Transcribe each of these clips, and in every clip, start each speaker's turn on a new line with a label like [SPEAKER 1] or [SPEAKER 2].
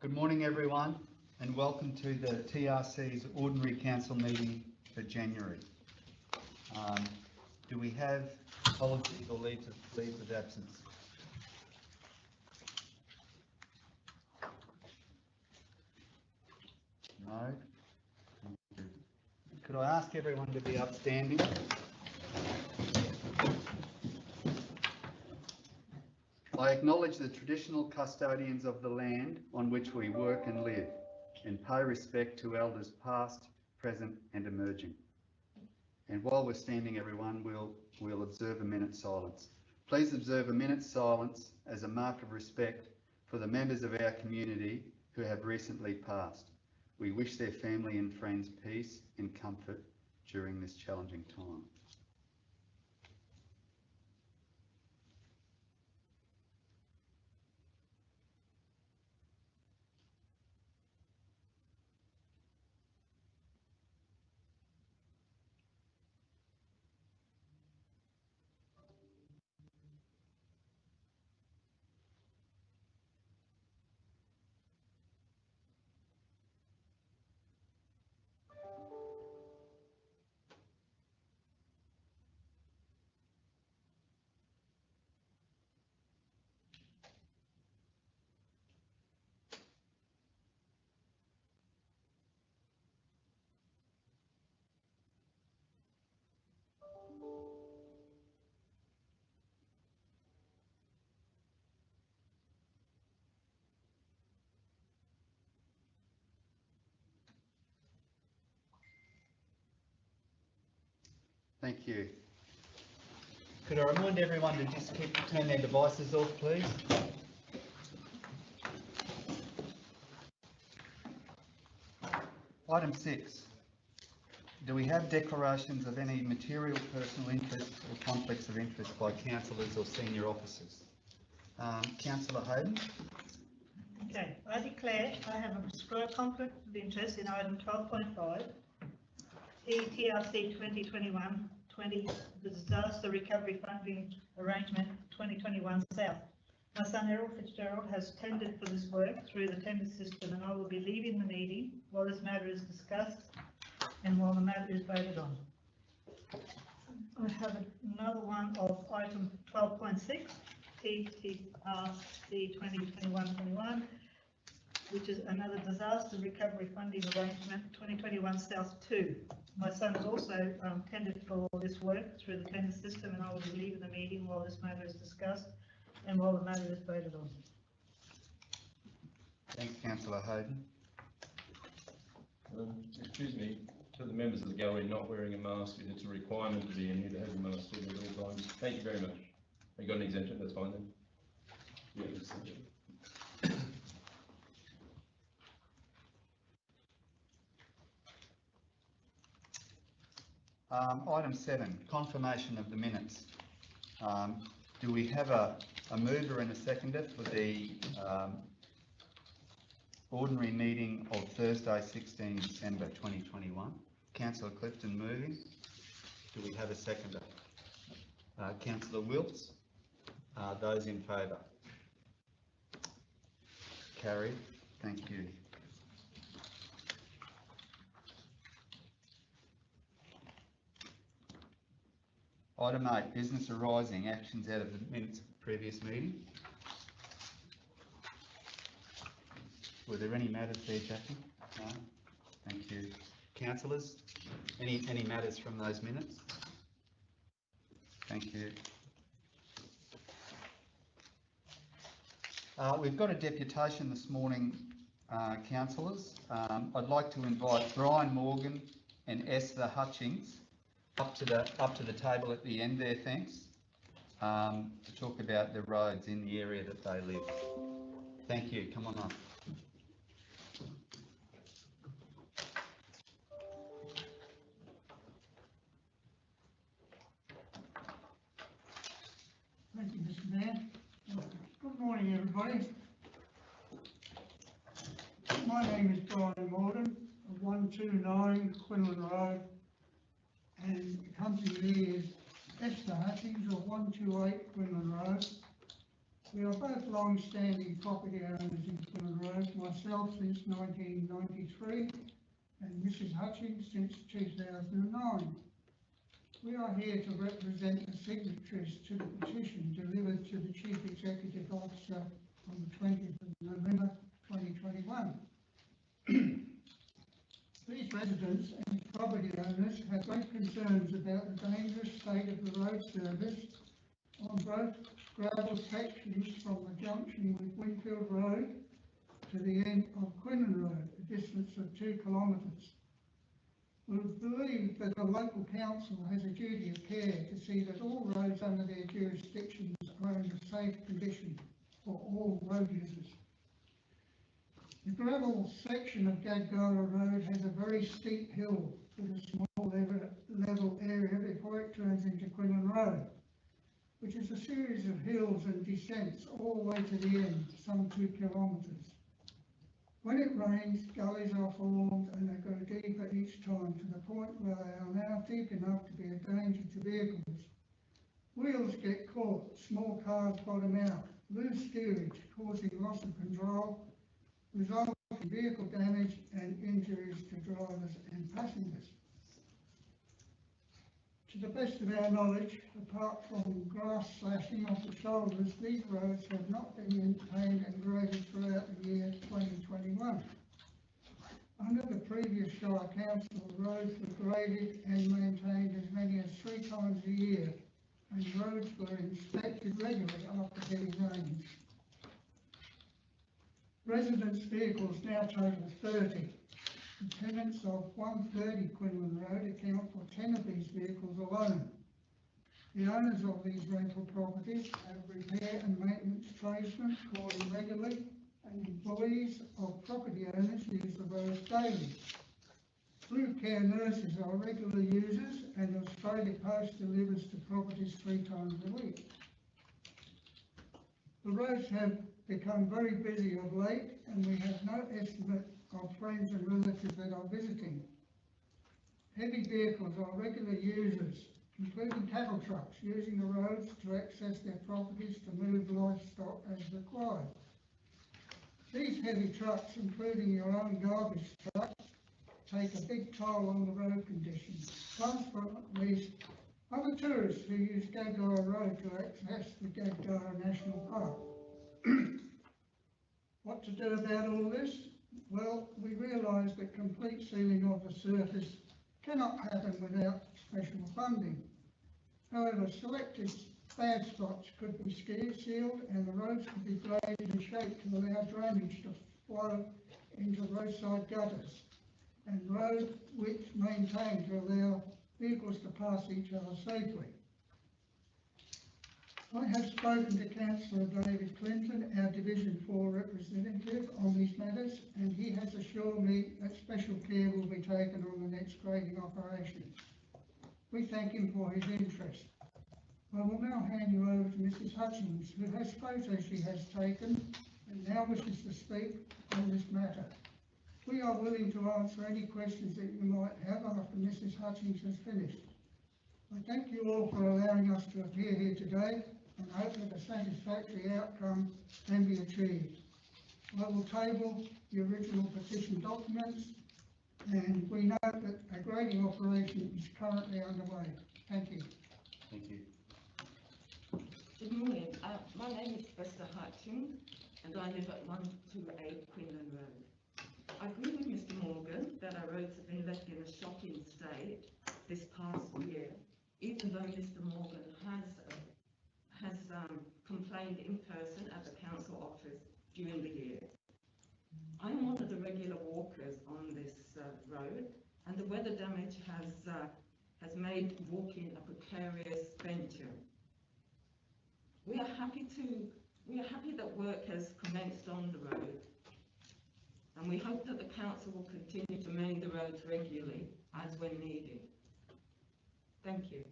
[SPEAKER 1] Good morning, everyone, and welcome to the TRC's Ordinary Council meeting for January. Do we have policies or leaves of absence? No? Could I ask everyone to be upstanding? I acknowledge the traditional custodians of the land on which we work and live, and pay respect to elders past, present and emerging. And while we're standing, everyone, we'll observe a minute's silence. Please observe a minute's silence as a mark of respect for the members of our community who have recently passed. We wish their family and friends peace and comfort during this challenging time. Thank you. Could I remind everyone to just turn their devices off, please? Item 6. Do we have declarations of any material personal interest or conflicts of interest by councillors or senior officers? Councillor Hayden?
[SPEAKER 2] Okay, I declare I have a prescribed conflict of interest in item 12.5, TRC 2021-20, the Disaster Recovery Funding Arrangement 2021 South. My son Errol Fitzgerald has tendered for this work through the tender system, and I will be leaving the meeting while this matter is discussed and while the matter is voted on. I have another one of item 12.6, TRC 2021-21, which is another Disaster Recovery Funding Arrangement 2021 South 2. My son has also tendered for this work through the tender system, and I will be leaving the meeting while this matter is discussed and while the matter is voted on.
[SPEAKER 1] Thanks, Councillor Hayden.
[SPEAKER 3] Excuse me, to the members of the gallery not wearing a mask, it's a requirement to be in here to have a mask on at all times. Thank you very much. You got an exemption? That's fine then. Yeah, exemption.
[SPEAKER 1] Item 7, confirmation of the minutes. Do we have a mover and a seconder for the ordinary meeting of Thursday, 16 December 2021? Councillor Clifton moving. Do we have a seconder? Councillor Wilts. Those in favour? Carried. Thank you. Item 8, business arising, actions out of the minutes of the previous meeting. Were there any matters there, Jackie? No? Thank you. Councillors, any matters from those minutes? Thank you. We've got a deputation this morning, councillors. I'd like to invite Brian Morgan and Esther Hutchings up to the table at the end there, thanks, to talk about the roads in the area that they live. Thank you. Come on up.
[SPEAKER 4] Thank you, Mr. Mayor. Good morning, everybody. My name is Brian Morgan of 129 Quinlan Road, and the company there is Esther Hutchings of 128 Quinlan Road. We are both long-standing property owners in Quinlan Road. Myself myself since 1993 and Mrs Hutchings since 2009. We are here to represent the signatories to the petition delivered to the Chief Executive Officer on the 20th of November 2021. These residents and property owners have great concerns about the dangerous state of the road service on both gravel sections from the junction with Winfield Road to the end of Quinlan Road, a distance of 2 kilometres. We believe that the local council has a duty of care to see that all roads under their jurisdictions are in a safe condition for all road users. The gravel section of Gadgara Road has a very steep hill with a small level area before it turns into Quinlan Road, which is a series of hills and descents all the way to the end, some 2 kilometres. When it rains, gullies are formed and they go deeper each time to the point where they are now deep enough to be a danger to vehicles. Wheels get caught, small cars bottom out, lose steerage, causing loss of control, resulting in vehicle damage and injuries to drivers and passengers. To the best of our knowledge, apart from grass slashing off the shoulders, these roads have not been maintained and graded throughout the year 2021. Under the previous Shire Council, roads were graded and maintained as many as 3 times a year, and roads were inspected regularly after heavy rains. Residents' vehicles now total 30. The tenants of 130 Quinlan Road account for 10 of these vehicles alone. The owners of these rental properties have repair and maintenance tradesmen calling regularly, and employees of property owners use the roads daily. Blue Care nurses are regular users, and Australia Post delivers to properties 3 times a week. The roads have become very busy of late, and we have no estimate of friends and relatives that are visiting. Heavy vehicles are regular users, including cattle trucks, using the roads to access their properties to move livestock as required. These heavy trucks, including your own garbage truck, take a big toll on the road conditions. Last but not least, other tourists who use Gadgara Road to access the Gadgara National Park. What to do about all this? Well, we realise that complete sealing of the surface cannot happen without special funding. However, selected bad spots could be sealed and the roads could be graded and shaped to allow drainage to flow into roadside gutters, and road width maintained to allow vehicles to pass each other safely. I have spoken to Councillor David Clinton, our Division 4 representative, on these matters, and he has assured me that special care will be taken on the next grading operation. We thank him for his interest. I will now hand you over to Mrs Hutchings, who has photos she has taken and now wishes to speak on this matter. We are willing to answer any questions that you might have after Mrs Hutchings has finished. I thank you all for allowing us to appear here today and hope that a satisfactory outcome can be achieved. I will table the original petition documents, and we know that a grading operation is currently underway. Thank you.
[SPEAKER 1] Thank you.
[SPEAKER 5] Good morning. My name is Esther Hutchings, and I live at 128 Quinlan Road. I agree with Mr Morgan that our roads have been left in a shocking state this past year, even though Mr Morgan has complained in person at the council office during the year. I am one of the regular walkers on this road, and the weather damage has made walking a precarious venture. We are happy that work has commenced on the road, and we hope that the council will continue to mend the roads regularly as when needed. Thank you.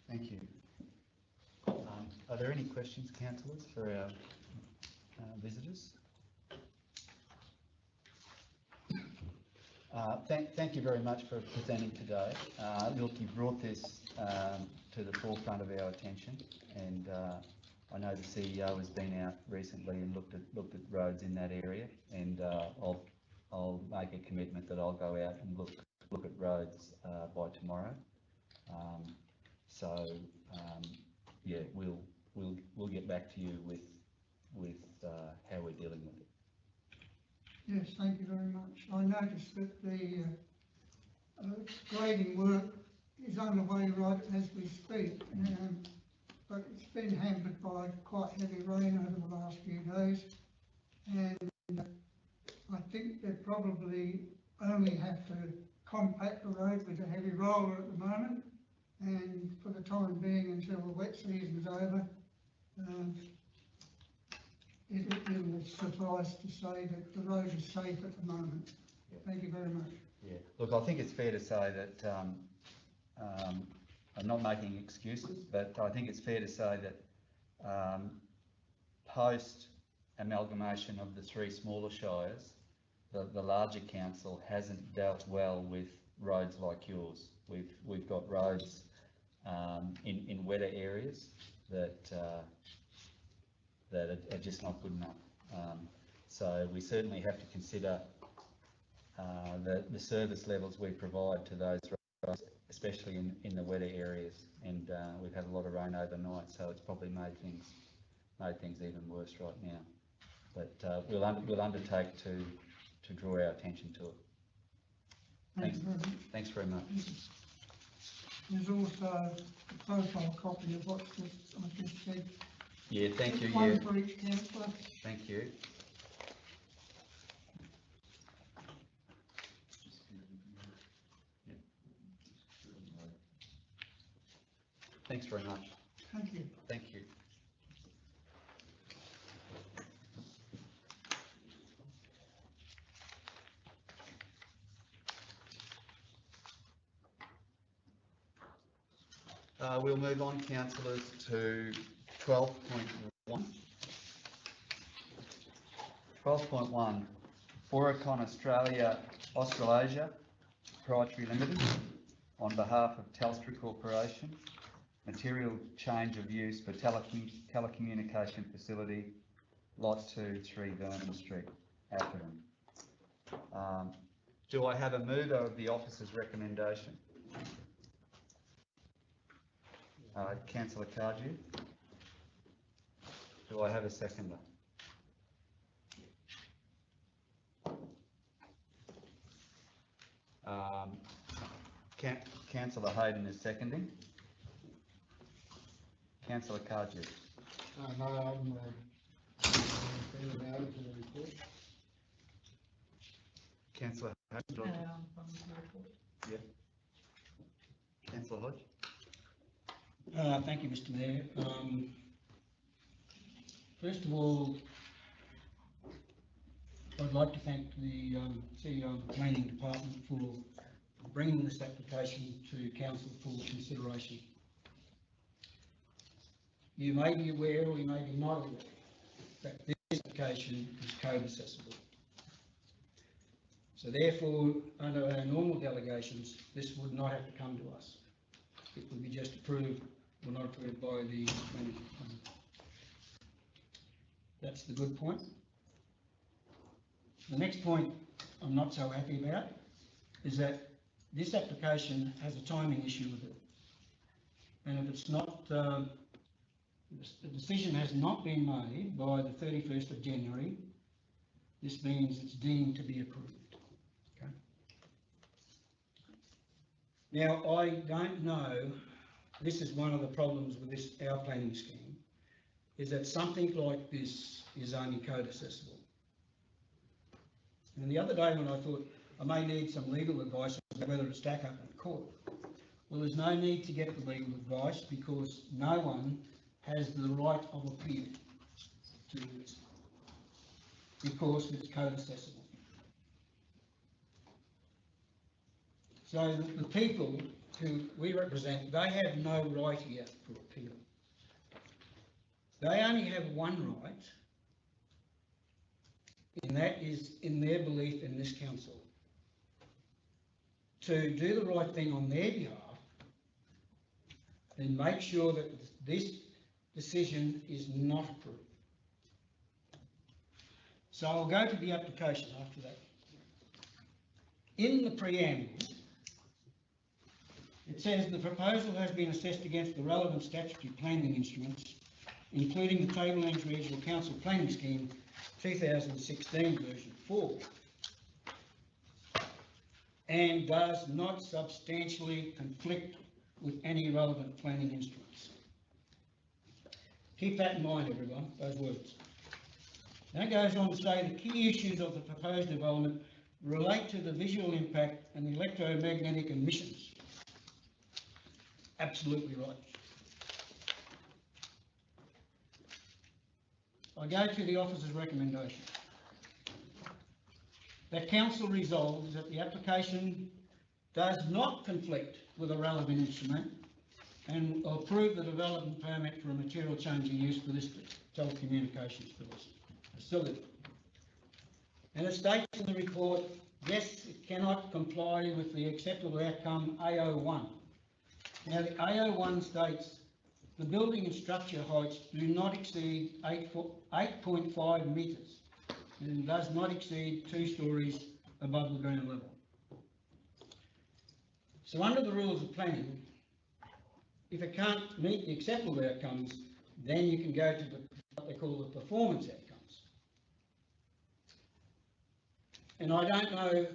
[SPEAKER 1] Thank you. Are there any questions, councillors, for our visitors? Thank you very much for presenting today. Look, you brought this to the forefront of our attention, and I know the CEO has been out recently and looked at roads in that area, and I'll make a commitment that I'll go out and look at roads by tomorrow. Yeah, we'll get back to you with how we're dealing with it.
[SPEAKER 4] Yes, thank you very much. I noticed that the grading work is underway right as we speak, but it's been hampered by quite heavy rain over the last few days, and I think they probably only have to compact the road with a heavy roller at the moment, and for the time being until the wet season's over, it'll suffice to say that the road is safe at the moment. Thank you very much.
[SPEAKER 1] Yeah, look, I think it's fair to say that I'm not making excuses, but I think it's fair to say that post amalgamation of the three smaller shires, the larger council hasn't dealt well with roads like yours. We've got roads in wetter areas that are just not good enough. So we certainly have to consider the service levels we provide to those roads, especially in the wetter areas. And we've had a lot of rain overnight, so it's probably made things even worse right now. But we'll undertake to draw our attention to it. Thanks very much.
[SPEAKER 4] There's also a profile copy of what I just said.
[SPEAKER 1] Yeah, thank you.
[SPEAKER 4] One for each councillor.
[SPEAKER 1] Thank you. Thanks very much.
[SPEAKER 4] Thank you.
[SPEAKER 1] Thank you. We'll move on, councillors, to 12.1. 12.1, Oricon Australasia Proprietary Limited, on behalf of Telstra Corporation, material change of use for telecommunication facility, Lot 2, 3 Vernon Street, Atherton. Do I have a mover of the officer's recommendation? Councillor Cardew. Do I have a seconder? Councillor Hayden is seconding. Councillor Cardew.
[SPEAKER 6] No, I'm about it for the report.
[SPEAKER 1] Councillor Hayden. Yeah. Councillor Hodge.
[SPEAKER 7] Thank you, Mr. Mayor. First of all, I'd like to thank the CEO of the Planning Department for bringing this application to Council for consideration. You may be aware or you may be not aware that this application is code accessible. So therefore, under our normal delegations, this would not have to come to us. It would be just approved or not approved by the planning department. That's the good point. The next point I'm not so happy about is that this application has a timing issue with it. And if it's not, the decision has not been made by the 31st of January, this means it's deemed to be approved. Okay. Now, I don't know, this is one of the problems with this, our planning scheme, is that something like this is only code accessible. And the other day when I thought I may need some legal advice on whether to stack up in court, well, there's no need to get the legal advice because no one has the right of appeal to this because it's code accessible. So the people who we represent, they have no right here for appeal. They only have one right, and that is in their belief in this council to do the right thing on their behalf and make sure that this decision is not approved. So I'll go to the application after that. In the preamble, it says the proposal has been assessed against the relevant statutory planning instruments, including the Tablelands Regional Council Planning Scheme 2016 version 4, and does not substantially conflict with any relevant planning instruments. Keep that in mind, everyone, those words. Then it goes on to say the key issues of the proposed development relate to the visual impact and electromagnetic emissions. Absolutely right. I go to the officer's recommendation. The council resolves that the application does not conflict with a relevant instrument and will approve the development permit for a material change in use for this telecommunications facility. And it states in the report, yes, it cannot comply with the acceptable outcome AO1. Now the AO1 states the building and structure heights do not exceed 8.5 metres and does not exceed 2 stories above the ground level. So under the rules of planning, if it can't meet the acceptable outcomes, then you can go to what they call the performance outcomes. And I don't know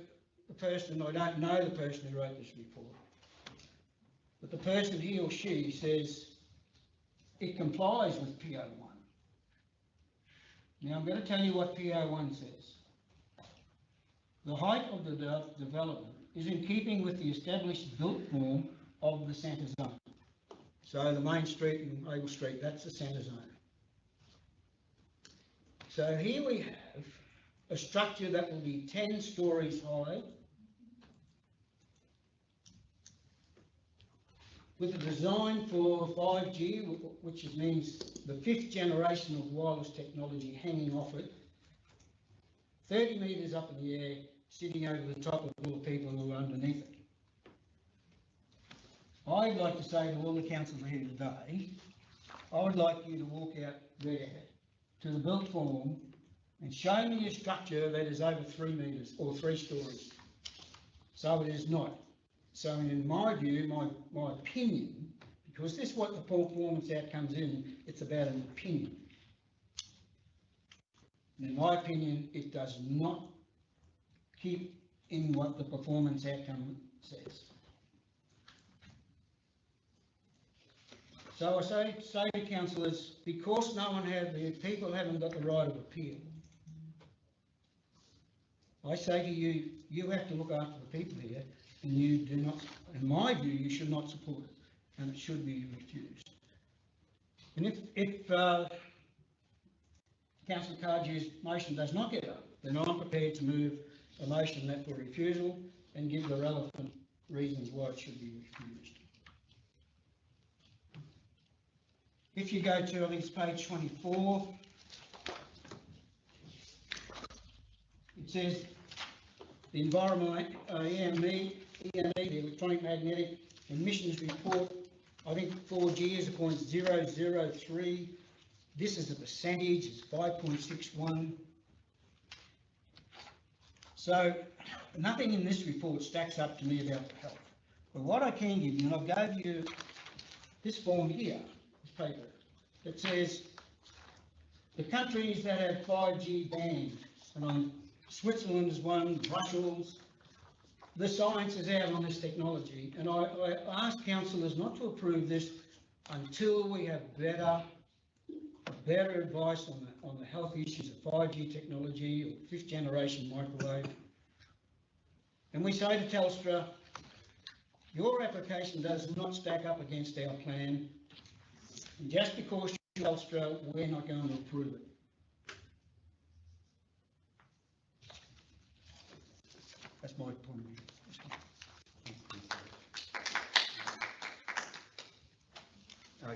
[SPEAKER 7] the person who wrote this report, but the person, he or she, says it complies with PO1. Now I'm going to tell you what PO1 says. The height of the development is in keeping with the established built form of the centre zone. So the main street and Abel Street, that's the centre zone. So here we have a structure that will be 10 stories high, with a design for 5G, which means the 5th generation of wireless technology hanging off it, 30 metres up in the air, sitting over the top of all the people who are underneath it. I'd like to say to all the councillors here today, I would like you to walk out there to the built form and show me a structure that is over 3 metres or 3 stories. So it is not. So in my view, my opinion, because this is what the performance outcomes in, it's about an opinion. And in my opinion, it does not keep in what the performance outcome says. So I say to councillors, because people haven't got the right of appeal, I say to you, you have to look after the people here, and you do not, in my view, you should not support it, and it should be refused. And if Councillor Cargew's motion does not get up, then I'm prepared to move a motion that for refusal and give the relevant reasons why it should be refused. If you go to, I think it's page 24, it says the environmental EME, the electronic magnetic emissions report, I think 4G is 0.003. This is a percentage, it's 5.61. So nothing in this report stacks up to me about the health. But what I can give you, and I gave you this form here, this paper, that says the countries that have 5G banned, and Switzerland is one, Brussels, the science is out on this technology, and I ask councillors not to approve this until we have better advice on the health issues of 5G technology or 5th generation microwave. And we say to Telstra, your application does not stack up against our plan, and just because you're Telstra, we're not going to approve it. That's my point of view.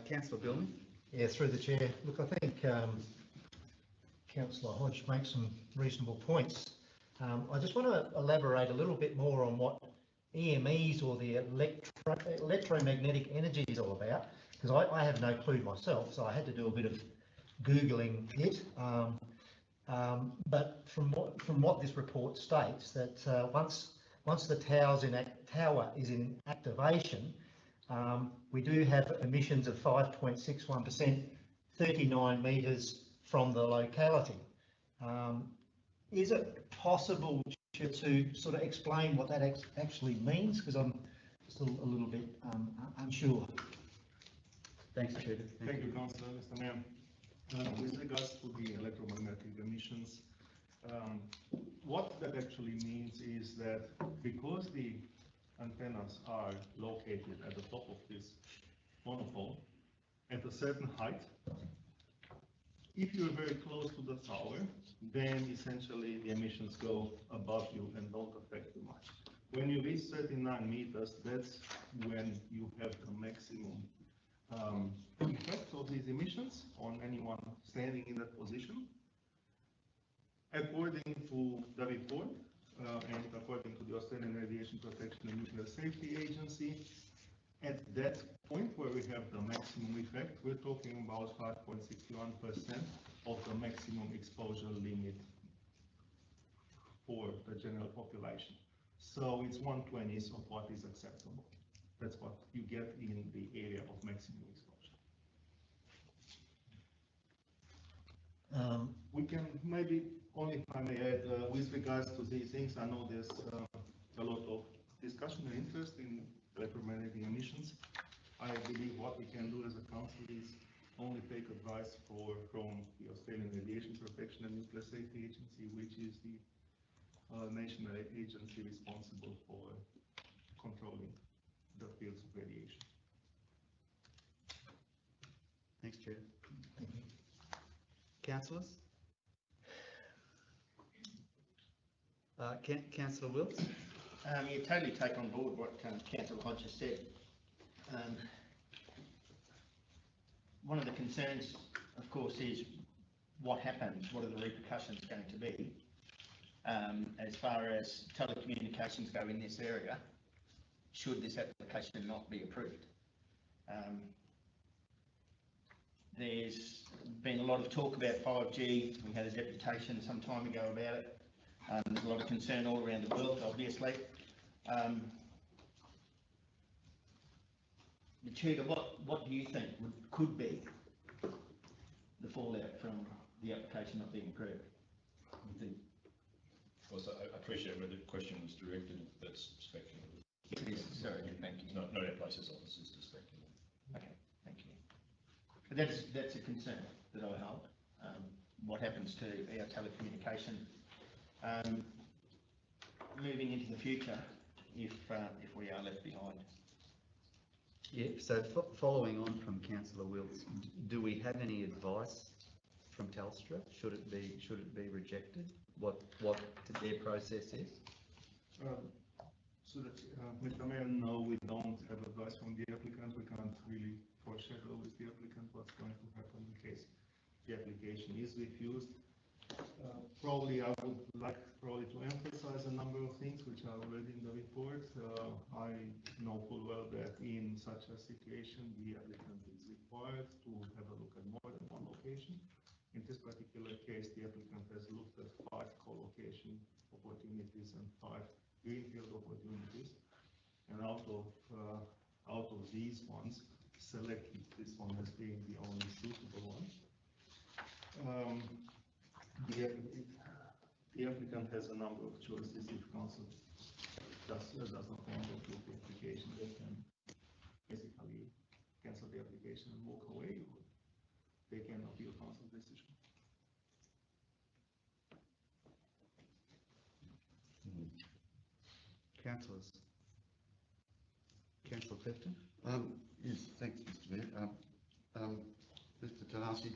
[SPEAKER 1] Councillor Billman.
[SPEAKER 6] Yeah, through the chair. Look, I think Councillor Hodge makes some reasonable points. I just want to elaborate a little bit more on what EMEs or the electromagnetic energy is all about, because I have no clue myself, so I had to do a bit of Googling it. But from what this report states, that once the tower is in activation, we do have emissions of 5.61%, 39 metres from the locality. Is it possible to sort of explain what that actually means? Because I'm still a little bit unsure.
[SPEAKER 1] Thanks, Chair.
[SPEAKER 8] Thank you, Councillor. Mr. Mayor. With regards to the electromagnetic emissions, what that actually means is that because the antennas are located at the top of this monopole at a certain height, if you're very close to the tower, then essentially the emissions go above you and don't affect you much. When you reach 39 meters, that's when you have the maximum effect of these emissions on anyone standing in that position. According to the report and according to the Australian Radiation Protection and Nuclear Safety Agency, at that point where we have the maximum effect, we're talking about 5.61% of the maximum exposure limit for the general population. So it's 1/20th of what is acceptable. That's what you get in the area of maximum exposure. We can maybe, only if I may add, with regards to these things, I know there's a lot of discussion and interest in electromagnetic emissions. I believe what we can do as a council is only take advice from the Australian Radiation Protection and Nuclear Safety Agency, which is the national agency responsible for controlling the fields of radiation.
[SPEAKER 1] Thanks, Chair. Councillors? Councillor Wilkes?
[SPEAKER 9] You totally take on board what Councillor Hodge just said. One of the concerns, of course, is what happens, what are the repercussions going to be as far as telecommunications go in this area, should this application not be approved. There's been a lot of talk about 5G. We had a deputation some time ago about it. There's a lot of concern all around the world, obviously. Chair, what do you think could be the fallout from the application not being approved?
[SPEAKER 3] Also, I appreciate where the question was directed. That's speculative.
[SPEAKER 9] It is, sorry, thank you.
[SPEAKER 3] Not our places officers to speculate.
[SPEAKER 9] Okay, thank you. But that's a concern that I hold. What happens to our telecommunication moving into the future if we are left behind?
[SPEAKER 1] Yeah, so following on from Councillor Wilkes, do we have any advice from Telstra? Should it be rejected? What their process is?
[SPEAKER 8] So that, Mr. Mayor, no, we don't have advice from the applicant. We can't really foreshadow with the applicant what's going to happen in case the application is refused. Probably I would like to emphasize a number of things which are already in the report. I know full well that in such a situation the applicant is required to have a look at more than one location. In this particular case, the applicant has looked at 5 co-location opportunities and 5 greenfield opportunities, and out of these ones, selected this one as being the only suitable one. The applicant has a number of choices. If council does not want to approve the application, they can basically cancel the application and walk away, or they can appeal council's decision.
[SPEAKER 1] Councillors? Councillor Clifton?
[SPEAKER 10] Yes, thanks, Mr. Mayor. Mr. Tanasi,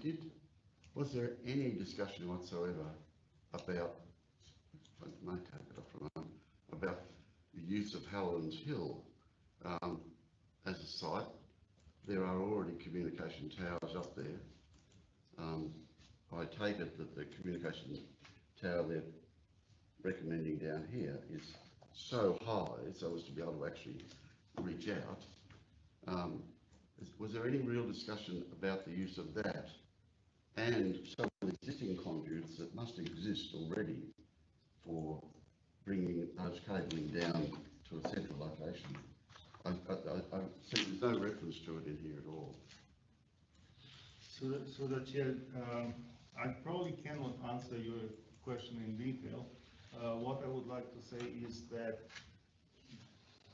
[SPEAKER 10] was there any discussion whatsoever about, if I may take it up for a moment, about the use of Halloran's Hill as a site? There are already communication towers up there. I take it that the communication tower they're recommending down here is so high so as to be able to actually reach out. Was there any real discussion about the use of that and some of the existing conduits that must exist already for bringing those cabling down to a central location? I see there's no reference to it in here at all.
[SPEAKER 8] So the Chair, I probably cannot answer your question in detail. What I would like to say is that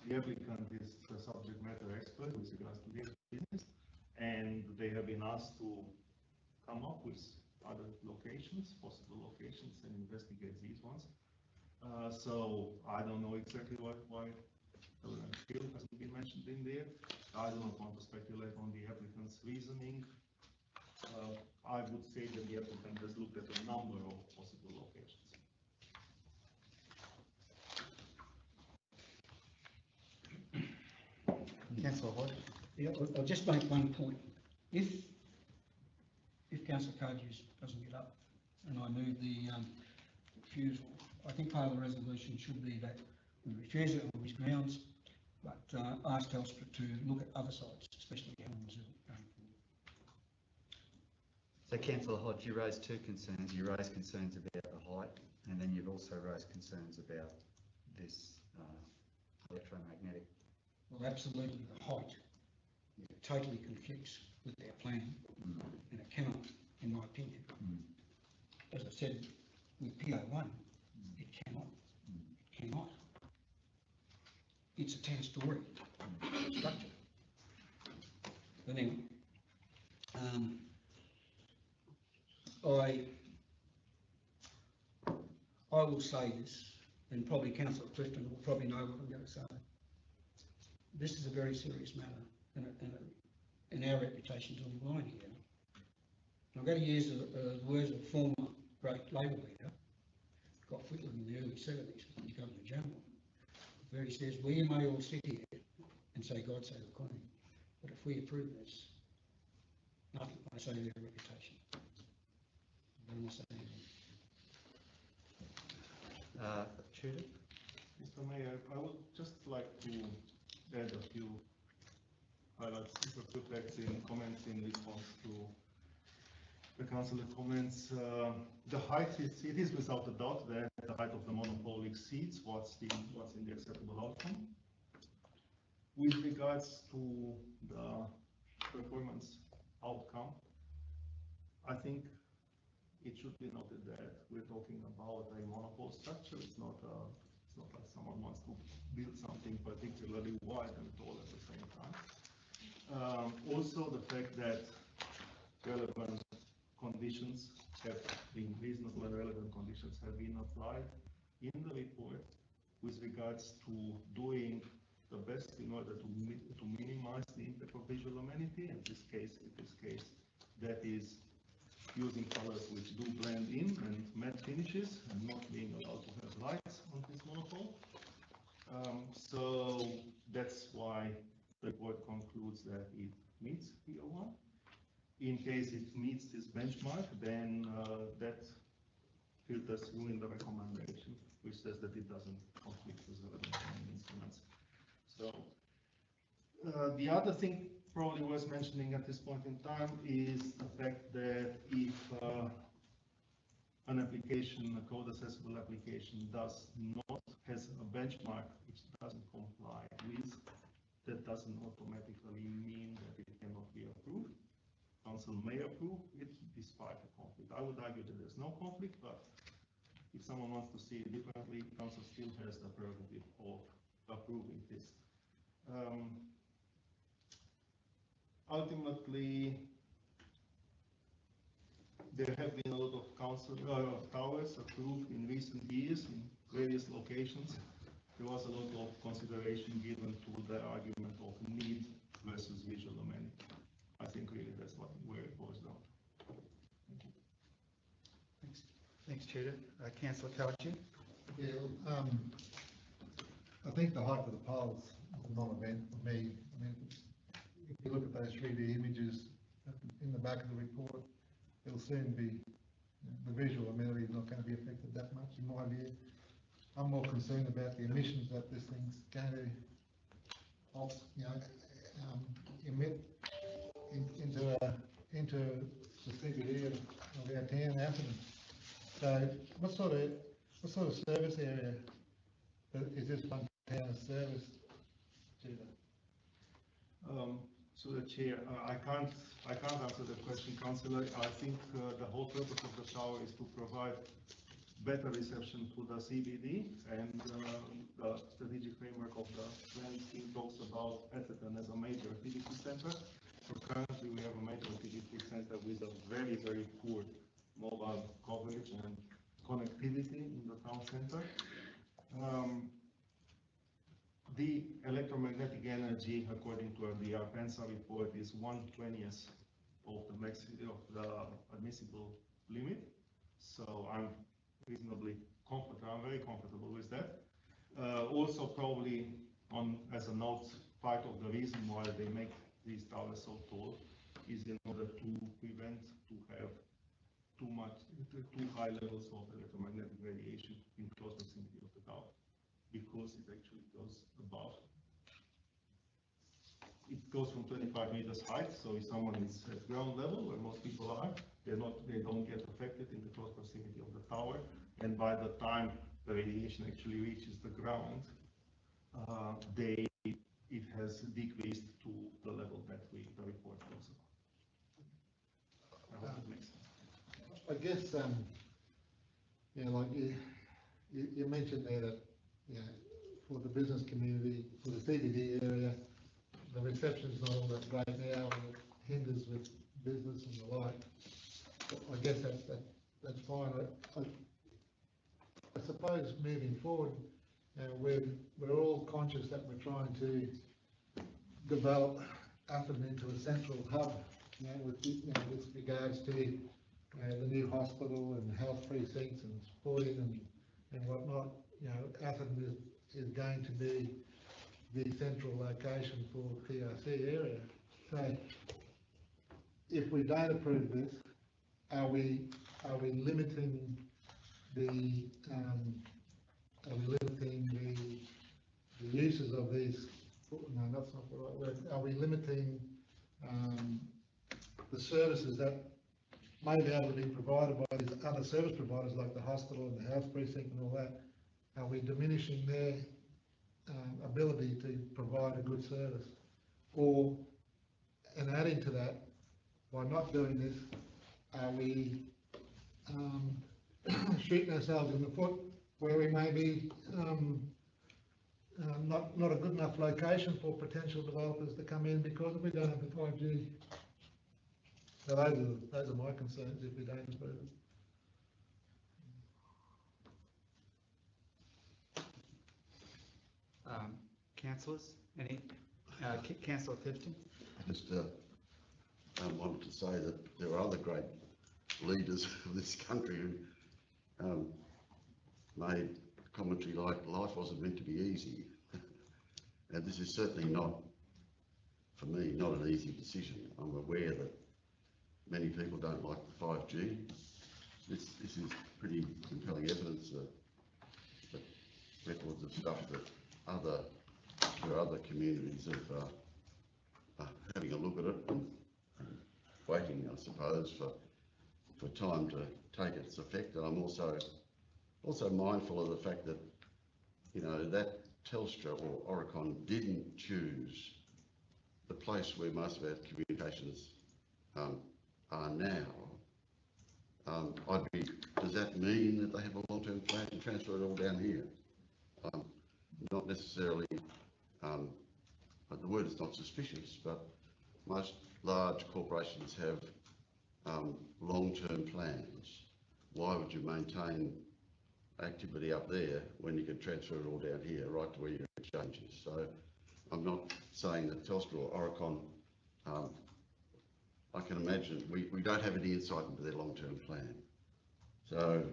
[SPEAKER 8] the applicant is the subject matter expert with regards to this business, and they have been asked to come up with other locations, possible locations, and investigate these ones. So I don't know exactly why Caravan field hasn't been mentioned in there. I do not want to speculate on the applicant's reasoning. I would say that the applicant has looked at a number of possible locations.
[SPEAKER 6] Councillor Hodge?
[SPEAKER 7] Yeah, I'll just make one point. If Councillor Cardews doesn't get up and I move the refusal, I think part of the resolution should be that we refuse it on these grounds, but ask Telstra to look at other sites, especially Helens.
[SPEAKER 1] So Councillor Hodge, you raised two concerns. You raised concerns about the height, and then you've also raised concerns about this electromagnetic.
[SPEAKER 7] Well, absolutely, the height totally conflicts with our plan, and it cannot, in my opinion. As I said, with PO1, it cannot. It's a 10-storey structure. But anyway, I will say this, and probably Councillor Clifton will probably know what I'm going to say. This is a very serious matter, and our reputation's on the line here. I'm going to use the words of a former great Labor leader, got Whitlam in the early 70s, when he became the general, where he says, we may all sit here and say, God save the Queen, but if we approve this, nothing I say their reputation. I don't want to say anything.
[SPEAKER 1] Tudor?
[SPEAKER 8] Mr. Mayor, I would just like to add a few highlights, reflects in comments in response to the councillor comments. The height it is without a doubt that the height of the monopole exceeds what's in the acceptable outcome. With regards to the performance outcome, I think it should be noted that we're talking about a monopole structure. It's not like someone wants to build something particularly wide and tall at the same time. Also, the fact that relevant conditions have been reasonable and relevant conditions have been applied in the report with regards to doing the best in order to minimize the impact of visual amenity. In this case, that is using colors which do blend in and matte finishes and not being allowed to have lights on this monopole. So that's why the report concludes that it meets PO1. In case it meets this benchmark, then that filters through in the recommendation, which says that it doesn't conflict with relevant instruments. So the other thing probably worth mentioning at this point in time is the fact that if an application, a code accessible application, has a benchmark which doesn't comply with, that doesn't automatically mean that it cannot be approved. Council may approve it despite a conflict. I would argue that there's no conflict, but if someone wants to see it differently, Council still has the prerogative of approving this. Ultimately, there have been a lot of towers approved in recent years in various locations. There was a lot of consideration given to the argument of need versus visual amenity. I think really that's where it boils down. Thank you.
[SPEAKER 1] Thanks, Tudor. Councillor Cardew?
[SPEAKER 11] Yeah, I think the height of the poles is a non-event for me. I mean, if you look at those 3D images in the back of the report, it'll soon be, the visual amenity is not going to be affected that much in my view. I'm more concerned about the emissions that this thing's going to emit into the CBD of our town, Atherton. So what sort of service area is this one town service to?
[SPEAKER 8] So the chair, I can't answer the question, councillor. I think the whole purpose of the tower is to provide better reception to the CBD, and the strategic framework of the planning scheme talks about Atherton as a major activity center. So currently we have a major activity center with a very, very poor mobile coverage and connectivity in the town center. The electromagnetic energy, according to the ARPENSA report, is 1/20th of the admissible limit. So I'm very comfortable with that. Also, probably as a note, part of the reason why they make these towers so tall is in order to prevent to have too high levels of electromagnetic radiation in close proximity of the tower, because it actually goes above. It goes from 25 meters height, so if someone is at ground level, where most people are, they don't get affected in the close proximity of the tower, and by the time the radiation actually reaches the ground, it has decreased to the level that the report talks about. I hope that makes sense.
[SPEAKER 11] I guess, like you mentioned there that, for the business community, for the CBD area, the reception's not all that great now, and it hinders with business and the like. I guess that's fine. I suppose moving forward, we're all conscious that we're trying to develop Atherton into a central hub, with regards to the new hospital and health precincts and sporting and whatnot. Atherton is going to be the central location for PRC area. So if we don't approve this, are we limiting the uses of these? No, that's not the right word. Are we limiting the services that may be able to be provided by these other service providers like the hospital and the health precinct and all that? Are we diminishing their ability to provide a good service? And adding to that, by not doing this, are we shooting ourselves in the foot where we may be not a good enough location for potential developers to come in because we don't have the 5G? So those are my concerns if we don't approve it.
[SPEAKER 1] Councillors, Councillor Clifton?
[SPEAKER 10] I just wanted to say that there are other great leaders of this country who made commentary like life wasn't meant to be easy. And this is certainly not, for me, not an easy decision. I'm aware that many people don't like the 5G. This is pretty compelling evidence that records of stuff that other communities are having a look at it and waiting, I suppose, for time to take its effect. And I'm also mindful of the fact that, that Telstra or Oricon didn't choose the place where most of our communications are now. Does that mean that they have a long-term plan to transfer it all down here? Not necessarily, the word is not suspicious, but most large corporations have long-term plans. Why would you maintain activity up there when you can transfer it all down here, right to where your exchange is? So I'm not saying that Telstra or Oricon, I can imagine, we don't have any insight into their long-term plan. So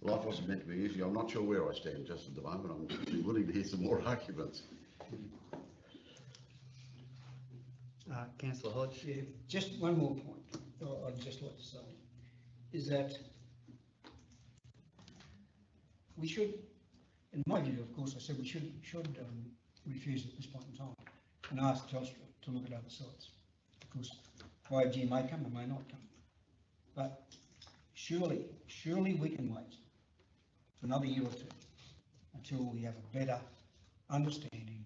[SPEAKER 10] life wasn't meant to be easy. I'm not sure where I stand just at the moment. I'm willing to hear some more arguments.
[SPEAKER 1] Councillor Hodge?
[SPEAKER 7] Yeah, just one more point I'd just like to say, is that we should, in my view, of course, I said we should refuse at this point in time and ask Telstra to look at other sites. Of course, 5G may come or may not come. But surely we can wait for another year or two until we have a better understanding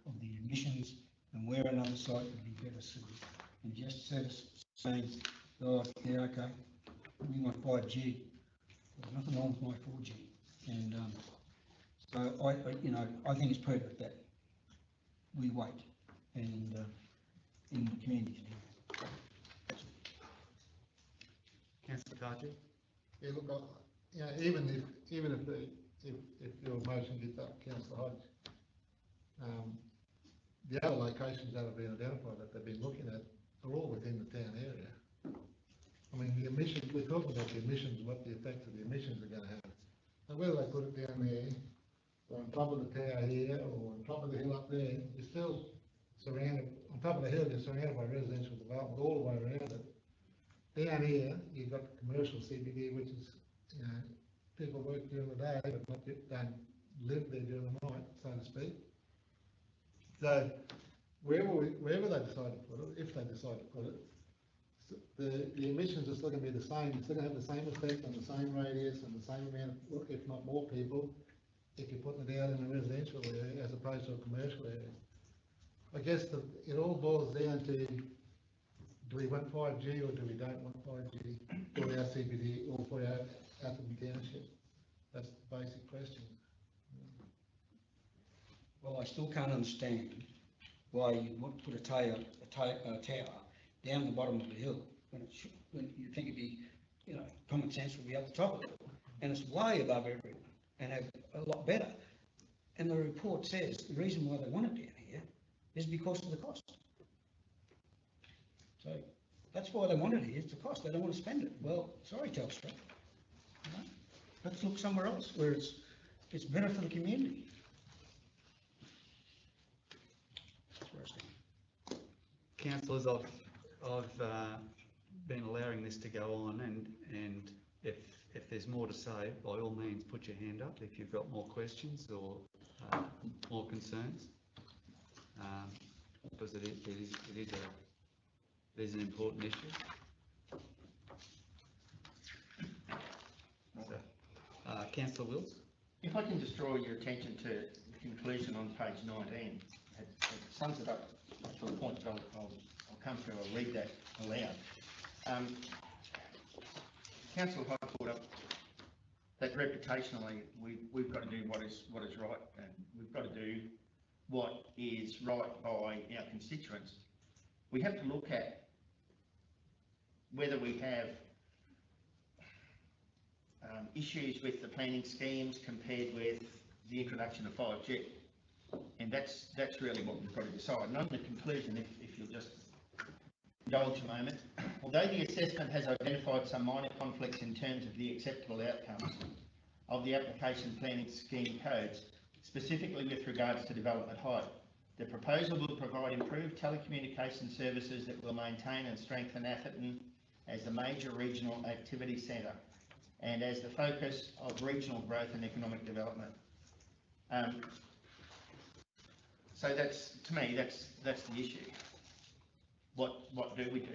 [SPEAKER 7] of the emissions and where another site would be better suited. And just saying, oh, yeah, okay, we want 5G. There's nothing wrong with my 4G. And so I think it's prudent that we wait and in the community to do that.
[SPEAKER 1] Councillor Cardew?
[SPEAKER 11] Yeah, look, even if your motion gets up, Councillor Hodge, the other locations that have been identified that they've been looking at are all within the town area. I mean, the emissions, we're talking about the emissions, what the effects of the emissions are going to have. And whether they put it down there, or on top of the tower here, or on top of the hill up there, you're still surrounded, on top of the hill, you're surrounded by residential development all the way around it. Down here, you've got the commercial CBD, which is, people work during the day, but don't live there during the night, so to speak. So, wherever they decide to put it, if they decide to put it, the emissions are still going to be the same. It's still going to have the same effect on the same radius and the same amount, if not more people, if you're putting it out in a residential area as opposed to a commercial area. I guess it all boils down to, do we want 5G or do we don't want 5G for our CBD or for our Atherton Township? That's the basic question.
[SPEAKER 7] Well, I still can't understand why you would put a tower down the bottom of the hill when you think it'd be, common sense would be up the top of it. And it's way above everyone and have a lot better. And the report says the reason why they want it down here is because of the cost. So that's why they want it here, it's the cost. They don't want to spend it. Well, sorry, Telstra. Let's look somewhere else where it's better for the community. That's where I stand.
[SPEAKER 1] Councillors, I've been allowing this to go on, and if there's more to say, by all means, put your hand up if you've got more questions or more concerns, because it is an important issue. So, Councillor Wills?
[SPEAKER 9] If I can just draw your attention to the conclusion on page 19, it sums it up to a point that I'll come through. I'll read that aloud. Councillor Hodge brought up that reputationally we've got to do what is right, and we've got to do what is right by our constituents. We have to look at whether we have issues with the planning schemes compared with the introduction of 5G, and that's really what we've got to decide. And on the conclusion, if you'll just indulge a moment, although the assessment has identified some minor conflicts in terms of the acceptable outcomes of the application planning scheme codes, specifically with regards to development height, the proposal will provide improved telecommunication services that will maintain and strengthen Atherton as a major regional activity centre and as the focus of regional growth and economic development. So that's, to me, that's the issue. What do we do?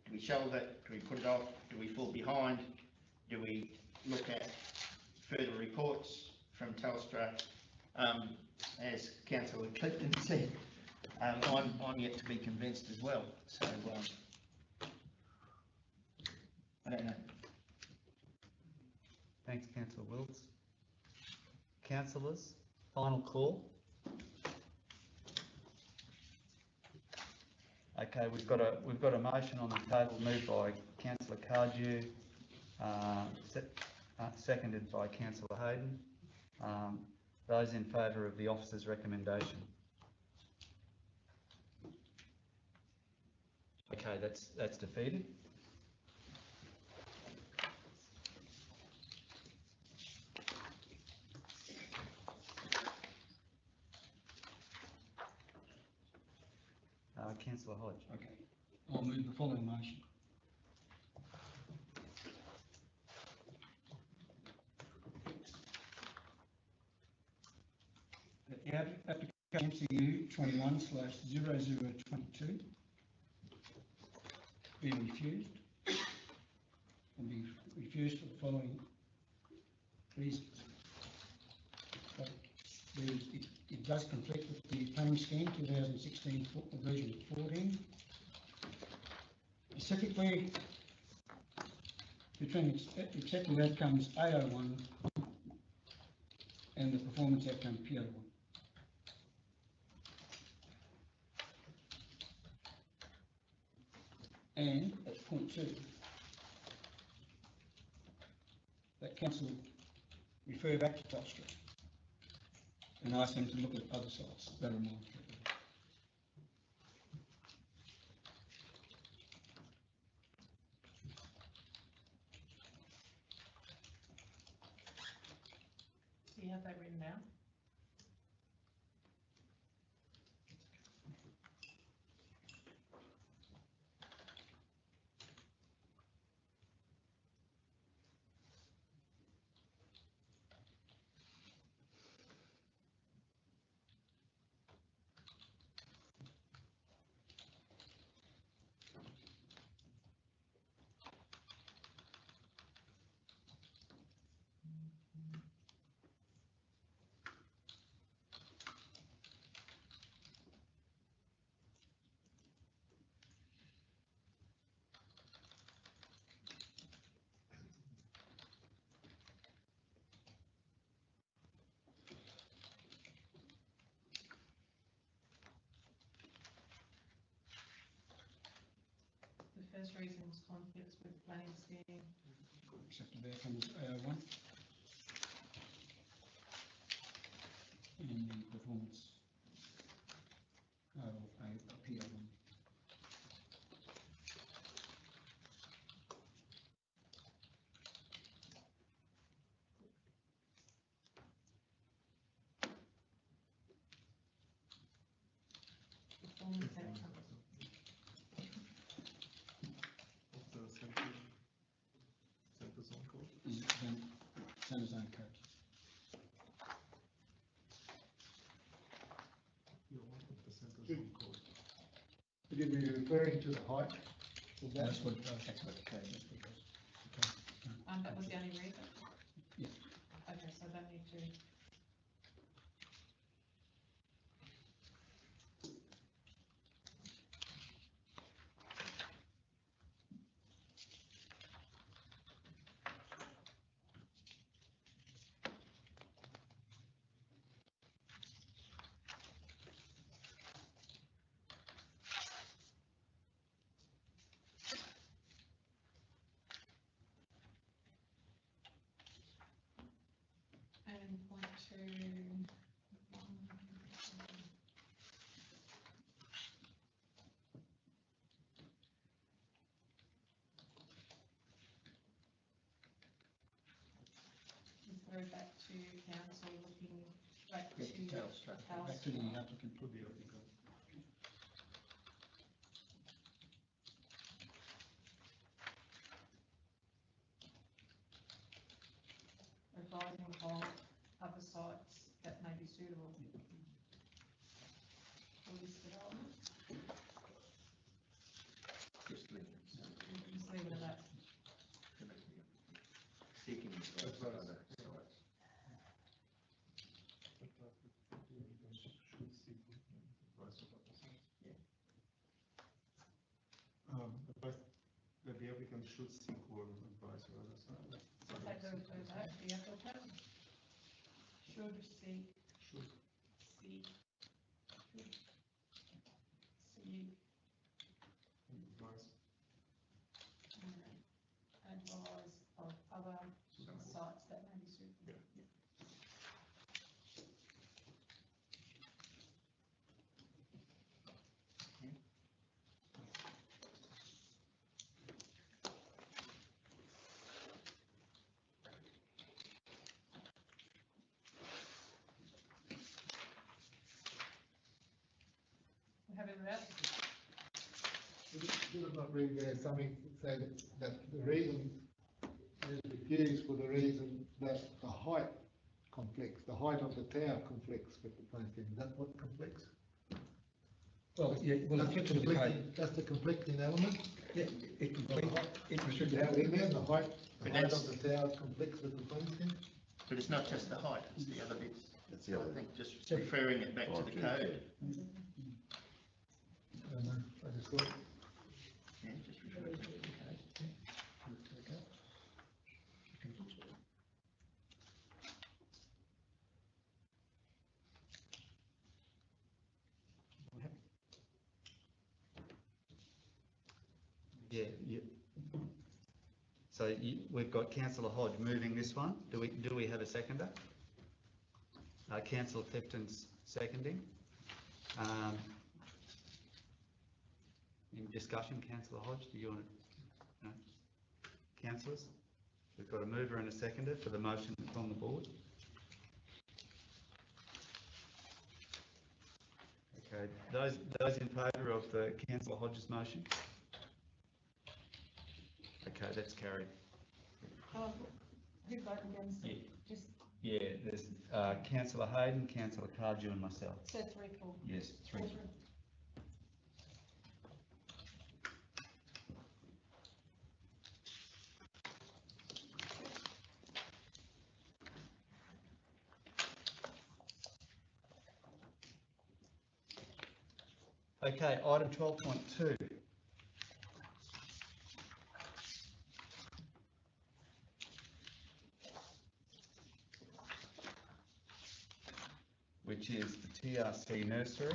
[SPEAKER 9] Do we shelve it? Do we put it off? Do we fall behind? Do we look at further reports from Telstra? As Councillor Clifton said, I'm yet to be convinced as well. So I don't know.
[SPEAKER 1] Thanks, Councillor Wills. Councillors, final call. Okay, we've got a motion on the table moved by Councillor Cardew, seconded by Councillor Hayden. Those in favour of the officer's recommendation? Okay, that's defeated. Councillor Hodge.
[SPEAKER 7] Okay, I'll move the following motion. That the application MCU 21/0022 be refused, and be refused for the following reasons. But it does conflict with the planning scheme 2016 version 14. Specifically, between acceptable outcomes A01 and the performance outcome P01. And at point 2, that council refer back to Telstra and ask them to look at other sites that are more attractive.
[SPEAKER 2] Do you have that written down? The first reason was conflicts with planning scheme.
[SPEAKER 7] Acceptable outcomes A01 and the performance of a P01.
[SPEAKER 2] Performance outcome.
[SPEAKER 8] What's the center zone code?
[SPEAKER 7] Is centre zone code.
[SPEAKER 8] You want the center zone code.
[SPEAKER 11] Would you be referring to the height? Is that-
[SPEAKER 7] That's what it does. That's what the code is.
[SPEAKER 2] That was the only reason?
[SPEAKER 7] Yeah.
[SPEAKER 2] Okay, so I don't need to. And point 2, refer back to council, looking back to
[SPEAKER 7] Telstra. Back to
[SPEAKER 2] Telstra.
[SPEAKER 7] the applicant.
[SPEAKER 8] To the applicant.
[SPEAKER 2] Advising of other sites that may be suitable for this development.
[SPEAKER 9] Just leave it.
[SPEAKER 2] Just leave it at that.
[SPEAKER 9] Seeking advice from other sites.
[SPEAKER 8] Should seek advice of other sites.
[SPEAKER 9] Yeah.
[SPEAKER 8] Advice that the applicant should seek for advice of other sites.
[SPEAKER 2] Take those to that, the applicant should seek,
[SPEAKER 8] Should.
[SPEAKER 2] seek
[SPEAKER 8] Advice.
[SPEAKER 2] advise of other sites that may be suitable.
[SPEAKER 8] Yeah.
[SPEAKER 2] We have it read.
[SPEAKER 11] Should it not read there something say that the reason is refused for the reason that the height conflicts, the height of the tower conflicts with the plan scheme. Is that what conflicts?
[SPEAKER 7] Well, yeah, well,
[SPEAKER 11] That's
[SPEAKER 7] it gets to the code.
[SPEAKER 11] the conflicting element.
[SPEAKER 7] Yeah, it completes, it
[SPEAKER 11] We
[SPEAKER 7] should
[SPEAKER 11] should have in there, the height
[SPEAKER 9] But
[SPEAKER 11] of
[SPEAKER 9] that's-
[SPEAKER 11] the tower conflicts with the fencing.
[SPEAKER 9] But it's not just the height, it's the other bits.
[SPEAKER 10] That's the
[SPEAKER 9] So
[SPEAKER 10] other.
[SPEAKER 9] I think just referring it back to the code.
[SPEAKER 11] I just thought,
[SPEAKER 9] Yeah, just refer it back to the code.
[SPEAKER 1] Yeah, so we've got councillor Hodge moving this one. Do we have a seconder? Councillor Clifton's seconding. In discussion, councillor Hodge, do you want to? No? Councillors? We've got a mover and a seconder for the motion that's on the board. Okay, those in favour of the councillor Hodge's motion? Okay, that's carried.
[SPEAKER 5] Who voted against
[SPEAKER 1] Yeah.
[SPEAKER 5] it? Just,
[SPEAKER 1] Yeah, there's councillor Hayden, councillor Cardew and myself.
[SPEAKER 5] so 3-4.
[SPEAKER 1] Yes, three. Okay, item 12.2. Which is the TRC nursery.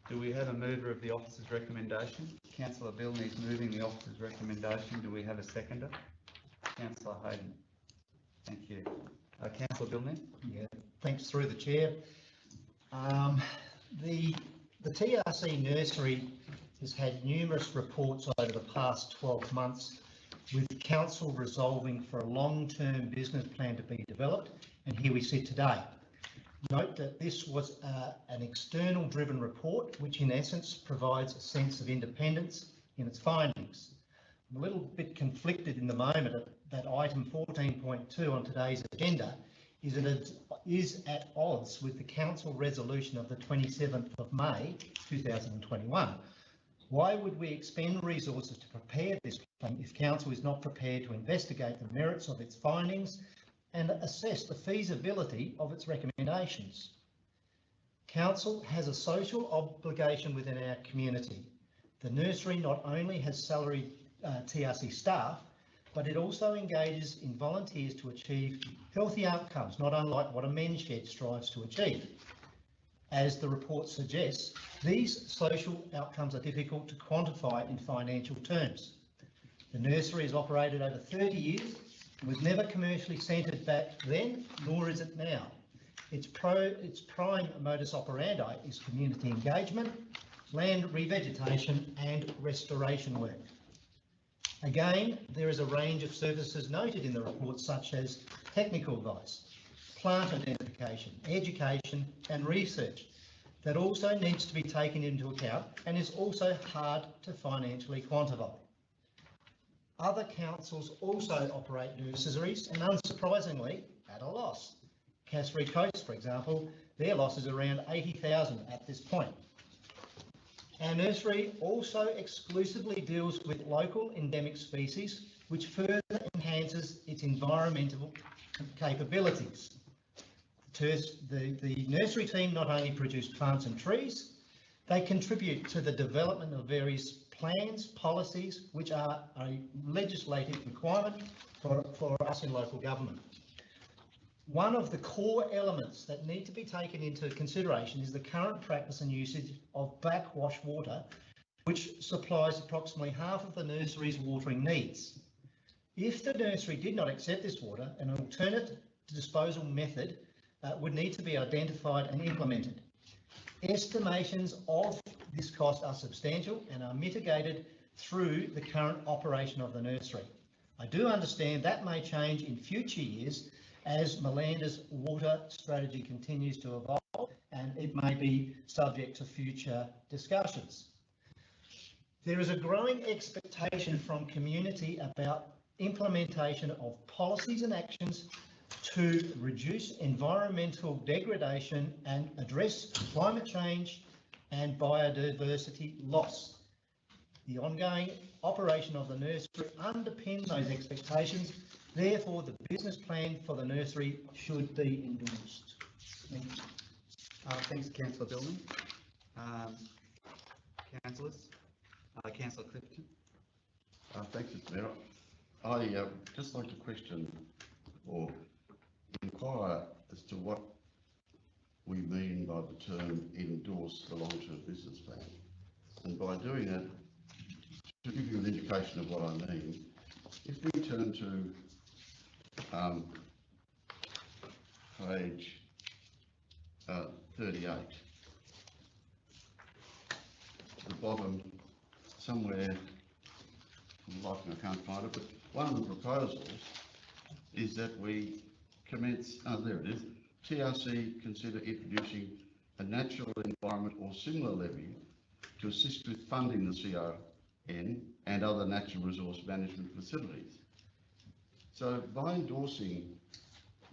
[SPEAKER 1] Do we have a mover of the officer's recommendation? Councillor Billney's moving the officer's recommendation. Do we have a seconder? Councillor Hayden. Thank you. Councillor Billney?
[SPEAKER 6] Yeah, thanks through the chair. The TRC nursery has had numerous reports over the past 12 months with council resolving for a long-term business plan to be developed, and here we sit today. Note that this was an external driven report, which in essence provides a sense of independence in its findings. I'm a little bit conflicted in the moment that item 14.2 on today's agenda is at odds with the council resolution of the 27th of May 2021. Why would we expend resources to prepare this plan if council is not prepared to investigate the merits of its findings and assess the feasibility of its recommendations? Council has a social obligation within our community. The nursery not only has salaried TRC staff, but it also engages in volunteers to achieve healthy outcomes, not unlike what a men's shed strives to achieve. As the report suggests, these social outcomes are difficult to quantify in financial terms. The nursery has operated over 30 years and was never commercially centred back then, nor is it now. Its prime modus operandi is community engagement, land revegetation and restoration work. Again, there is a range of services noted in the report, such as technical advice, plant identification, education and research that also needs to be taken into account and is also hard to financially quantify. Other councils also operate nurseries and unsurprisingly at a loss. Cassary Coast, for example, their loss is around 80,000 at this point. Our nursery also exclusively deals with local endemic species, which further enhances its environmental capabilities. The nursery team not only produce plants and trees, they contribute to the development of various plans, policies, which are a legislative requirement for us in local government. One of the core elements that need to be taken into consideration is the current practice and usage of backwash water, which supplies approximately half of the nursery's watering needs. If the nursery did not accept this water, an alternate disposal method would need to be identified and implemented. Estimations of this cost are substantial and are mitigated through the current operation of the nursery. I do understand that may change in future years as Melander's water strategy continues to evolve, and it may be subject to future discussions. There is a growing expectation from community about implementation of policies and actions to reduce environmental degradation and address climate change and biodiversity loss. The ongoing operation of the nursery underpins those expectations. Therefore, the business plan for the nursery should be endorsed. Thank you.
[SPEAKER 1] Thanks, Councillor Billman. Councillors, Councillor Clifton.
[SPEAKER 10] Thanks, Mr Mayor. I just like to question or inquire as to what we mean by the term endorse the long-term business plan. And by doing that, to give you an indication of what I mean, if we turn to page 38, the bottom, somewhere, I can't find it, but one of the proposals is that we commence, there it is, TRC consider introducing a natural environment or similar levy to assist with funding the CRN and other natural resource management facilities. So by endorsing,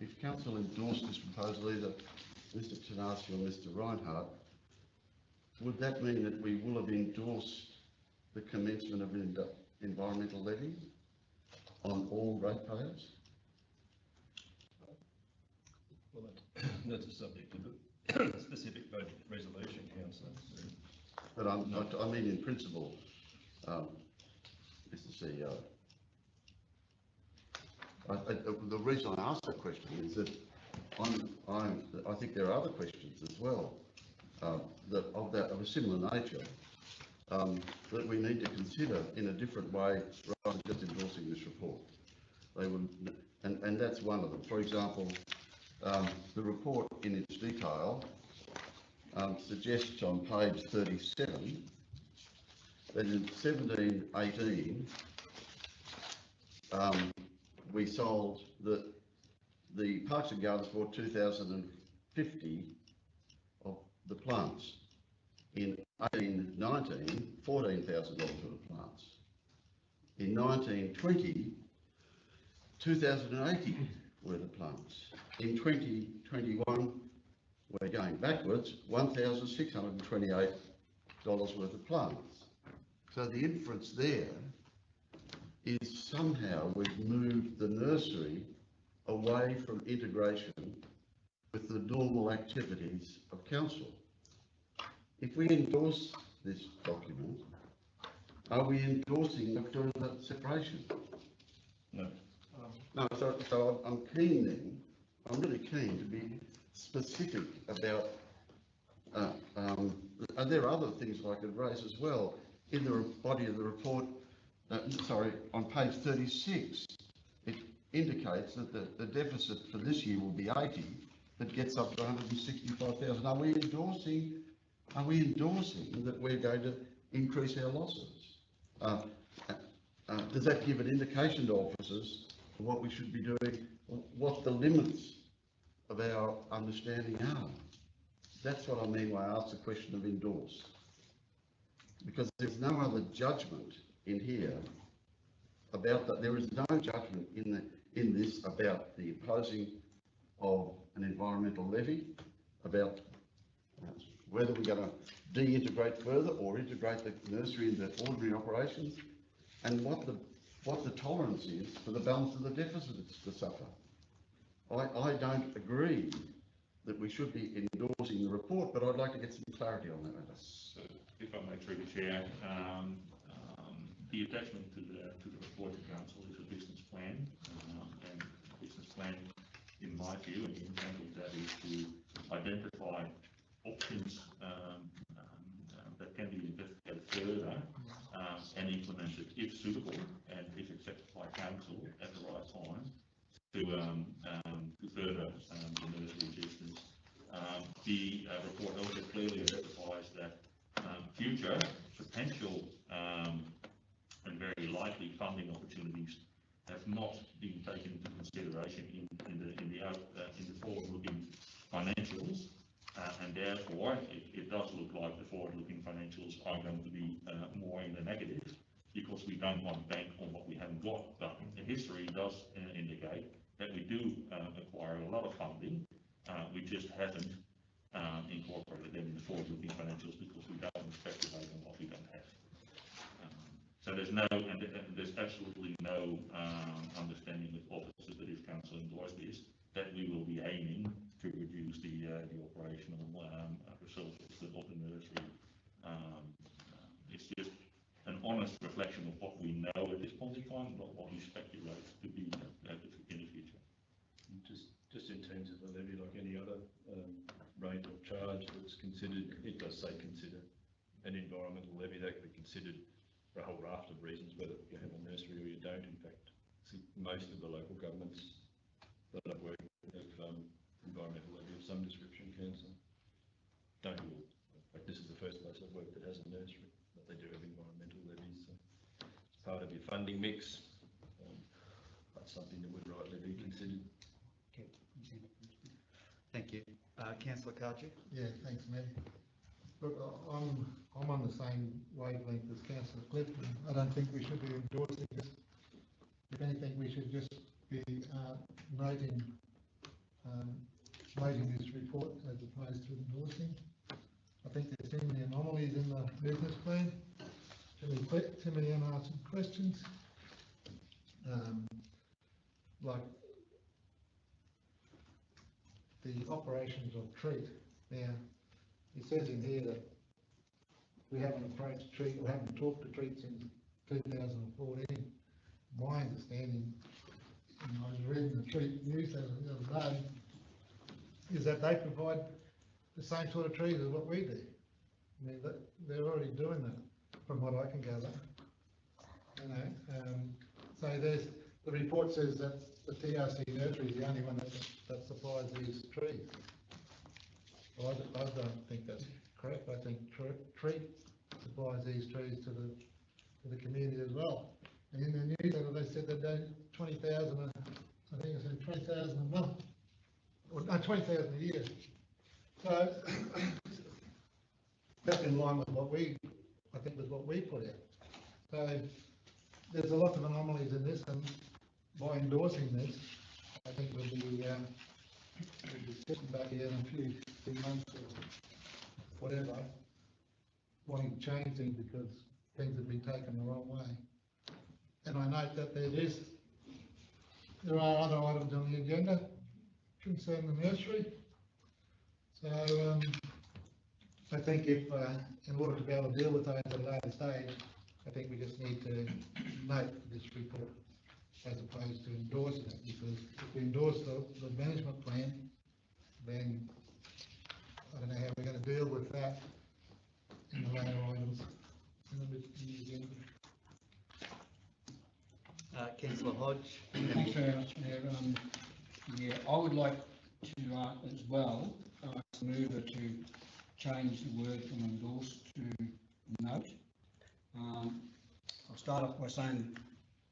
[SPEAKER 10] if Council endorsed this proposal, either Mr Tanasi or Mr Reinhardt, would that mean that we will have endorsed the commencement of an environmental levy on all ratepayers?
[SPEAKER 3] Well, that's a subject of a specific budget resolution, Councillor.
[SPEAKER 10] But I mean in principle, Mr CEO. The reason I asked that question is that I think there are other questions as well of a similar nature that we need to consider in a different way rather than just endorsing this report. And that's one of them. For example, the report in its detail suggests on page 37 that in 1718 we sold the Parks and Gardens bought 2,050 of the plants. In 1819, $14,000 worth of plants. In 1920, 2,080 were the plants. In 2021, we're going backwards, $1,628 worth of plants. So the inference there is somehow we've moved the nursery away from integration with the normal activities of council. If we endorse this document, are we endorsing a further separation?
[SPEAKER 3] No.
[SPEAKER 10] No, so I'm keen then, I'm really keen to be specific about, and there are other things I could raise as well. In the body of the report, on page 36, it indicates that the deficit for this year will be 80, but gets up to 165,000. Are we endorsing that we're going to increase our losses? Does that give an indication to officers of what we should be doing, what the limits of our understanding are? That's what I mean when I ask the question of endorse. Because there's no other judgment in here about that. There is no judgment in this about the imposing of an environmental levy, about whether we're going to de-integrate further or integrate the nursery into ordinary operations, and what the tolerance is for the balance of the deficits to suffer. I don't agree that we should be endorsing the report, but I'd like to get some clarity on that matter.
[SPEAKER 12] So, if I may, through the chair, the attachment to the report of council is a business plan, and the business plan, in my view, and the intent of that is to identify options that can be investigated further and implemented if suitable and if accepted by council at the right time to further the nursery business. The report also clearly identifies that future potential and very likely funding opportunities have not been taken into consideration in the forward-looking financials, and therefore it does look like the forward-looking financials are going to be more in the negative, because we don't want to bank on what we haven't got. But the history does indicate that we do, a lot of funding, we just haven't incorporated them in the forward-looking financials because we don't want to speculate on what we don't have. So there's there's absolutely no understanding with officers that if council endorse this, that we will be aiming to reduce the operational resources of the nursery. It's just an honest reflection of what we know at this point in time, not what we speculate to be in the future.
[SPEAKER 3] Just in terms of the levy, like any other rate or charge that's considered, it does say consider an environmental levy. That could be considered for a whole raft of reasons, whether you have a nursery or you don't. In fact, most of the local governments that I've worked with have environmental levy of some description. Council don't all. In fact, this is the first place I've worked that has a nursery, but they do have environmental levies. So it's part of your funding mix. That's something that would rightly be considered.
[SPEAKER 1] Thank you. Councillor Carthy?
[SPEAKER 11] Yeah, thanks, Matt. Look, I'm on the same wavelength as Councillor Clifton. I don't think we should be endorsing this. If anything, we should just be noting this report as opposed to endorsing. I think there's too many anomalies in the business plan, too many unanswered questions. Like the operations of treat. Now, it says in here that we haven't approached treat, or haven't talked to treat since 2014. My understanding, and I was reading the treat news the other day, is that they provide the same sort of trees as what we do. I mean, they're already doing that, from what I can gather. You know, so the report says that the TRC nursery is the only one that supplies these trees. Well, I don't think that's correct. I think treat supplies these trees to the community as well. And in the newsletter they said they don't 20,000. I think it said 20,000 a month, or no, 20,000 a year. So that's in line with what we put out. So there's a lot of anomalies in this, and by endorsing this, I think we'll be sitting back here in a few months or whatever, wanting to change things because things have been taken the wrong way. And I note that there are other items on the agenda concerning the nursery. So I think if, in order to be able to deal with those at a later stage, I think we just need to note this report as opposed to endorsing it, because if we endorse the management plan, then I don't know how we're going to deal with that in the later items in the agenda.
[SPEAKER 1] Councillor Hodge?
[SPEAKER 7] Thanks very much, Mayor. Yeah, I would like to as well move it to change the word from endorse to note. I'll start off by saying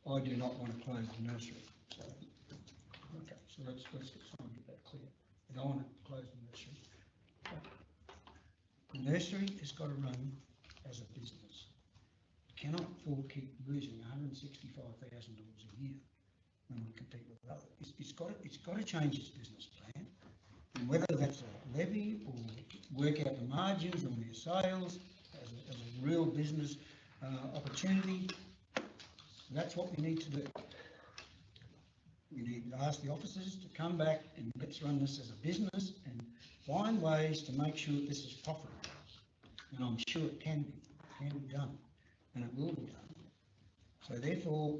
[SPEAKER 7] I do not want to close the nursery. So, okay, so let's try and get that clear. I don't want to close the nursery. The nursery has got to run as a business. It cannot afford to keep losing $165,000 a year when we compete with others. It's got to change its business plan, and whether that's a levy or work out the margins on their sales as a real business opportunity. That's what we need to do. We need to ask the officers to come back and let's run this as a business and find ways to make sure this is profitable. And I'm sure it can be done, and it will be done. So therefore,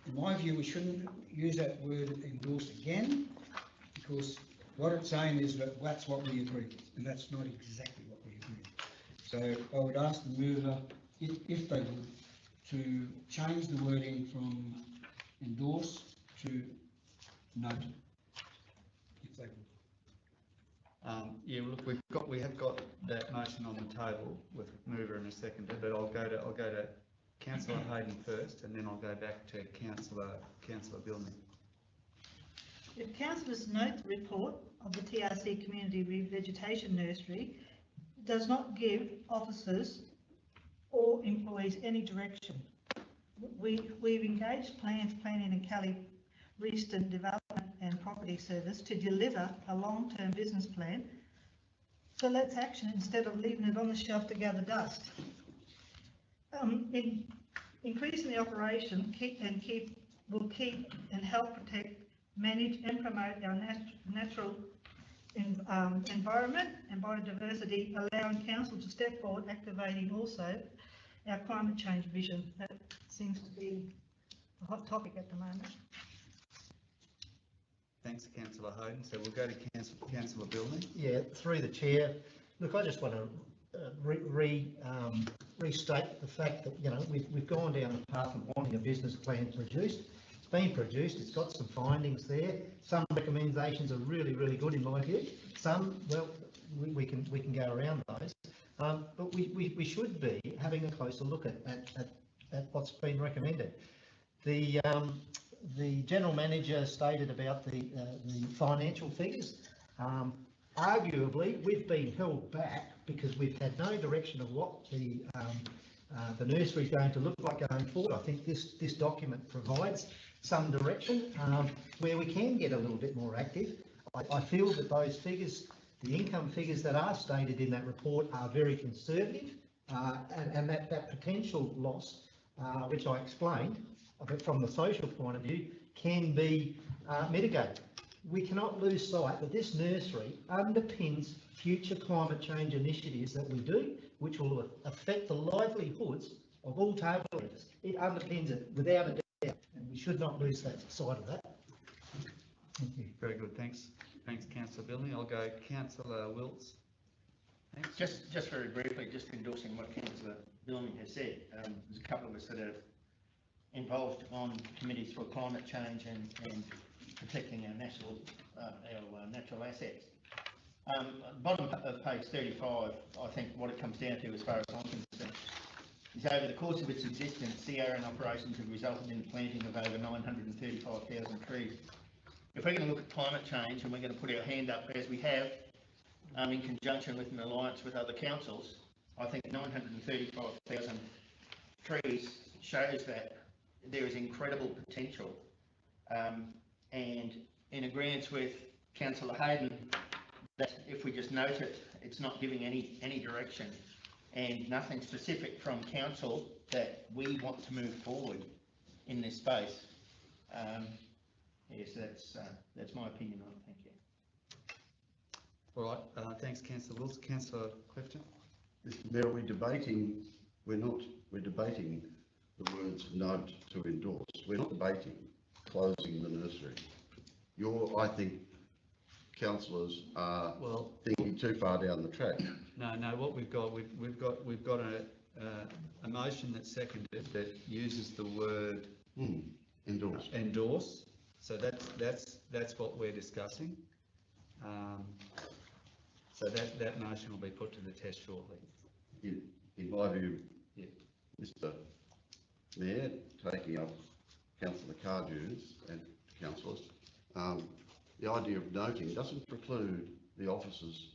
[SPEAKER 7] in my view, we shouldn't use that word endorse again, because what it's saying is that that's what we agree with, and that's not exactly what we agree with. So I would ask the mover, if they would, to change the wording from endorse to note, if they would.
[SPEAKER 1] Yeah, look, we have got that motion on the table with mover and a seconder, but I'll go to Councillor Hayden first, and then I'll go back to Councillor Billman.
[SPEAKER 2] If councillors note the report of the TRC Community Revegetation Nursery does not give officers or employees any direction. We've engaged Planning and Cali Reeston Development and Property Service to deliver a long-term business plan. So let's action instead of leaving it on the shelf to gather dust. Increasing the operation will keep and help protect, manage and promote our natural environment and biodiversity, allowing council to step forward, activating also our climate change vision. That seems to be a hot topic at the moment.
[SPEAKER 1] Thanks, Councillor Hoden. So we'll go to Councillor Billney.
[SPEAKER 6] Yeah, through the chair. Look, I just want to restate the fact that, you know, we've gone down the path of wanting a business plan produced. It's been produced, it's got some findings there. Some recommendations are really, really good in my view. Some, well, we can go around those. But we should be having a closer look at what's been recommended. The General Manager stated about the financial figures. Arguably, we've been held back because we've had no direction of what the nursery is going to look like going forward. I think this document provides some direction where we can get a little bit more active. I feel that those figures, the income figures that are stated in that report, are very conservative, and that potential loss, which I explained, but from the social point of view, can be mitigated. We cannot lose sight that this nursery underpins future climate change initiatives that we do, which will affect the livelihoods of all table eaters. It underpins it without a doubt, and we should not lose that sight of that. Thank you.
[SPEAKER 1] Very good, thanks. Thanks, Councillor Billney. I'll go Councillor Wilts. Thanks.
[SPEAKER 9] Just very briefly, just endorsing what Councillor Billney has said. There's a couple of us that are involved on committees for climate change and protecting our natural assets. Bottom of page 35, I think what it comes down to, as far as I'm concerned, is over the course of its existence, CRN operations have resulted in the planting of over 935,000 trees. If we're going to look at climate change and we're going to put our hand up as we have, in conjunction with an alliance with other councils, I think 935,000 trees shows that there is incredible potential. And in agreement with Councillor Hayden, that if we just note it, it's not giving any direction and nothing specific from council that we want to move forward in this space. Yes, that's my opinion on it. Thank you.
[SPEAKER 1] All right, thanks, Councillor Wills. Councillor Clifton.
[SPEAKER 10] Mr. Mayor, we're debating the words note to endorse. We're not debating closing the nursery. I think councillors are thinking too far down the track.
[SPEAKER 1] No, what we've got a motion that's seconded that uses the word endorse. So that's what we're discussing. So that motion will be put to the test shortly.
[SPEAKER 10] In my view, yeah. Mr. Mayor, taking up Councillor Cardew's and councillors, the idea of noting doesn't preclude the officers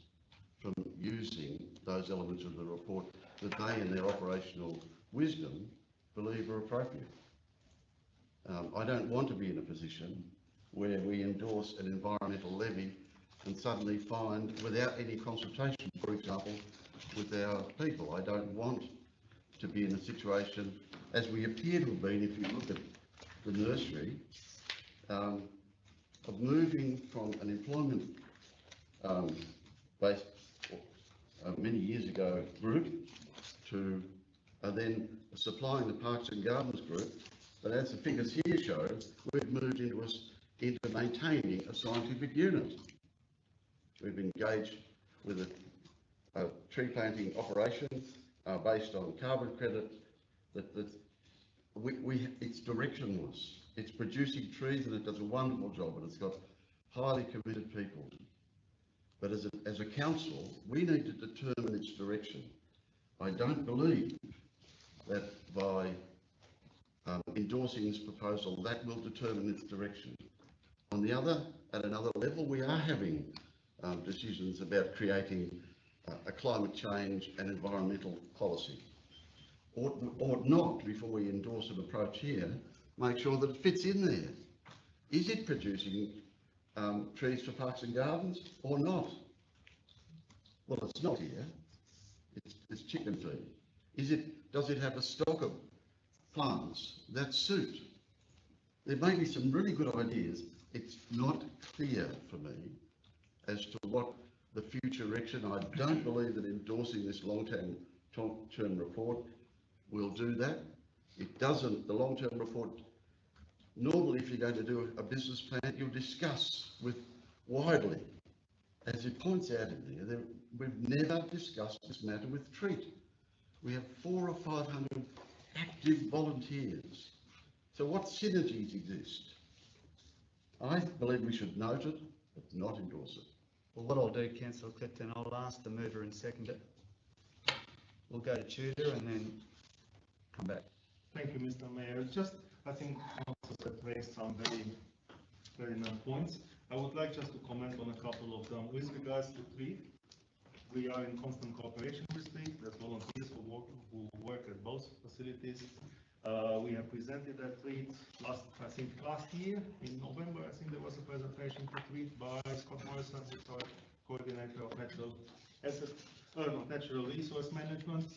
[SPEAKER 10] from using those elements of the report that they, in their operational wisdom, believe are appropriate. I don't want to be in a position where we endorse an environmental levy and suddenly find, without any consultation, for example, with our people, I don't want to be in a situation, as we appear to have been, if you look at the nursery, of moving from an employment based many years ago group to then supplying the Parks and Gardens group. But as the figures here show, we've moved into maintaining a scientific unit. We've engaged with a tree planting operation based on carbon credit. It's directionless. It's producing trees and it does a wonderful job, and it's got highly committed people. But as a council, we need to determine its direction. I don't believe that by endorsing this proposal, that will determine its direction. At another level, we are having decisions about creating a climate change and environmental policy. Ought not, before we endorse an approach here, make sure that it fits in there. Is it producing trees for parks and gardens or not? Well, it's not here. It's chicken feed. Does it have a stock of plants that suit? There may be some really good ideas. It's not clear for me as to what the future direction. I don't believe that endorsing this long-term report will do that. It doesn't. The long-term report, normally if you're going to do a business plan, you'll discuss widely. As it points out in there, we've never discussed this matter with Treat. We have 400 or 500 active volunteers. So what synergies exist? I believe we should note it, but not endorse it.
[SPEAKER 1] Well, what I'll do, Councillor Clifton, I'll ask the mover and seconder. We'll go to Tudor and then come back.
[SPEAKER 8] Thank you, Mr. Mayor. I think Councillor raised some very nice points. I would like just to comment on a couple of them. With regards to Treat, we are in constant cooperation with Treat. There's volunteers who work at both facilities. We have presented at Treat last year in November. I think there was a presentation to Treat by Scott Morrison, who's our coordinator of natural resource management.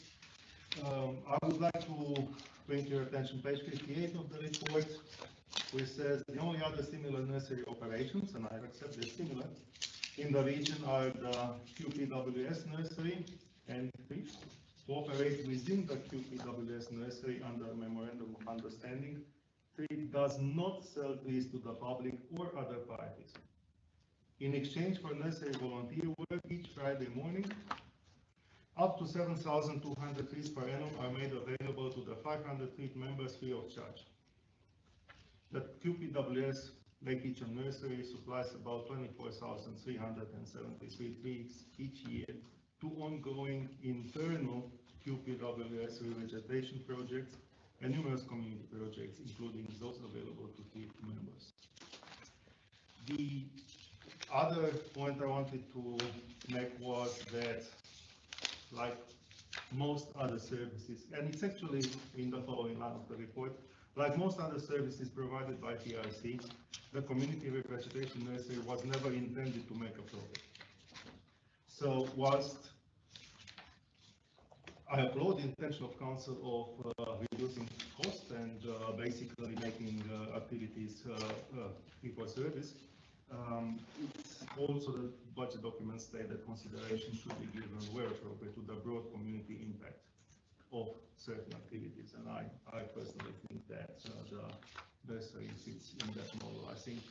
[SPEAKER 8] I would like to bring to your attention page 58 of the report, which says the only other similar nursery operations, and I accept they're similar, in the region are the QPWS nursery and Treat. To operate within the QPWS nursery under a memorandum of understanding, Treat does not sell trees to the public or other parties. In exchange for nursery volunteer work each Friday morning, up to 7,200 trees per annum are made available to the 500 Treat members free of charge. The QPWS Lake Kitchen Nursery supplies about 24,373 trees each year to ongoing internal QPWS revegetation projects and numerous community projects, including those available to Treat members. The other point I wanted to make was that, like most other services, and it's actually in the following line of the report, like most other services provided by TRC, the community revegetation nursery was never intended to make a profit. So whilst I applaud the intention of Council of reducing costs and basically making activities fee for service, it's also the budget documents state that consideration should be given where appropriate to the broad community impact of certain activities, and I personally think that the nursery fits in that model. I think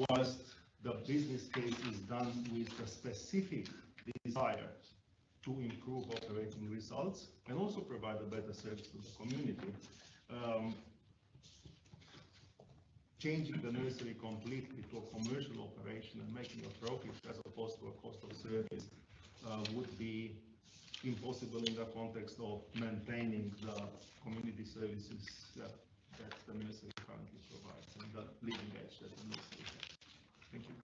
[SPEAKER 8] whilst the business case is done with a specific desire to improve operating results and also provide a better service to the community, changing the nursery completely to a commercial operation and making a profit as opposed to a cost of service would be impossible in the context of maintaining the community services that the nursery currently provides and the leading edge that the nursery has. Thank you.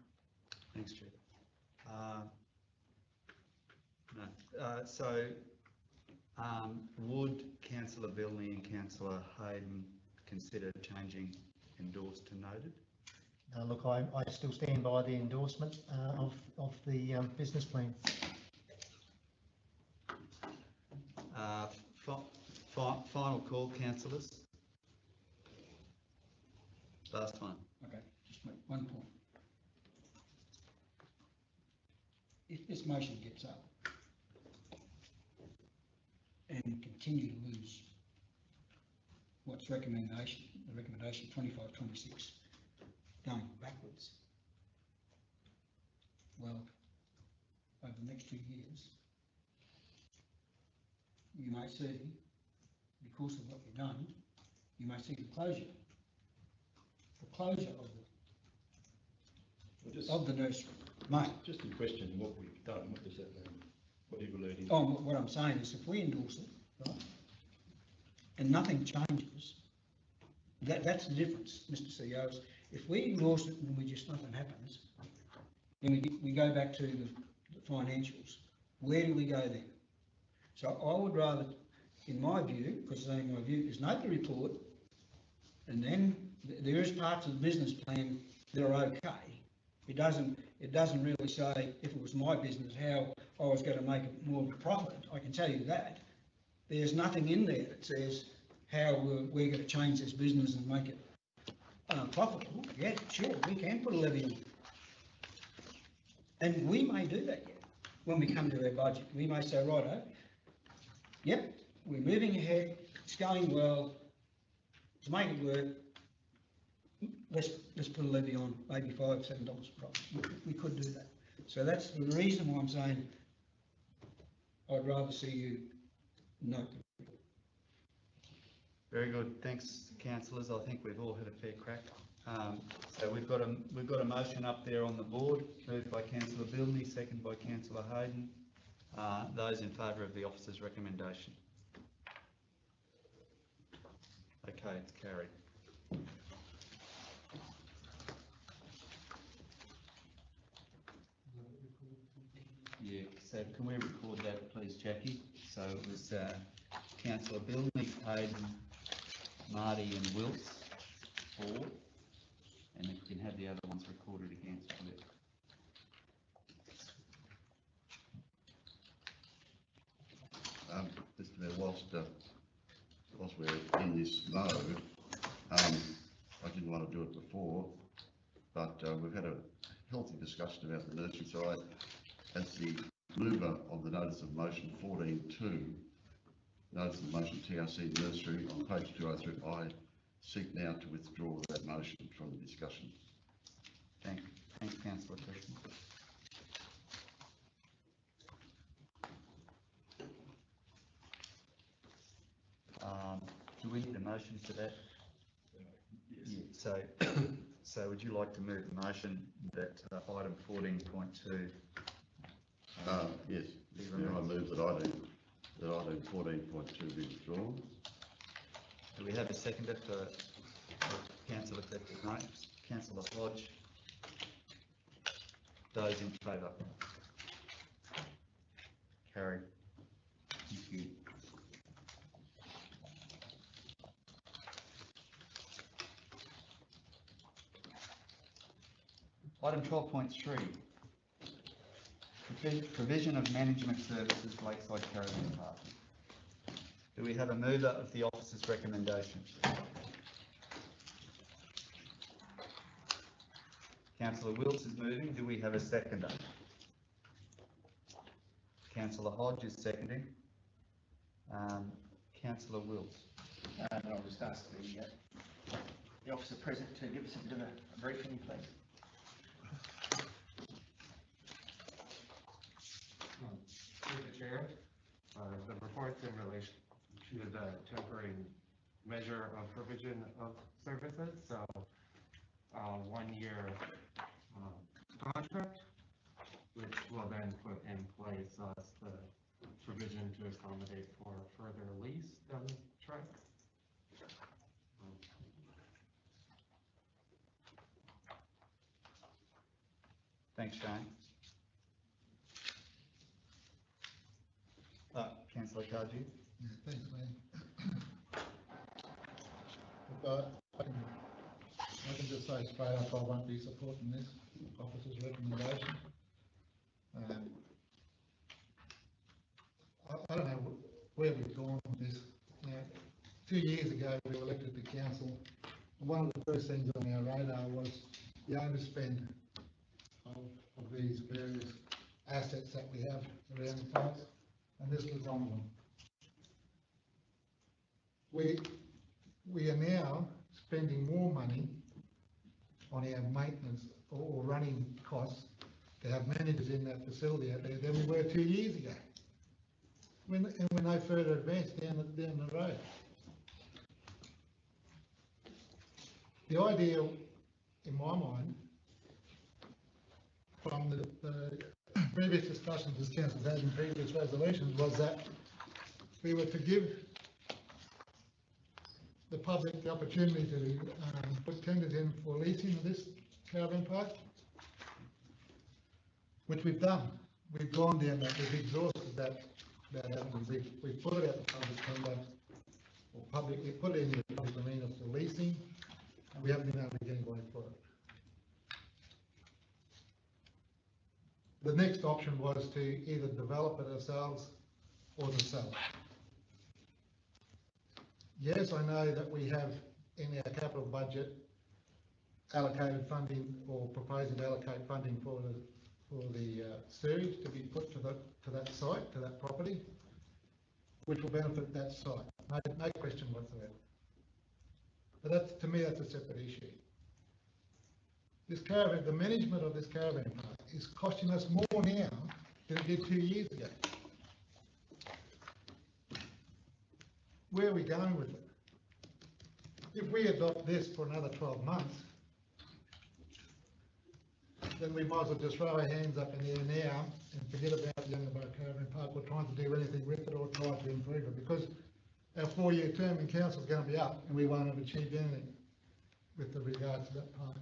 [SPEAKER 1] Thanks, Chair. Would Councillor Bilney and Councillor Hayden consider changing endorsed to noted?
[SPEAKER 6] Look, I still stand by the endorsement of the business plan.
[SPEAKER 1] Final call, councillors. Last one.
[SPEAKER 7] Okay, just make one point. If this motion gets up and we continue to lose what's the recommendation 25-26, going backwards, well, over the next 2 years, you may see, because of what you've done, you may see the closure of the nursery. Mate.
[SPEAKER 3] Just in question what we've done, what does that mean? What are you relating?
[SPEAKER 7] Oh, what I'm saying is if we endorse it, right, and nothing changes, that's the difference, Mr. CEO. If we endorse it and nothing happens, then we go back to the financials. Where do we go then? So I would rather, in my view, because it's only my view, is note the report, and then there is parts of the business plan that are okay, It doesn't really say, if it was my business, how I was going to make more of a profit. I can tell you that. There's nothing in there that says how we're going to change this business and make it profitable. Yeah, sure, we can put a levy on. And we may do that yet when we come to our budget. We may say, righto, yep, we're moving ahead, it's going well, to make it work, let's put a levy on, maybe $5, $7 per profit. We could do that. So that's the reason why I'm saying I'd rather see you note.
[SPEAKER 1] Very good, thanks councillors, I think we've all had a fair crack. So we've got a motion up there on the board, moved by councillor Bilney, seconded by councillor Hayden. Those in favour of the officer's recommendation? Okay, it's carried. Yeah, so can we record that please, Jackie? So it was councillor Bilney, Hayden, Marty and Wilts, 4. And if you can have the other ones recorded against it.
[SPEAKER 10] Mr. Mayor, whilst we're in this mode, I didn't want to do it before, but we've had a healthy discussion about the nursery. So as the mover of the notice of motion 14.2, notice of motion TRC nursery on page 203, I seek now to withdraw that motion from the discussion.
[SPEAKER 1] Thanks, councillor Christian. Do we need a motion for that? Yes. Yeah, so would you like to move the motion that item 14.2?
[SPEAKER 10] Yes. I move that item 14.2 be withdrawn.
[SPEAKER 1] Do we have a seconder for councillor Clifford? No. Councillor Hodge. Those in favour? Carried. Thank you. Item 12.3. Provision of management services, Lakeside Caravan Park. Do we have a mover of the officer's recommendation? Councillor Wills is moving. Do we have a seconder? Councillor Hodge is seconding. Councillor Wills.
[SPEAKER 9] I'll just ask the officer present to give us a bit of a briefing, please.
[SPEAKER 13] Through the chair, the report's in relation to the temporary measure of provision of services. So, 1-year contract, which will then put in place the provision to accommodate for further lease down the track.
[SPEAKER 1] Thanks, Shane. Councillor Kaji.
[SPEAKER 11] Yeah, thanks, man. Look, I can just say straight up, I won't be supporting this officer's recommendation. I don't know where we've gone with this. Now, 2 years ago, we were elected to council. One of the first things on our radar was the overspend of these various assets that we have around the place, and this was one of them. We are now spending more money on our maintenance or running costs to have managers in that facility out there than we were 2 years ago. And we're no further advanced down the road. The idea, in my mind, from the previous discussions as council had in previous resolutions, was that we were to give the public the opportunity to put tenders in for leasing of this caravan park, which we've done. We've gone down that, we've exhausted that avenue. We've put it out the public tender, or we put it in the public arena for leasing, and we haven't been able to get anybody for it. the next option was to either develop it ourselves or to sell it. Yes, I know that we have in our capital budget allocated funding or proposed to allocate funding for the sewage to be put to that site, to that property, which will benefit that site. No question whatsoever. But that's, to me, that's a separate issue. This caravan, the management of this caravan park is costing us more now than it did 2 years ago. Where are we going with it? If we adopt this for another 12 months, then we might as well just throw our hands up in the air now and forget about the Youngaborough Caravan Park or trying to do anything with it or try to improve it, because our 4-year term in council is going to be up and we won't have achieved anything with regard to that park.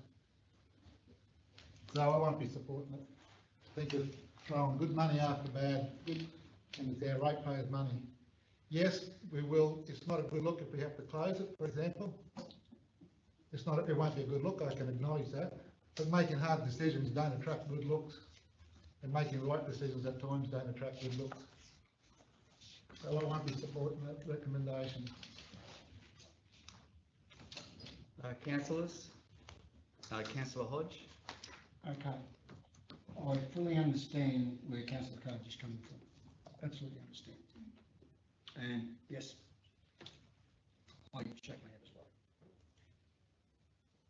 [SPEAKER 11] So I won't be supporting it. I think it's throwing good money after bad, and it's our ratepayers' money. Yes, we will. It's not a good look if we have to close it, for example. It's not. It won't be a good look. I can acknowledge that. But making hard decisions don't attract good looks, and making right decisions at times don't attract good looks. So I won't be supporting that recommendation.
[SPEAKER 1] Councillors, Councillor Hodge.
[SPEAKER 7] Okay. I fully understand where Councillor Cage is coming from. Absolutely understand. And yes, I shake my head as well.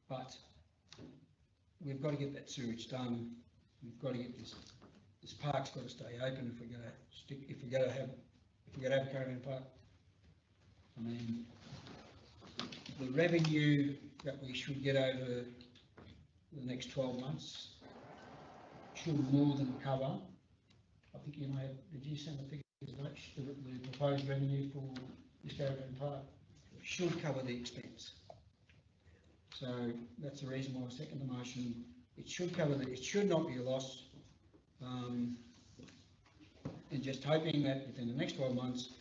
[SPEAKER 7] But we've got to get that sewage done. We've got to get this park's got to stay open if we're going to have a caravan park. I mean, the revenue that we should get over the next 12 months should more than cover. I think you may have, did you send the figures? The proposed revenue for this caravan park should cover the expense. So that's the reason why I second the motion. It should cover it should not be a loss. And just hoping that within the next 12 months,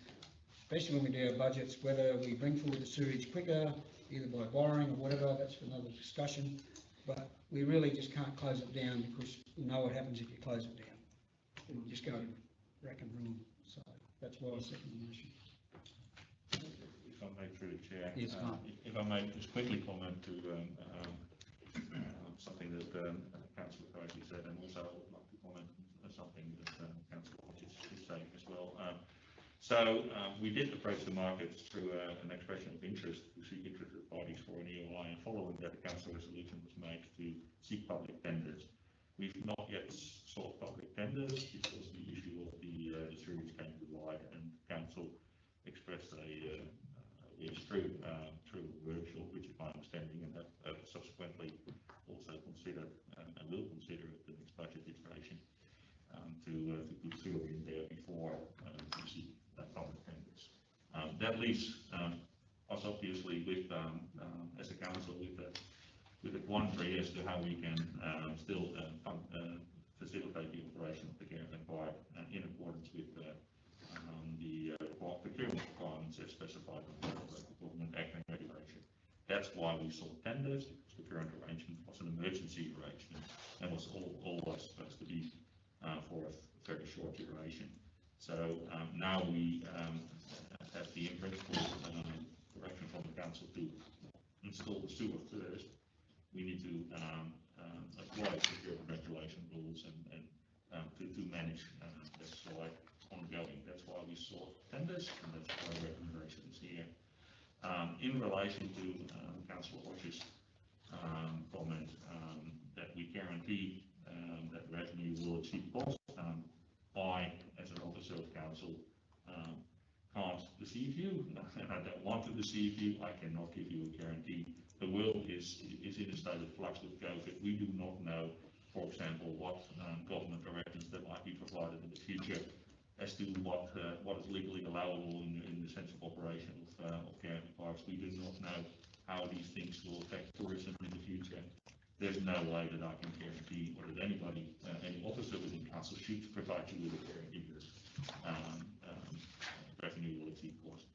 [SPEAKER 7] especially when we do our budgets, whether we bring forward the sewage quicker, either by borrowing or whatever, that's another discussion. But we really just can't close it down, because you know what happens if you close it down. It will just go rack and ruin. So that's why I second the motion.
[SPEAKER 12] If I may, through the chair,
[SPEAKER 1] Yes,
[SPEAKER 12] if I may just quickly comment to something that Councillor Cody said, and also I would like to comment on something that Councillor Hodge is saying as well. So we did approach the market through an expression of interest to seek interested parties for an EOI, and following that, a council resolution was made to seek public tenders. We've not yet sought public tenders because the issue of the sewage came to light, and council expressed through a workshop, which is my understanding, and have subsequently also considered and will consider at the next budget iteration to put sewer in there before we seek public tenders. That leaves us obviously with, as a council, with a quandary as to how we can still facilitate the operation of the caravan park in accordance with the procurement requirements as specified in the Government Act and Regulation. That's why we sought tenders, because the current arrangement was an emergency arrangement and was always supposed to be for a very short duration. So now we have the in-principle direction from the council to install the sewer first. We need to apply procurement regulation rules and to manage that site ongoing. That's why we sought tenders, and that's why recommendation is here. In relation to Councillor Hodge's comment that we guarantee that revenue will achieve cost, I, as an officer of council, can't deceive you, and I don't want to deceive you. I cannot give you a guarantee. The world is in a state of flux with COVID. We do not know, for example, what government directives that might be provided in the future as to what is legally allowable in the sense of operation of caravan parks. We do not know how these things will affect tourism in the future. There's no way that I can guarantee, or that anybody, any officer within council should provide you with a guarantee that revenue will exceed cost.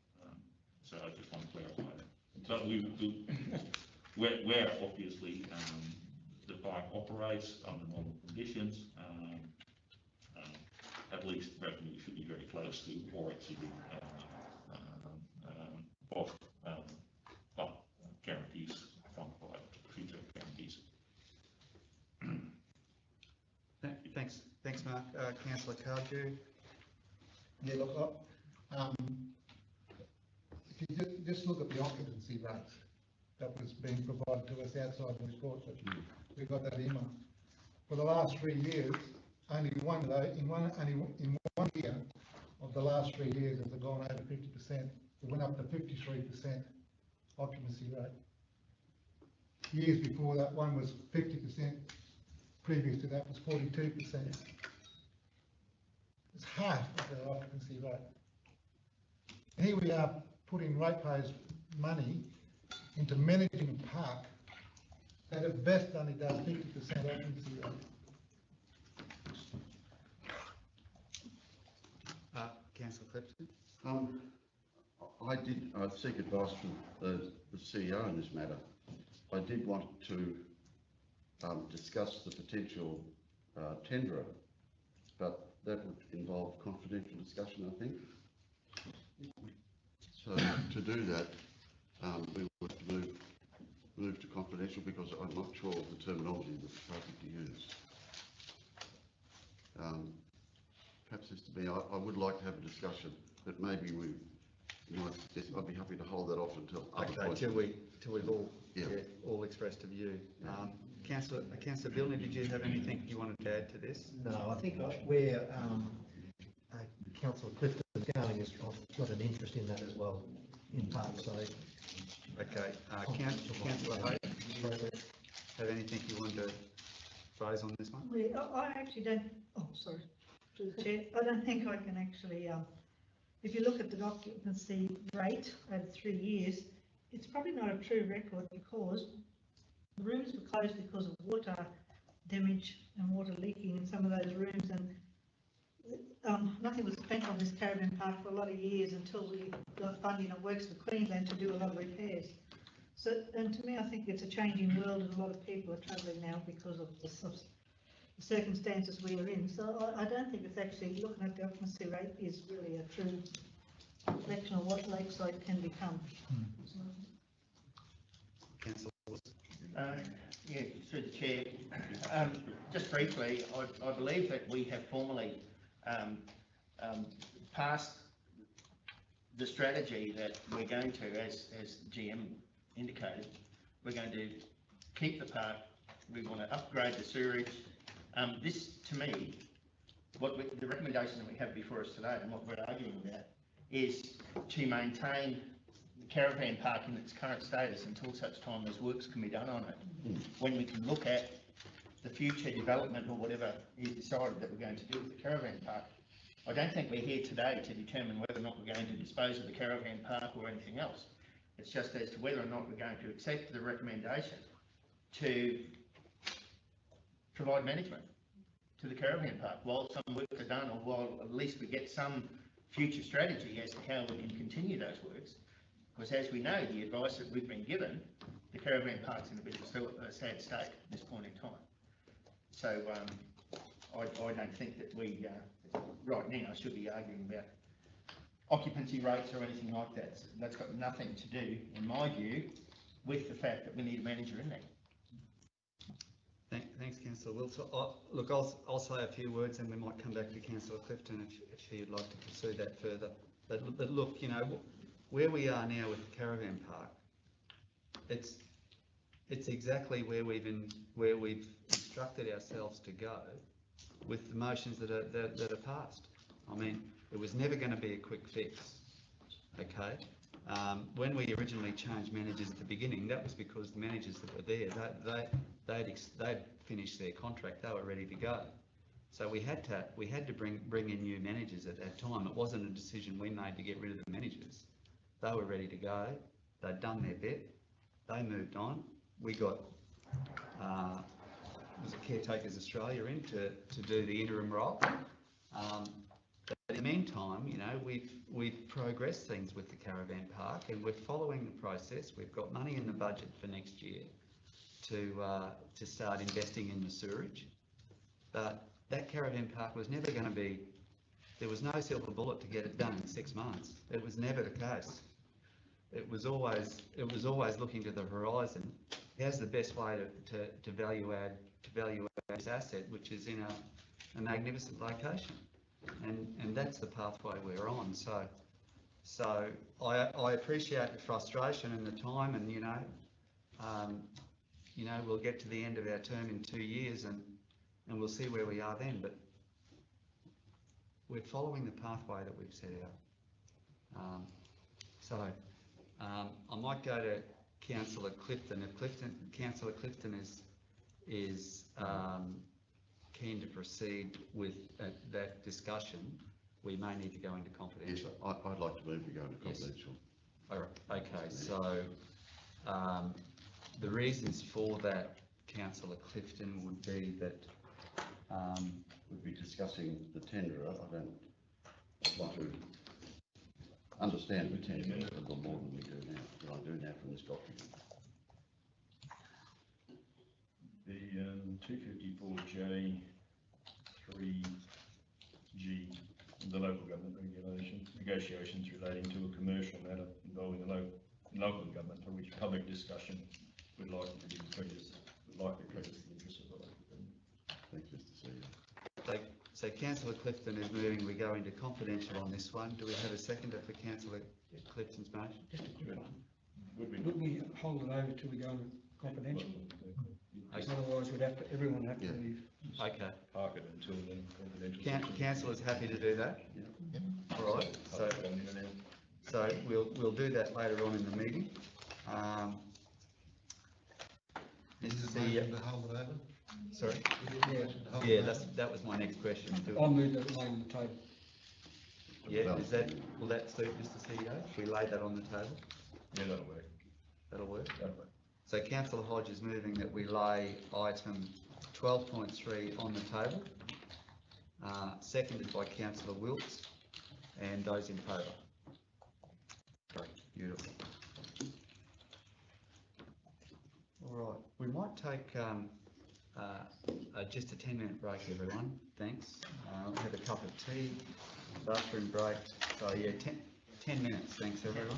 [SPEAKER 12] So I just want to clarify that. But where obviously the park operates under normal conditions, at least revenue should be very close to or exceeding both guarantees from future guarantees.
[SPEAKER 1] Thanks, Mark. Councillor Cardew.
[SPEAKER 11] Yeah, look, if you just look at the occupancy rates that was being provided to us outside the report, that we got that email. For the last 3 years, only in one year of the last 3 years has it gone over 50%. It went up to 53% occupancy rate. Years before that, one was 50%. Previous to that was 42%. It's half of the occupancy rate. Here we are putting ratepayers' money into managing a park that at best only does 50% occupancy rate.
[SPEAKER 1] Councillor Clifton.
[SPEAKER 10] I seek advice from the CEO in this matter. I did want to discuss the potential tenderer, but that would involve confidential discussion, I think. So to do that, we would move to confidential because I'm not sure of the terminology that's appropriate to use. Perhaps, Mr. Mayor, I would like to have a discussion, but maybe I'd be happy to hold that off until other points.
[SPEAKER 1] Till we've all expressed a view. Councillor Billney, did you have anything you wanted to add to this?
[SPEAKER 6] No, I think where Councillor Clifton is going is I've got an interest in that as well, in part. So,
[SPEAKER 1] okay, Councillor Hayes, have anything you want to raise on this one?
[SPEAKER 2] I actually don't. Oh, sorry, to the chair. I don't think I can actually. If you look at the occupancy rate over 3 years, it's probably not a true record because the rooms were closed because of water damage and water leaking in some of those rooms, and nothing was spent on this caravan park for a lot of years until we got funding at Works for Queensland to do a lot of repairs. So, and to me, I think it's a changing world, and a lot of people are travelling now because of the circumstances we are in. So I don't think it's actually looking at the occupancy rate is really a true reflection of what Lakeside can become.
[SPEAKER 1] Councillor.
[SPEAKER 9] Yeah, through the chair. Just briefly, I believe that we have formally passed the strategy that we're going to, as GM indicated, we're going to keep the park, we want to upgrade the sewerage. This, to me, the recommendation that we have before us today and what we're arguing about is to maintain the caravan park in its current status until such time as works can be done on it. When we can look at the future development or whatever is decided that we're going to do with the caravan park. I don't think we're here today to determine whether or not we're going to dispose of the caravan park or anything else. It's just as to whether or not we're going to accept the recommendation to provide management to the caravan park while some work are done, or while at least we get some future strategy as to how we can continue those works. Because as we know, the advice that we've been given, the caravan park's in a bit of a sad state at this point in time. So I don't think that we right now should be arguing about occupancy rates or anything like that. That's got nothing to do, in my view, with the fact that we need a manager in there.
[SPEAKER 1] Thanks, Councillor Wilson. Look, I'll say a few words and we might come back to Councillor Clifton if he'd like to pursue that further. But look, you know, where we are now with the caravan park, it's exactly where we've instructed ourselves to go with the motions that are passed. I mean, it was never going to be a quick fix, okay? When we originally changed managers at the beginning, that was because the managers that were there, they'd finished their contract, they were ready to go. So we had to bring in new managers at that time. It wasn't a decision we made to get rid of the managers. They were ready to go. They'd done their bit. They moved on. We got was Caretakers Australia in to do the interim role. But in the meantime, you know, we've progressed things with the caravan park, and we're following the process. We've got money in the budget for next year to start investing in the sewerage. But that caravan park was never going to be there was no silver bullet to get it done in 6 months. It was never the case. It was always looking to the horizon. How's the best way to value add this asset, which is in a magnificent location, and that's the pathway we're on. So I appreciate the frustration and the time, and we'll get to the end of our term in 2 years, and we'll see where we are then. But we're following the pathway that we've set out. I might go to Councillor Clifton. If Councillor Clifton is keen to proceed with that discussion, we may need to go into confidential.
[SPEAKER 10] Yes, I'd like to move to go into confidential.
[SPEAKER 1] Yes. All right. Okay, so the reasons for that, Councillor Clifton, would be that
[SPEAKER 10] we'd be discussing the tenderer. I don't want to understand the tenderer a little more than we do now, than I do now from this document.
[SPEAKER 3] The 254J 3G, the local government regulation, negotiations relating to a commercial matter involving the local government for which public discussion would likely to be prejudice the interests of the local government.
[SPEAKER 10] Thanks, Mr. CEO.
[SPEAKER 1] So Councillor Clifton is moving, we go into confidential on this one. Do we have a seconder for Councillor Clifton's motion?
[SPEAKER 7] Just a quick one. Would we hold it over till we go into confidential?
[SPEAKER 1] Okay.
[SPEAKER 7] Otherwise, everyone would have to leave.
[SPEAKER 1] Okay.
[SPEAKER 3] Park it until then, confidential.
[SPEAKER 1] Councillor's happy to do that? Yeah. All right. So we'll do that later on in the meeting. Mr. CEO.
[SPEAKER 11] To hold it over?
[SPEAKER 1] Sorry?
[SPEAKER 7] Yeah,
[SPEAKER 1] that was my next question.
[SPEAKER 7] I'll move that line on the table.
[SPEAKER 1] Yeah, will that suit, Mr. CEO? If we lay that on the table?
[SPEAKER 3] Yeah, that'll work.
[SPEAKER 1] That'll work?
[SPEAKER 3] That'll work.
[SPEAKER 1] So Councillor Hodge is moving that we lay item 12.3 on the table, seconded by Councillor Wilkes, and those in favour. Beautiful. All right, we might take just a 10-minute break, everyone. Thanks. Have a cup of tea, bathroom break. So yeah, 10 minutes. Thanks, everyone.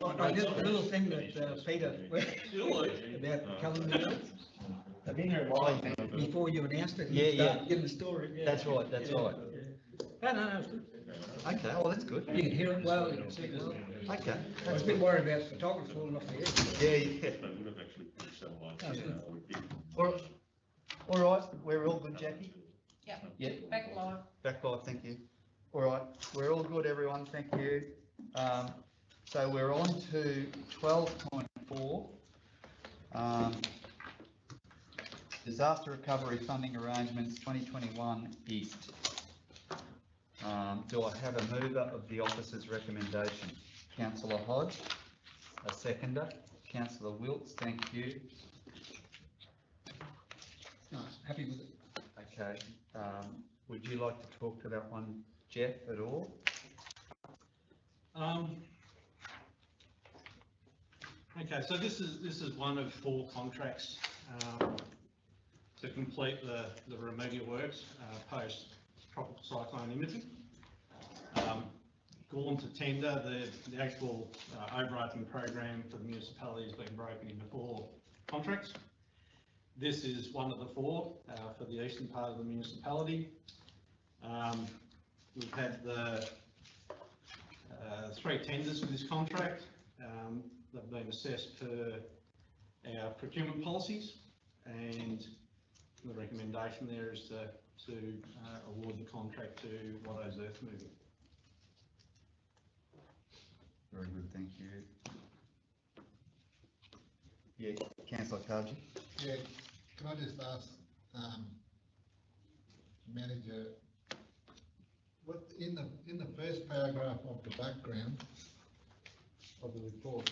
[SPEAKER 7] I did the little thing that Peter, about calendar
[SPEAKER 6] I've been here a while.
[SPEAKER 7] before you announced it,
[SPEAKER 6] Yeah,
[SPEAKER 7] you
[SPEAKER 6] yeah.
[SPEAKER 7] start giving the story. Yeah.
[SPEAKER 6] That's right, that's right.
[SPEAKER 7] Yeah. No, it's good.
[SPEAKER 6] Okay, well, that's good.
[SPEAKER 7] You can hear it well, you can see it well.
[SPEAKER 6] Okay.
[SPEAKER 7] I was a bit worried about the photographer falling off the edge.
[SPEAKER 6] Yeah, yeah.
[SPEAKER 12] They would have actually put satellite.
[SPEAKER 6] All right, we're all good, Jackie?
[SPEAKER 14] Yeah.
[SPEAKER 6] Yeah.
[SPEAKER 14] Back live.
[SPEAKER 1] Back live, thank you. All right, we're all good, everyone, thank you. So we're on to 12.4. Disaster Recovery Funding Arrangements 2021 East. Do I have a mover of the officer's recommendation? Councillor Hodge, a seconder. Councillor Wilkes, thank you.
[SPEAKER 7] Nice, happy with it.
[SPEAKER 1] Okay, would you like to talk to that one, Jeff, at all?
[SPEAKER 15] Okay, so this is one of 4 contracts to complete the remedial works post tropical cyclone imaging. Gone to tender, the actual overarching program for the municipality has been broken into 4 contracts. This is one of the 4 for the eastern part of the municipality. We've had the 3 tenders for this contract. They've been assessed per our procurement policies, and the recommendation there is to award the contract to Watto's Earth Moving.
[SPEAKER 1] Very good, thank you. Yeah, Councillor Kaji.
[SPEAKER 11] Yeah, can I just ask, Manager, what, in the first paragraph of the background of the report,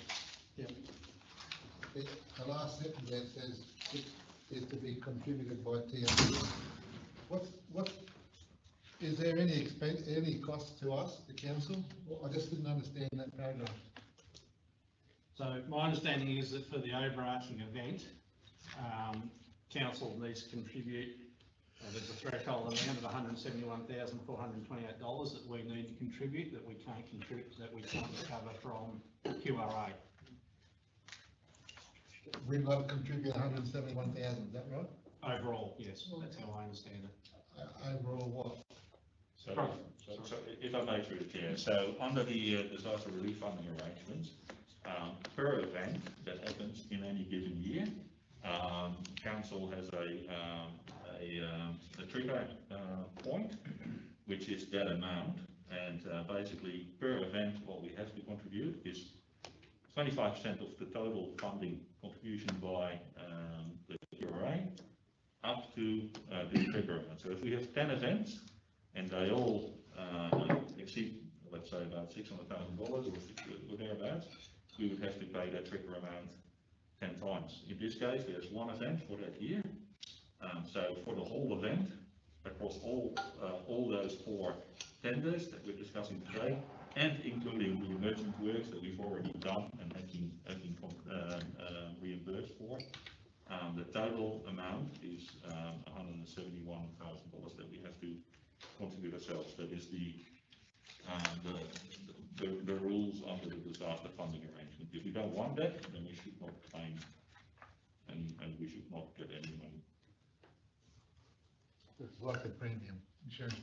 [SPEAKER 11] the last sentence there says it is to be contributed by TLC. What, is there any expense, any cost to us, the council? I just didn't understand that paragraph.
[SPEAKER 15] So my understanding is that for the overarching event, council needs to contribute, there's a threshold amount of $171,428 that we need to contribute, that we can't contribute, that we can't recover from QRA.
[SPEAKER 11] We've got to contribute 171,000, is that right?
[SPEAKER 15] Overall, yes, that's how I understand it.
[SPEAKER 11] Overall what?
[SPEAKER 12] So if I may through the chair, so under the disaster relief funding arrangements, per event that happens in any given year, council has a trigger point, which is that amount, and basically per event what we have to contribute is 25% of the total funding contribution by the QRA up to the trigger amount. So if we have 10 events and they all exceed, let's say, about $600,000 or thereabouts, we would have to pay that trigger amount 10 times. In this case, there's one event for that year. So for the whole event, across all those 4 tenders that we're discussing today, and including the emergent works that we've already done and have been reimbursed for, the total amount is $171,000 that we have to contribute ourselves. That is the rules under the disaster funding arrangement. If we don't want that, then we should not claim, and we should not get any money.
[SPEAKER 11] It's like a premium.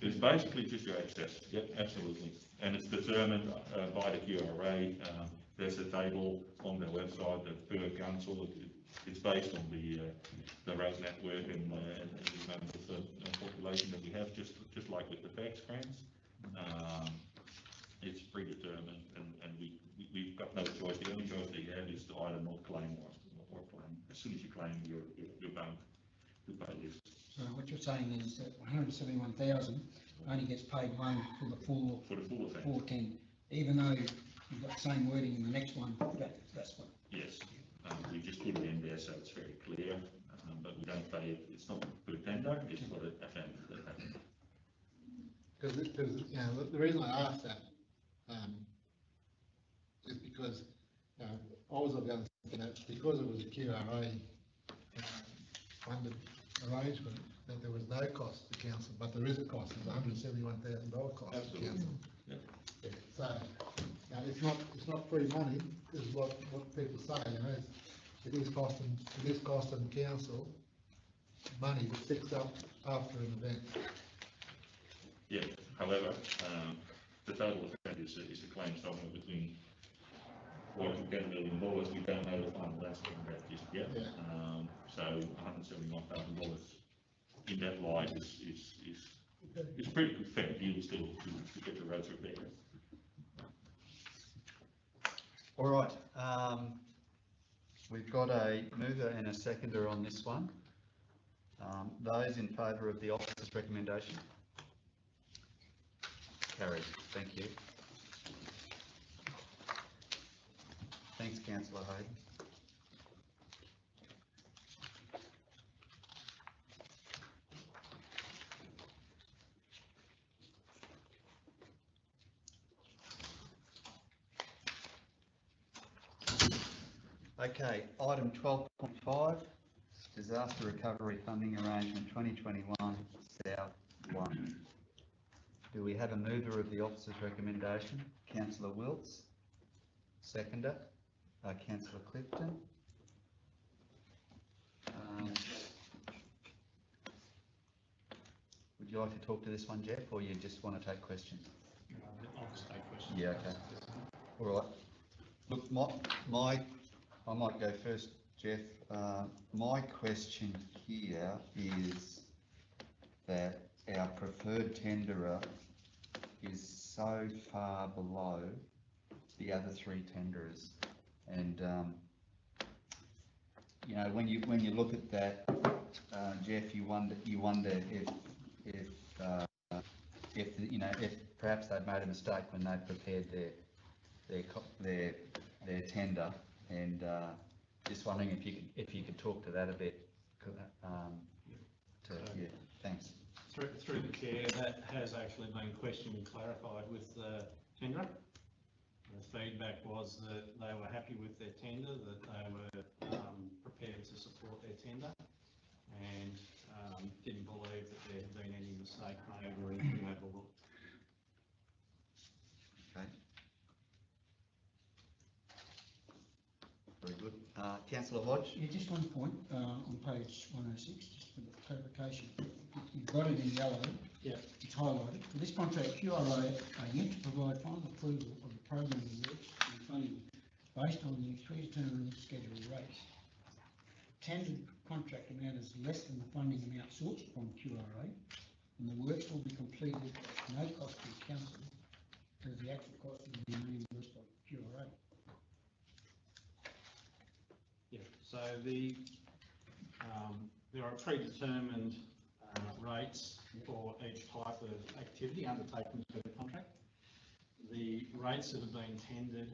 [SPEAKER 12] It's basically just your excess. Yep, absolutely. And it's determined by the QRA. There's a table on their website that per council, it's based on the road network and the amount of population that we have, just like with the tax grants. It's predetermined, and we've got no choice. The only choice that you have is to either not claim or claim. As soon as you claim, you're bound to pay this.
[SPEAKER 7] So what you're saying is that 171,000 only gets paid one for the full
[SPEAKER 12] event.
[SPEAKER 7] 410, even though you've got the same wording in the next one. That's what.
[SPEAKER 12] Yes, we just put it in there so it's very clear, but we don't pay it. It's not per tender, it's for the event that happened.
[SPEAKER 11] Because you know, the reason I asked that is because I was of the understanding that because it was a QRA funded arrangement, that there was no cost to council, but there is a cost. There's $171,000 cost to council.
[SPEAKER 12] Yep.
[SPEAKER 11] Yeah. So And it's not free money, is what people say, you know, it is costing council money to fix up after an event.
[SPEAKER 12] Yeah, however, the total effect is a claim somewhere between $4 to $10 million. We don't know the final estimate of that just yet.
[SPEAKER 11] Yeah.
[SPEAKER 12] So $179,000 in that light is pretty good fair deal still to get the roads repaired.
[SPEAKER 1] All right, we've got a mover and a seconder on this one. Those in favour of the officer's recommendation? Carried, thank you. Thanks, Councillor Hayden. Okay, item 12.5, Disaster Recovery Funding Arrangement 2021 South 1. Do we have a mover of the officer's recommendation? Councillor Wilts. Seconder, Councillor Clifton. Would you like to talk to this one, Jeff, or you just want to take questions?
[SPEAKER 15] I'll just take questions.
[SPEAKER 1] Yeah, okay. All right. Look, I might go first, Jeff. My question here is that our preferred tenderer is so far below the other three tenderers, and you know, when you look at that, Jeff, you wonder if perhaps they've made a mistake when they prepared their tender, and just wondering if you could talk to that a bit. Yeah, thanks.
[SPEAKER 15] Through the chair, that has actually been questioned and clarified with the tenderer. The feedback was that they were happy with their tender, that they were prepared to support their tender, and didn't believe that there had been any mistake made or anything overlooked.
[SPEAKER 1] Okay. Very good. Councillor Hodge?
[SPEAKER 7] Yeah, just one point, on page 106, just for clarification. You've got it in yellow.
[SPEAKER 15] Yeah.
[SPEAKER 7] It's highlighted. For this contract, QRA are yet to provide final approval of the program of works and funding based on the predetermined schedule rates. Tendered contract amount is less than the funding amount sought from QRA, and the works will be completed at no cost to the council, as the actual cost will be reimbursed by QRA.
[SPEAKER 15] Yeah, so there are predetermined rates for each type of activity undertaken through the contract. The rates that have been tendered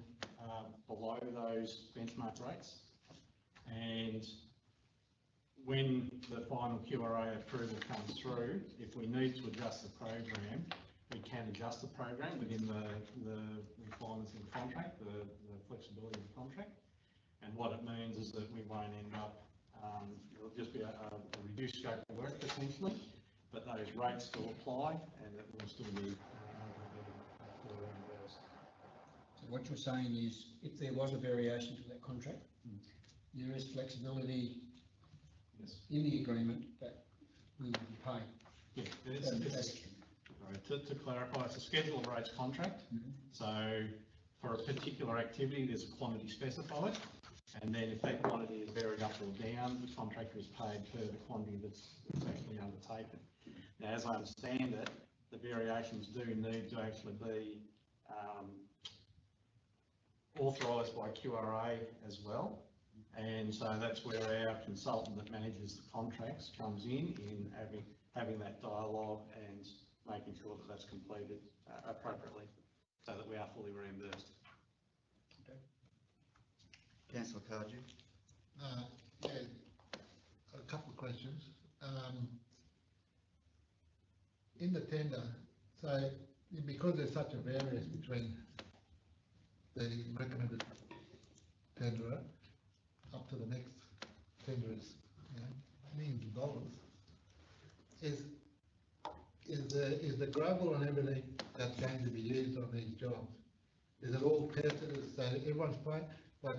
[SPEAKER 15] are below those benchmark rates, and when the final QRA approval comes through, if we need to adjust the program, we can adjust the program within the requirements of the contract, the flexibility of the contract. And what it means is that we won't end up, it'll just be a reduced scope of work potentially, but those rates still apply and it will still be reimbursed.
[SPEAKER 7] So what you're saying is, if there was a variation to that contract, there is flexibility in the agreement that we will be paid.
[SPEAKER 15] Yeah, to clarify, it's a schedule of rates contract. So for a particular activity, there's a quantity specified, and then if that quantity is varied up or down, the contractor is paid per the quantity that's actually undertaken. Now, as I understand it, the variations do need to actually be authorised by QRA as well, and so that's where our consultant that manages the contracts comes in having that dialogue and making sure that that's completed appropriately, so that we are fully reimbursed.
[SPEAKER 1] Okay. Councillor Cardew?
[SPEAKER 11] Yeah, a couple of questions. In the tender, so because there's such a variance between the recommended tenderer up to the next tenderers, millions of dollars, is the gravel and everything that's going to be used on these jobs, Is it all tested, so everyone's fine, like,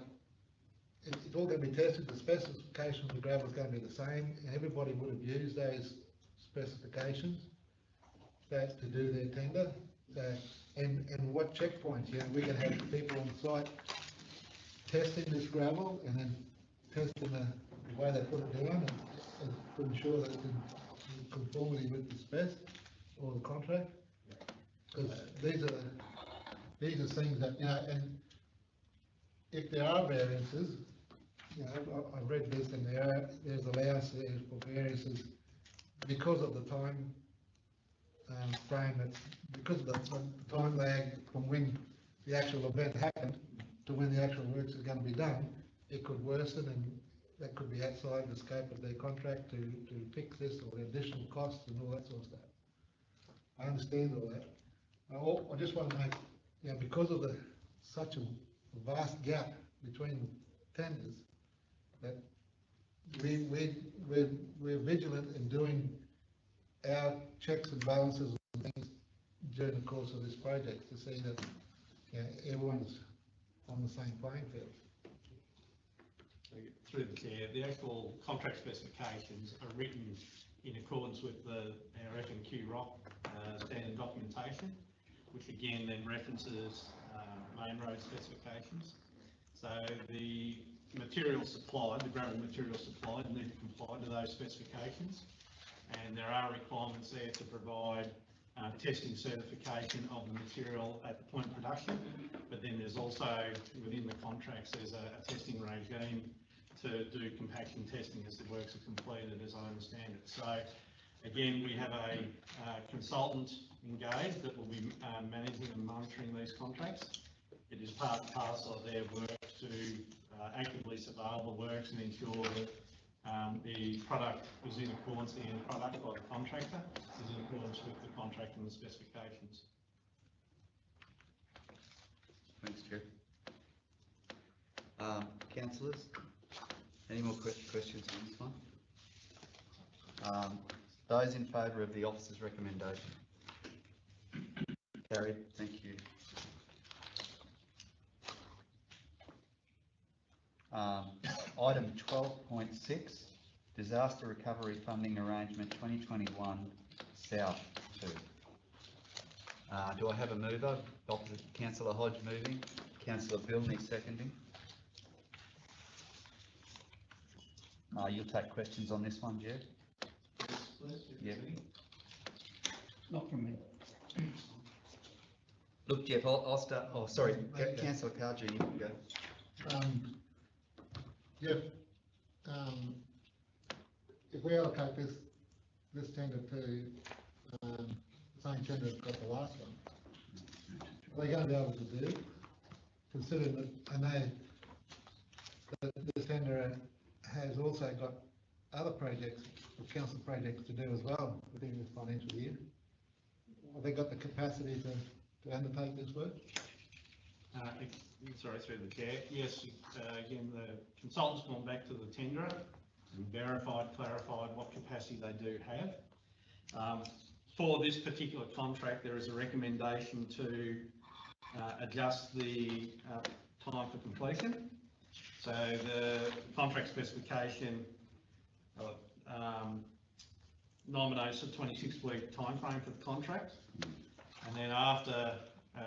[SPEAKER 11] it's all gonna be tested, the specifications of the gravel is gonna be the same, and everybody would have used those specifications to do their tender, so, and what checkpoints, we're gonna have people on site testing this gravel, and then testing the way they put it down, and to ensure that it's in conformity with the spec or the contract, because these are things that, and if there are variances, I've read this, and there's allowance there for variances because of the time frame, because of the time lag from when the actual event happened to when the actual works are going to be done, it could worsen, and that could be outside the scope of their contract to fix this, or additional costs and all that sort of stuff. I understand all that. I just want to make, because of such a vast gap between tenders, that we're vigilant in doing our checks and balances and things during the course of this project to see that everyone's on the same playing field.
[SPEAKER 15] Through the chair, the actual contract specifications are written in accordance with our F&Q ROC standard documentation, which again then references main road specifications. So the material supplied, the gravel material supplied, need to comply to those specifications, and there are requirements there to provide testing certification of the material at the point of production, but then there's also within the contracts there's a testing regime to do compaction testing as the works are completed, as I understand it. So again, we have a consultant engaged that will be managing and monitoring these contracts. It is part and parcel of their work to actively surveil the works and ensure that the product is in accordance, the end product by the contractor is in accordance with the contract and the specifications.
[SPEAKER 1] Thanks, Chair. Councillors, any more questions on this one? Those in favour of the officer's recommendation? Carried. Thank you. Item 12.6, Disaster Recovery Funding Arrangement 2021 South 2. Do I have a mover? Councillor Hodge moving, Councillor Bilney seconding. You'll take questions on this one, Jeff?
[SPEAKER 15] Yes, please.
[SPEAKER 1] Yeah.
[SPEAKER 7] Not from me.
[SPEAKER 1] Look, Jeff, I'll start. Oh, sorry, Councillor Cardew, you can go.
[SPEAKER 11] Jeff, if we allocate this tender to the same tender that's got the last one, are they going to be able to do, considering that I know that this tender has also got other projects, council projects to do as well within this financial year? Have they got the capacity to undertake this work?
[SPEAKER 15] Sorry, through the chair. Yes, again, the consultant's gone back to the tenderer and verified, clarified what capacity they do have. For this particular contract, there is a recommendation to adjust the time for completion. So the contract specification nominates a 26-week timeframe for the contract, and then after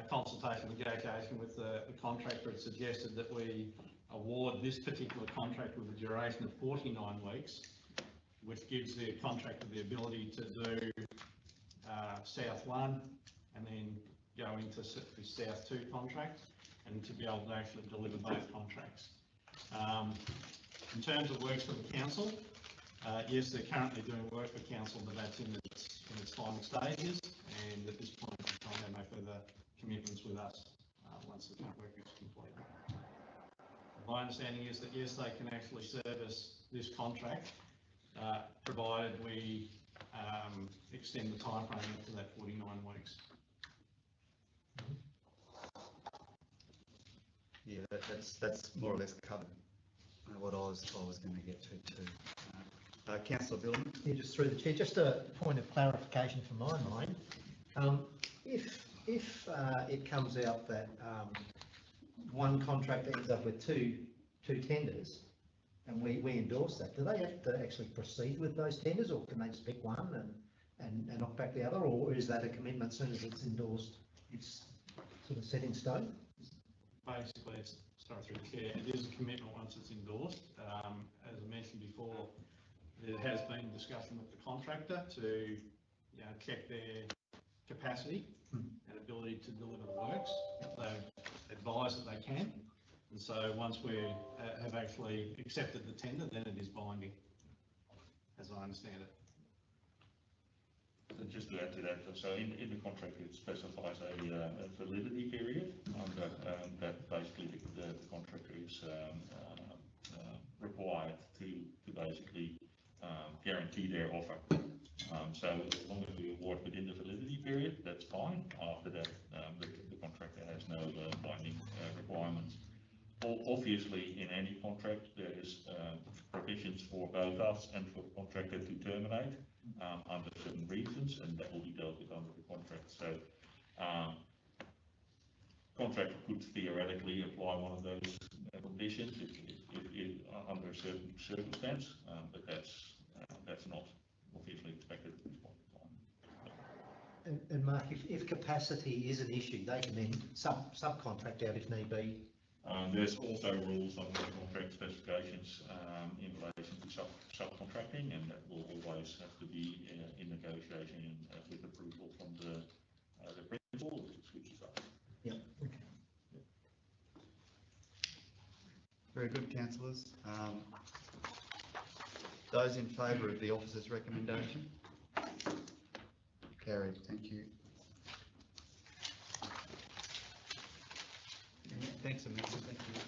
[SPEAKER 15] consultation, negotiation with the contractor, it's suggested that we award this particular contract with a duration of 49 weeks, which gives the contractor the ability to do South 1 and then go into the South 2 contract, and to be able to actually deliver both contracts. In terms of works for the council, yes, they're currently doing work for council, but that's in its final stages, and at this point in time they make further commitments with us once the work is complete. My understanding is that yes, they can actually service this contract, provided we extend the time frame up to that 49 weeks.
[SPEAKER 1] Yeah, that's more or less covered what I was going to get to too. Councillor Billman.
[SPEAKER 6] Yeah, just through the chair, just a point of clarification from my mind. If if it comes out that one contractor ends up with two tenders, and we endorse that, do they have to actually proceed with those tenders, or can they just pick one and knock back the other, or is that a commitment as soon as it's endorsed, it's sort of set in stone?
[SPEAKER 15] Basically, it's starting through the chair. It is a commitment once it's endorsed. As I mentioned before, there has been discussion with the contractor to check their capacity and ability to deliver the works. They've advised that they can, and so once we have actually accepted the tender, then it is binding, as I understand it.
[SPEAKER 12] So just to add to that, so in the contract it specifies a validity period that basically the contractor is required to basically guarantee their offer. So as long as we award within the validity period, that's fine. After that, the contractor has no binding requirements. Obviously, in any contract, there is provisions for both us and for the contractor to terminate under certain reasons, and that will be dealt with under the contract. So, contractor could theoretically apply one of those conditions if under a certain circumstance, but that's not obviously expected at this point in time.
[SPEAKER 6] And Mark, if capacity is an issue, they can then subcontract out if need be.
[SPEAKER 12] There's also rules on the contract specifications in relation to subcontracting, and that will always have to be in negotiation with approval from the principal, which is us.
[SPEAKER 6] Yeah. Okay.
[SPEAKER 1] Very good, councillors. Those in favour of the officer's recommendation? Carried, thank you. Thanks, Amanda. Thank you.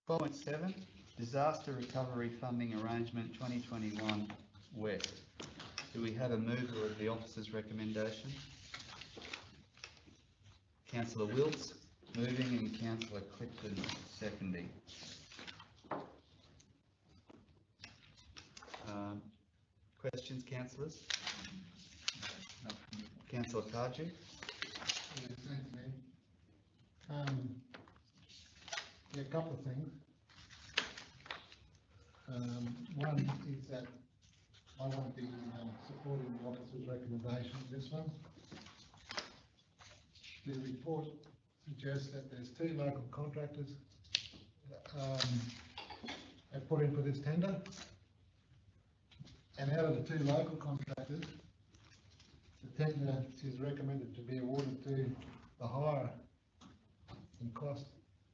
[SPEAKER 1] Point 7, Disaster Recovery Funding Arrangement 2021 West. Do we have a mover of the officer's recommendation? Councillor Wilkes moving and Councillor Clifton seconding. Questions, councillors? Councillor Cardew?
[SPEAKER 11] Yeah, thanks, Lee. Yeah, a couple of things. One is that I won't be supporting the officer's recommendation on this one. The report suggests that there's 2 local contractors have put in for this tender, and out of the 2 local contractors, the tender is recommended to be awarded to the higher in cost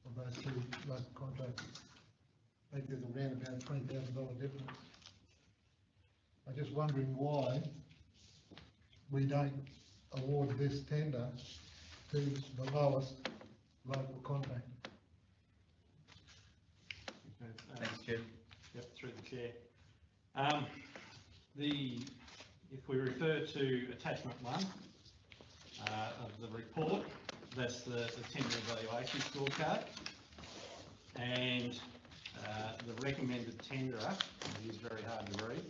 [SPEAKER 11] of those 2 local contractors. I think there's around about a $20,000 difference. I'm just wondering why we don't award this tender to the lowest local contractor.
[SPEAKER 1] Thanks, Jeff.
[SPEAKER 15] Yep, through the chair. If we refer to attachment 1 of the report, that's the tender evaluation scorecard, and the recommended tenderer, it is very hard to read.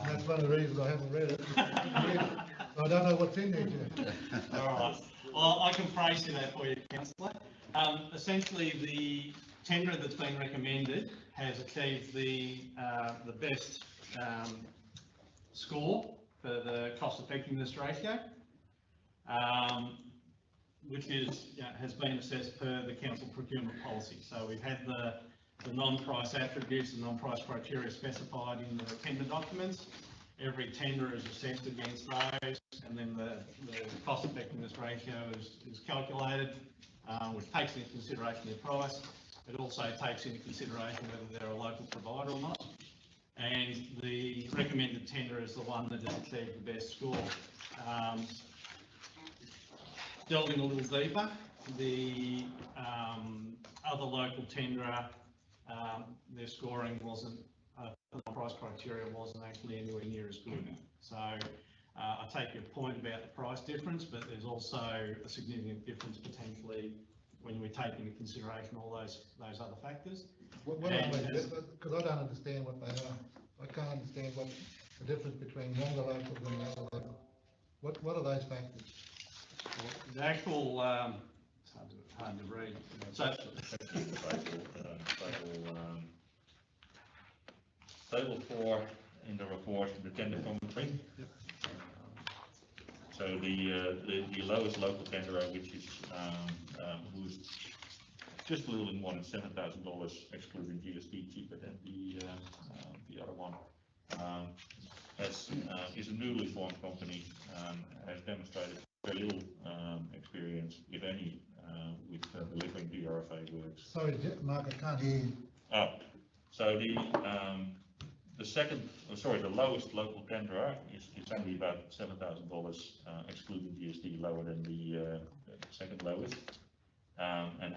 [SPEAKER 11] That's one of the reasons I haven't read it. I don't know what's in there, Jeff.
[SPEAKER 15] All right. Well, I can phrase that for you, councillor. Essentially, the tenderer that's been recommended has achieved the best score for the cost effectiveness ratio, which is has been assessed per the council procurement policy. So we've had the non-price attributes, the non-price criteria specified in the tender documents. Every tender is assessed against those, and then the cost effectiveness ratio is calculated, which takes into consideration their price. It also takes into consideration whether they're a local provider or not. And the recommended tender is the one that has achieved the best score. delving a little deeper, the other local tenderer, their scoring wasn't, the price criteria wasn't actually anywhere near as good. So I take your point about the price difference, but there's also a significant difference potentially when we take into consideration all those other factors.
[SPEAKER 11] Because I don't understand what they are. I can't understand what the difference between younger locals and the other locals. What are those factors?
[SPEAKER 15] Well, the actual, it's hard to read. So,
[SPEAKER 12] table 4 in the report, the tender commentary. So the lowest local tenderer, which is who's just a little more than $7,000 excluding GST, cheaper than the other one, is a newly formed company, has demonstrated very little experience, if any, with delivering DRFA works.
[SPEAKER 11] Sorry, Mark, I can't hear you.
[SPEAKER 12] So the lowest local tenderer is only about $7,000 excluding GST, lower than the second lowest, and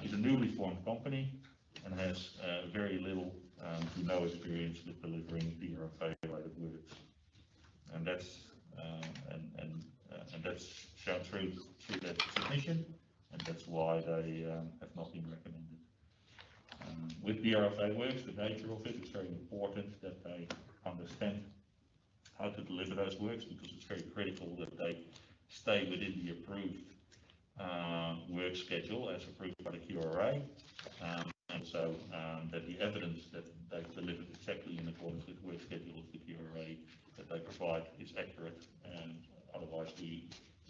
[SPEAKER 12] is a newly formed company and has very little to no experience with delivering DRFA related works, and that's shown through that submission, and that's why they have not been recommended. With DRFA works, the nature of it, it's very important that they understand how to deliver those works, because it's very critical that they stay within the approved work schedule as approved by the QRA, and so that the evidence that they've delivered exactly in accordance with work schedule of the QRA that they provide is accurate, and otherwise we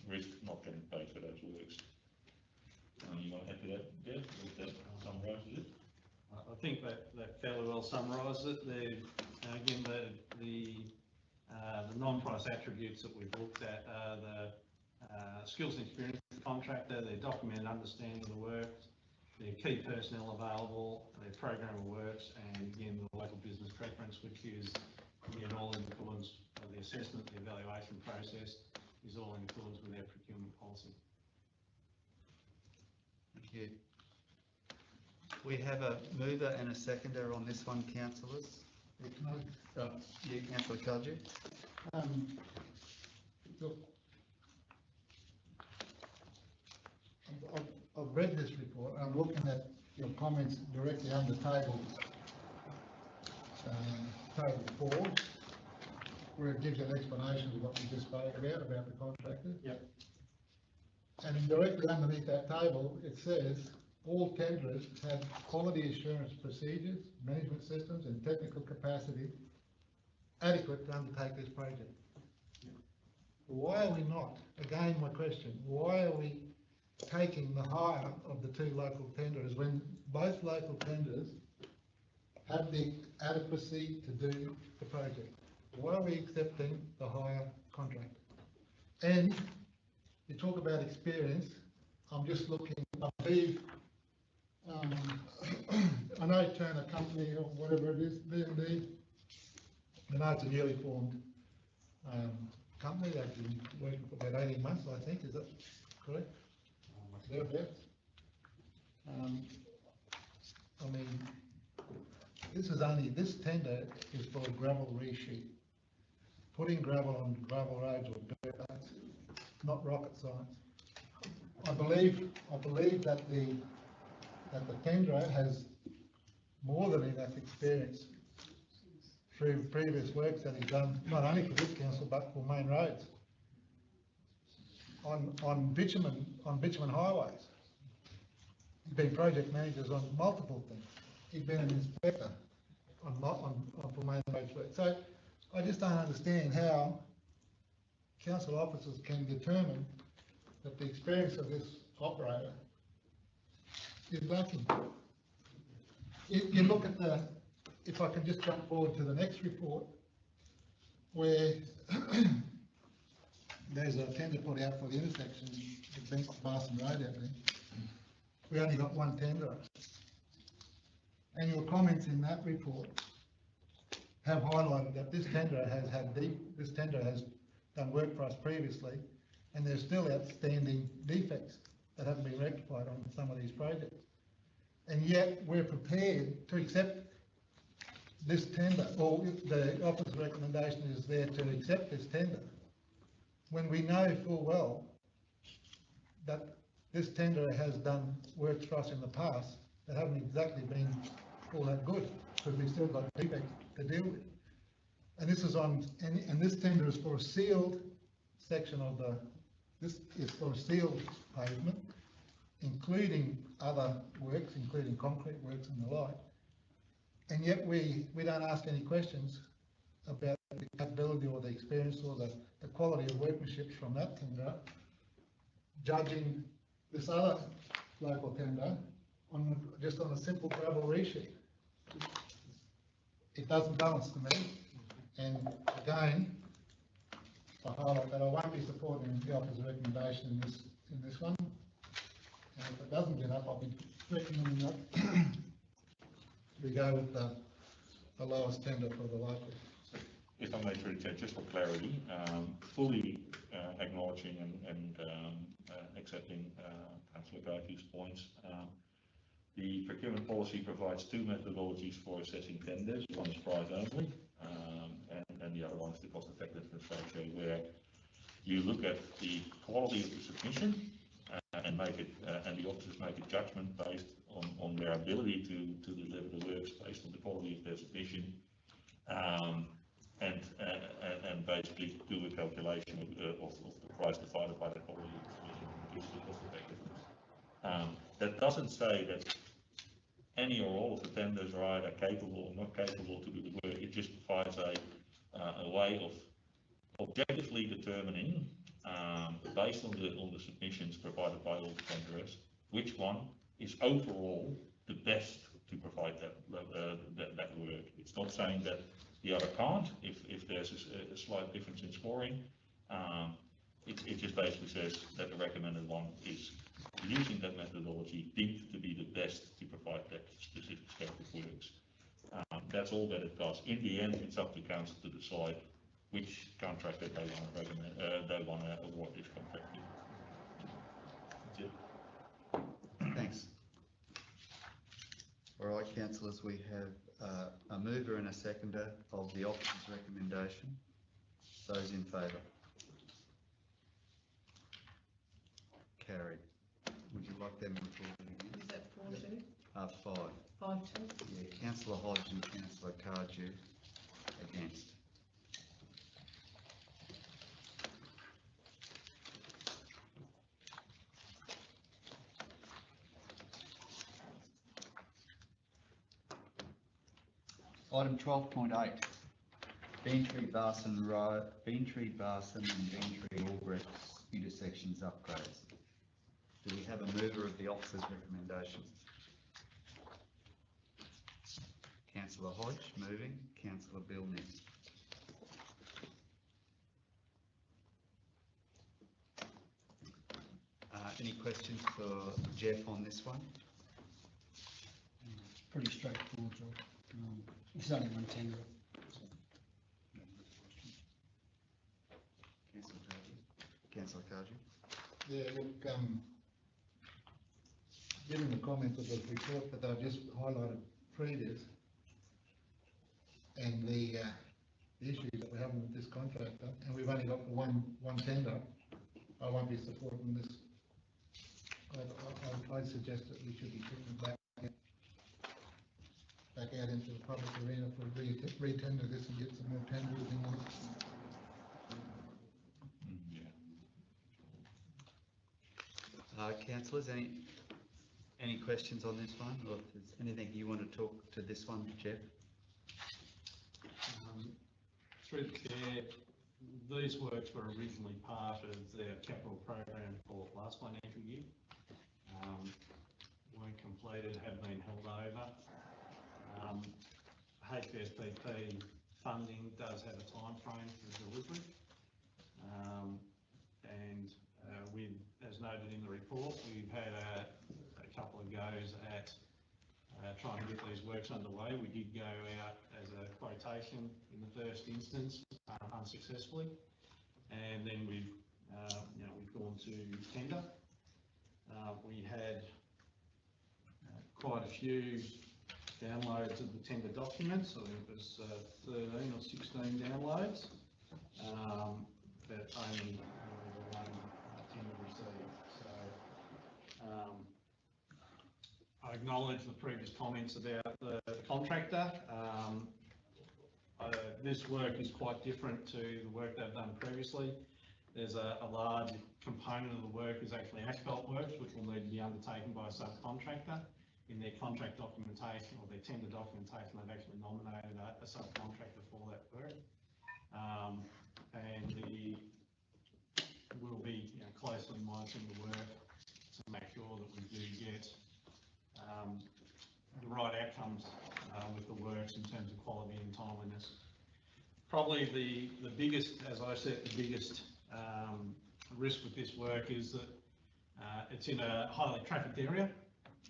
[SPEAKER 12] risk not getting paid for those works. You want to add to that, Jeff? That summarises it?
[SPEAKER 15] I think that fairly well summarises it. Again, the non-price attributes that we've looked at are the skills and experience of the contractor, their documented understanding of the works, their key personnel available, their program of works, and again, the local business preference, which is again all in accordance with the assessment, the evaluation process is all in accordance with their procurement policy.
[SPEAKER 1] Thank you. We have a mover and a seconder on this one, councillors. You, Councillor Kaji.
[SPEAKER 11] Look, I've read this report. I'm looking at your comments directly under table 4, where it gives an explanation of what we just spoke about the contractor.
[SPEAKER 15] Yep.
[SPEAKER 11] And directly underneath that table, it says all tenderers have quality assurance procedures, management systems and technical capacity adequate to undertake this project. Why are we not, again my question, why are we taking the higher of the two local tenderers when both local tenderers have the adequacy to do the project? Why are we accepting the higher contract? And you talk about experience, I'm just looking, I believe, I know Turner Company or whatever it is, B&B, I know it's a newly formed company. They've been working for about 18 months, I think, is that correct? Thereabouts. I mean, this tender is for a gravel resheet. Putting gravel on gravel roads or dirt roads, not rocket science. I believe that the tenderer has more than enough experience through previous works that he's done, not only for this council but for main roads, on bitumen highways. He's been project managers on multiple things. He's been an inspector for main roads work. So I just don't understand how council officers can determine that the experience of this operator is lacking. You look at if I can just jump forward to the next report, where there's a tender put out for the intersection at Barson Road out there. We only got one tenderer. And your comments in that report have highlighted that this tenderer has done work for us previously and there's still outstanding defects that haven't been rectified on some of these projects. And yet we're prepared to accept this tender, or the officer's recommendation is there to accept this tender, when we know full well that this tenderer has done works for us in the past that haven't exactly been all that good, because we've still got defects to deal with. And this is on, and this tender is for a sealed section of this is for a sealed pavement, including other works, including concrete works and the like. And yet we don't ask any questions about the capability or the experience or the quality of workmanship from that tender, judging this other local tender just on a simple gravel resheet. It doesn't balance to me. And again, I highlight that I won't be supporting the officer's recommendation in this one. And if it doesn't get up, I'll be recommending that we go with the lowest tender for the local.
[SPEAKER 12] If I may, through the chair, just for clarity, fully acknowledging and accepting Councillor Garkey's points. The procurement policy provides two methodologies for assessing tenders. One is price only, and the other one is the cost effectiveness ratio, where you look at the quality of the submission and make it, and the officers make a judgment based on their ability to deliver the works based on the quality of their submission, and basically do a calculation of the price divided by the quality of the submission, which is the cost effectiveness. That doesn't say that any or all of the tenders are either capable or not capable to do the work. It just provides a way of objectively determining, based on the submissions provided by all the tenderers, which one is overall the best to provide that work. It's not saying that the other can't if there's a slight difference in scoring. It just basically says that the recommended one is, using that methodology, deemed to be the best to provide that specific scope of works. That's all that it does. In the end, it's up to council to decide which contractor they want to recommend, they want to award this contract to. That's it.
[SPEAKER 1] Thanks. All right, councillors, we have a mover and a seconder of the officer's recommendation. Those in favour? Carried. Would you like them reported again?
[SPEAKER 5] Is that 4-2?
[SPEAKER 1] 5.
[SPEAKER 5] 5-2?
[SPEAKER 1] Yeah, Councillor Hodge and Councillor Cardew against. Item 12.8, Beantree Barson Road, Beantree Barson and Beantree Albrecht intersections upgrades. Do we have a mover of the officer's recommendation? Councillor Hodge moving, Councillor Bill next. Any questions for Jeff on this one?
[SPEAKER 7] It's pretty straightforward, George. There's only one tender.
[SPEAKER 1] Councillor Cardew.
[SPEAKER 11] Yeah, look, given the comments of the report that I've just highlighted previous, and the issues that we're having with this contractor, and we've only got one tender, I won't be supporting this. I'd suggest that we should be putting it back out into the public arena for re-tender this and get some more tenders in on
[SPEAKER 1] it. Councillors, any questions on this one, or if there's anything you want to talk to this one, Jeff?
[SPEAKER 15] Through the chair, these works were originally part of their capital program for last financial year. Weren't completed, have been held over. HSBP funding does have a time frame for delivery, and as noted in the report, we've had a couple of goes at trying to get these works underway. We did go out as a quotation in the first instance, unsuccessfully, and then we've we've gone to tender. We had quite a few downloads of the tender documents. I think it was 13 or 16 downloads, but only one tender received. So I acknowledge the previous comments about the contractor. This work is quite different to the work they've done previously. There's a large component of the work is actually asphalt works, which will need to be undertaken by a subcontractor. In their contract documentation or their tender documentation, they've actually nominated a subcontractor for that work. And we'll be closely monitoring the work to make sure that we do get the right outcomes with the works in terms of quality and timeliness. Probably the biggest, as I said, the biggest risk with this work is that it's in a highly trafficked area,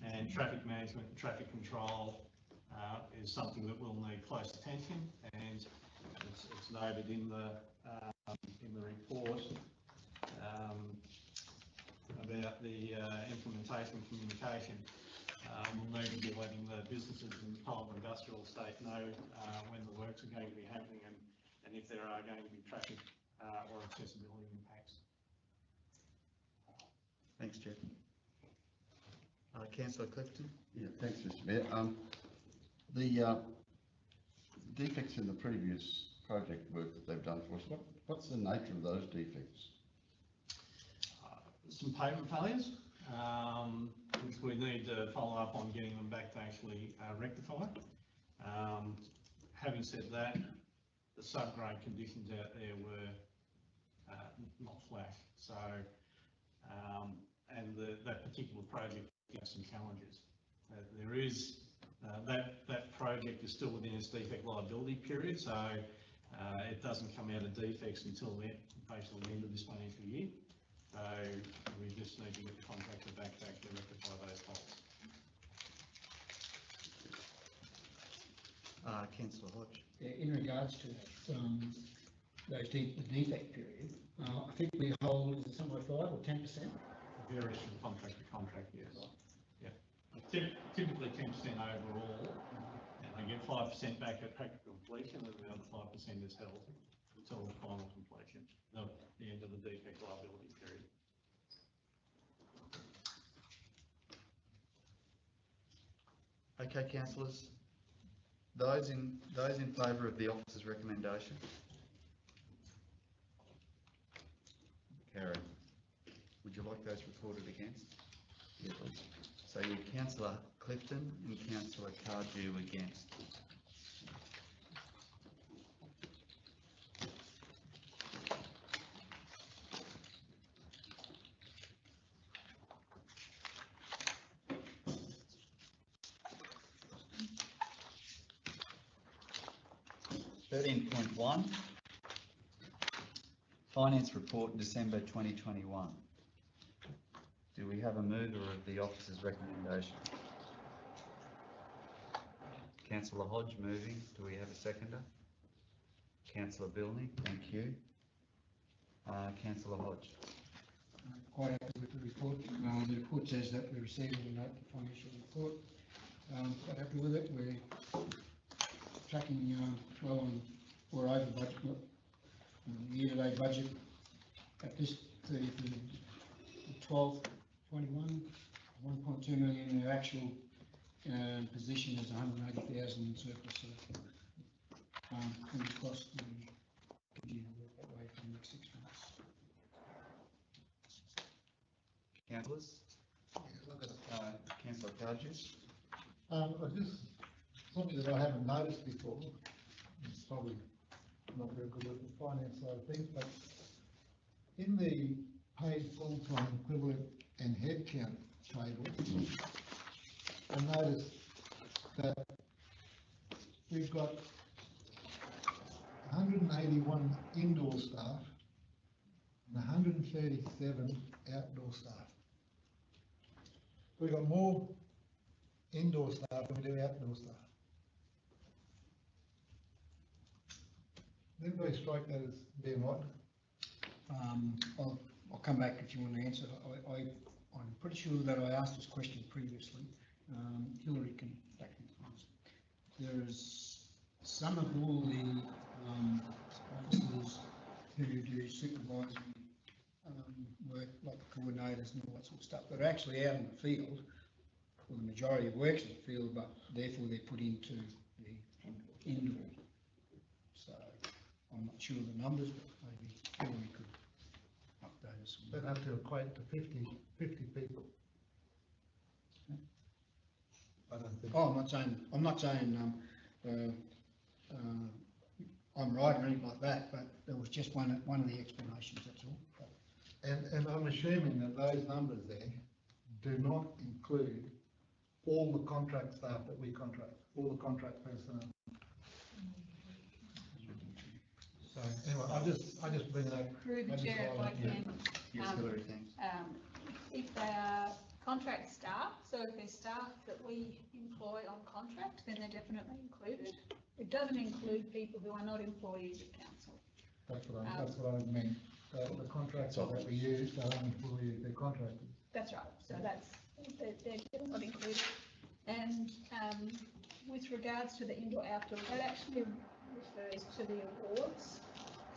[SPEAKER 15] and traffic management and traffic control is something that will need close attention. And it's noted in the report about the implementation and communication. We'll need to be letting the businesses in the Pilot Industrial Estate know when the works are going to be happening and if there are going to be traffic or accessibility impacts.
[SPEAKER 1] Thanks, Jeff. Councillor Clifton.
[SPEAKER 10] Yeah, thanks, Mr. Mayor. The defects in the previous project work that they've done for us, what's the nature of those defects?
[SPEAKER 15] Some pavement failures, which we need to follow up on getting them back to actually rectify. Having said that, the subgrade conditions out there were not flash. So, and that particular project has some challenges. There is, that project is still within its defect liability period, so it doesn't come out of defects until basically the end of this financial year. So we just need to get the contractor back to actually rectify those faults.
[SPEAKER 1] Councillor Hodge.
[SPEAKER 7] Yeah, in regards to the defect period, I think we hold, is it somewhere 5 or 10%?
[SPEAKER 15] Varies from contract to contract, yes. Yeah. Typically 10% overall, and they get 5% back at practical completion, and the other 5% is held until the final completion, the end of the defect liability period.
[SPEAKER 1] Okay, councillors. Those in favour of the officer's recommendation? Carried. Would you like those recorded against? Yes, please. So you Councillor Clifton and Councillor Cardew against. .1 Finance Report December 2021. Do we have a mover of the officer's recommendation? Councillor Hodge moving. Do we have a seconder? Councillor Bilney, thank you. Councillor Hodge.
[SPEAKER 7] Quite happy with the report. The report says that we received a note the financial report. Quite happy with it. We're tracking well on or over budget. The year-to-date budget at this 30th of 12th, 21, 1.2 million. Our actual position is 180,000 in surplus. So, fingers crossed we continue to work that way for the next 6 months.
[SPEAKER 1] Councillors? Councillor Cardew.
[SPEAKER 11] Something that I haven't noticed before, it's probably not very good at the finance side of things, but in the paid full-time equivalent and headcount table, I noticed that we've got 181 indoor staff and 137 outdoor staff. We've got more indoor staff than we do outdoor staff. Didn't they strike that as being right?
[SPEAKER 7] I'll come back if you want to answer. I'm pretty sure that I asked this question previously. Hillary can back me up. There's some of all the officers who do supervisory work, like the coordinators and all that sort of stuff, that are actually out in the field, or the majority of works in the field, but therefore they're put into the indoor. So I'm not sure of the numbers, but maybe Hillary could update us.
[SPEAKER 11] That have to equate to 50 people. I don't think.
[SPEAKER 7] Oh, I'm not saying I'm right or anything like that, but there was just one of the explanations, that's all.
[SPEAKER 11] And I'm assuming that those numbers there do not include all the contract staff that we contract, all the contract personnel. So anyway, I just bring it up.
[SPEAKER 14] Through the chair, if I can.
[SPEAKER 1] Yes, Hillary, thanks.
[SPEAKER 14] If they are contract staff, so if they're staff that we employ on contract, then they're definitely included. It doesn't include people who are not employees of council.
[SPEAKER 11] That's what I meant. The contracts that we use, they're employees, they're contractors.
[SPEAKER 14] That's right. So they're not included. And with regards to the indoor-outdoor, that actually refers to the awards.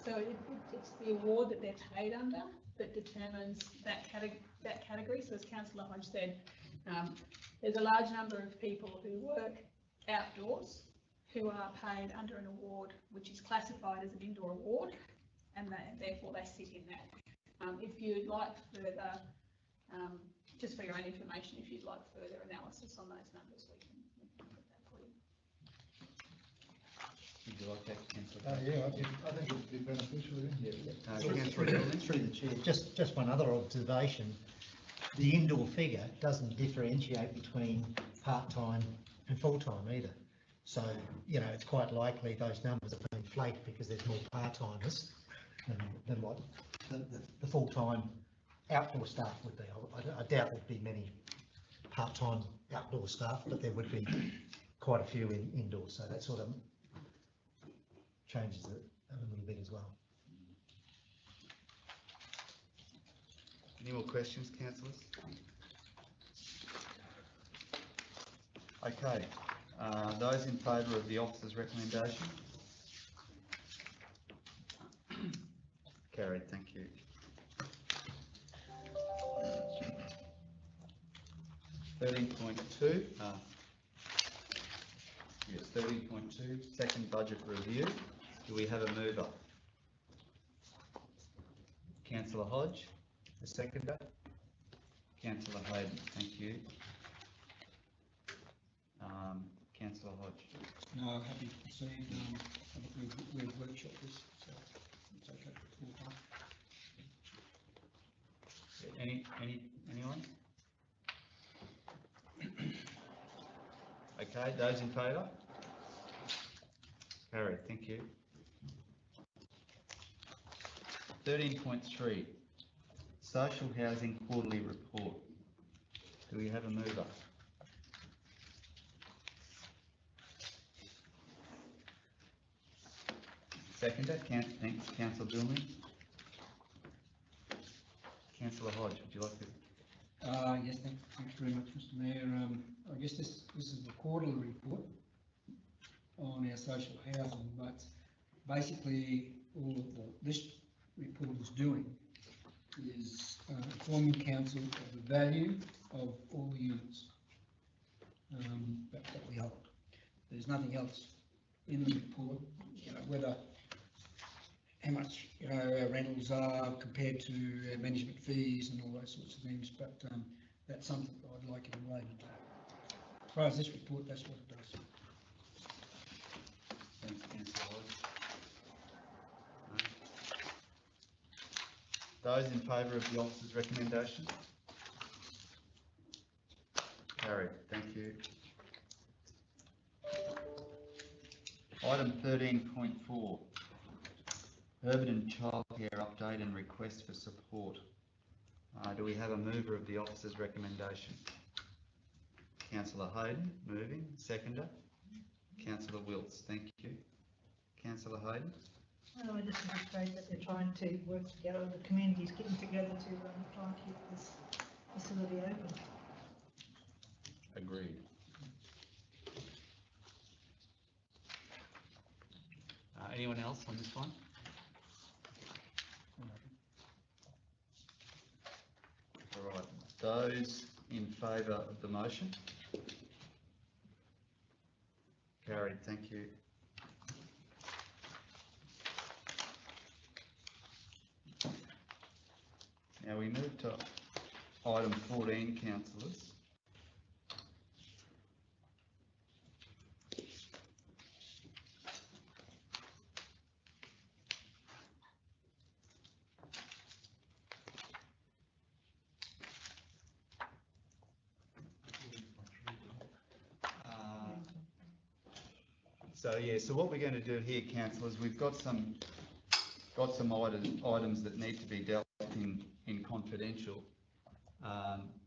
[SPEAKER 14] So it's the award that they're paid under that determines that category. So as Councillor Hodge said, there's a large number of people who work outdoors who are paid under an award which is classified as an indoor award, and therefore they sit in that. If you'd like further, just for your own information, if you'd like further analysis on those numbers, we can put that for you.
[SPEAKER 1] Would you like that, Councillor?
[SPEAKER 11] Yeah, I think it would be beneficial.
[SPEAKER 6] Through the chair, just one other observation. The indoor figure doesn't differentiate between part-time and full-time either. So, you know, it's quite likely those numbers are being inflated because there's more part-timers than what the full-time outdoor staff would be. I doubt there'd be many part-time outdoor staff, but there would be quite a few indoors. So that sort of changes it a little bit as well.
[SPEAKER 1] Any more questions, councillors? Okay, those in favour of the officer's recommendation? Carried, thank you. (13.2), yes, 13.2, second budget review. Do we have a mover? Councillor Hodge, the seconder. Councillor Hayden, thank you. Councillor Hodge.
[SPEAKER 7] No, happy to proceed. I think we've workshopped this, so it's okay for full time.
[SPEAKER 1] Anyone? Okay, those in favour? Carried, thank you. 13.3, social housing quarterly report. Do we have a mover? Seconder, thanks, Councillor Billman. Councillor Hodge, would you like to?
[SPEAKER 7] Yes, thanks very much, Mr. Mayor. I guess this is the quarterly report on our social housing, but basically all this report is doing is informing council of the value of all the units that we hold. There's nothing else in the report, you know, whether how much, you know, our rentals are compared to our management fees and all those sorts of things, but that's something that I'd like it related to. As far as this report, that's what it does.
[SPEAKER 1] Thanks, Councillor Hodge. Those in favour of the officer's recommendation? Carried, thank you. Item 13.4, urban and childcare update and request for support. Do we have a mover of the officer's recommendation? Councillor Hayden, moving. Seconder? Councillor Wilts, thank you. Councillor Hayden?
[SPEAKER 2] Well, I just appreciate that they're trying to work together, the community's getting together to try and keep this facility open.
[SPEAKER 1] Agreed. Anyone else on this one? All right, those in favour of the motion? Carried, thank you. Now we move to item 14, councillors. So what we're going to do here, councillors, we've got some items that need to be dealt with in confidential.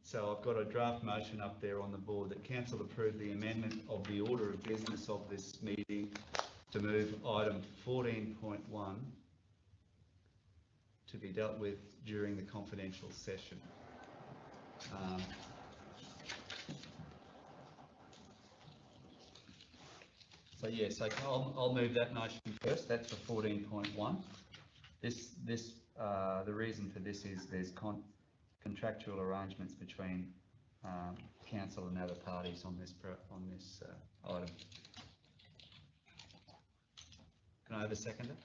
[SPEAKER 1] So I've got a draft motion up there on the board that council approve the amendment of the order of business of this meeting to move item 14.1 to be dealt with during the confidential session. So yes, okay, I'll move that motion first. That's for 14.1. The reason for this is there's contractual arrangements between council and other parties on this item. Can I have a seconder?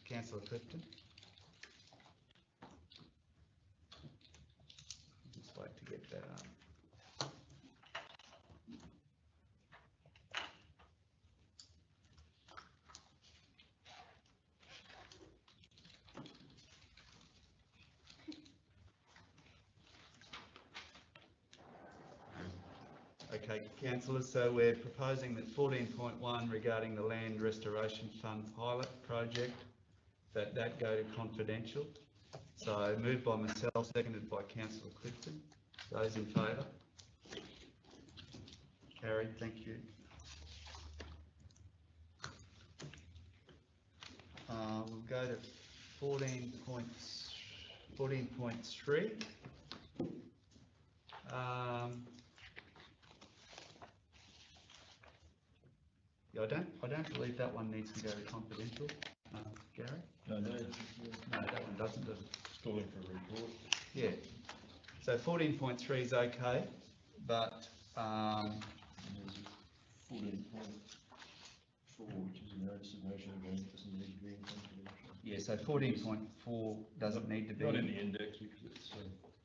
[SPEAKER 1] Councillor Clifton. Just wait to get that up. Okay, councillors, so we're proposing that 14.1 regarding the Land Restoration Fund pilot project, that go to confidential. So moved by myself, seconded by councillor Clifton. Those in favour? Carried, thank you. We'll go to 14.3. Yeah, I don't believe that one needs to go to confidential, Gary?
[SPEAKER 3] No,
[SPEAKER 1] that one doesn't, does it?
[SPEAKER 3] Calling for a report.
[SPEAKER 1] Yeah. So 14.3 is okay, but
[SPEAKER 3] There's 14.4, which is a notice of motion agreement, doesn't need to be in confidential.
[SPEAKER 1] yeah, so 14.4 doesn't need to be.
[SPEAKER 3] Not in the index because it's,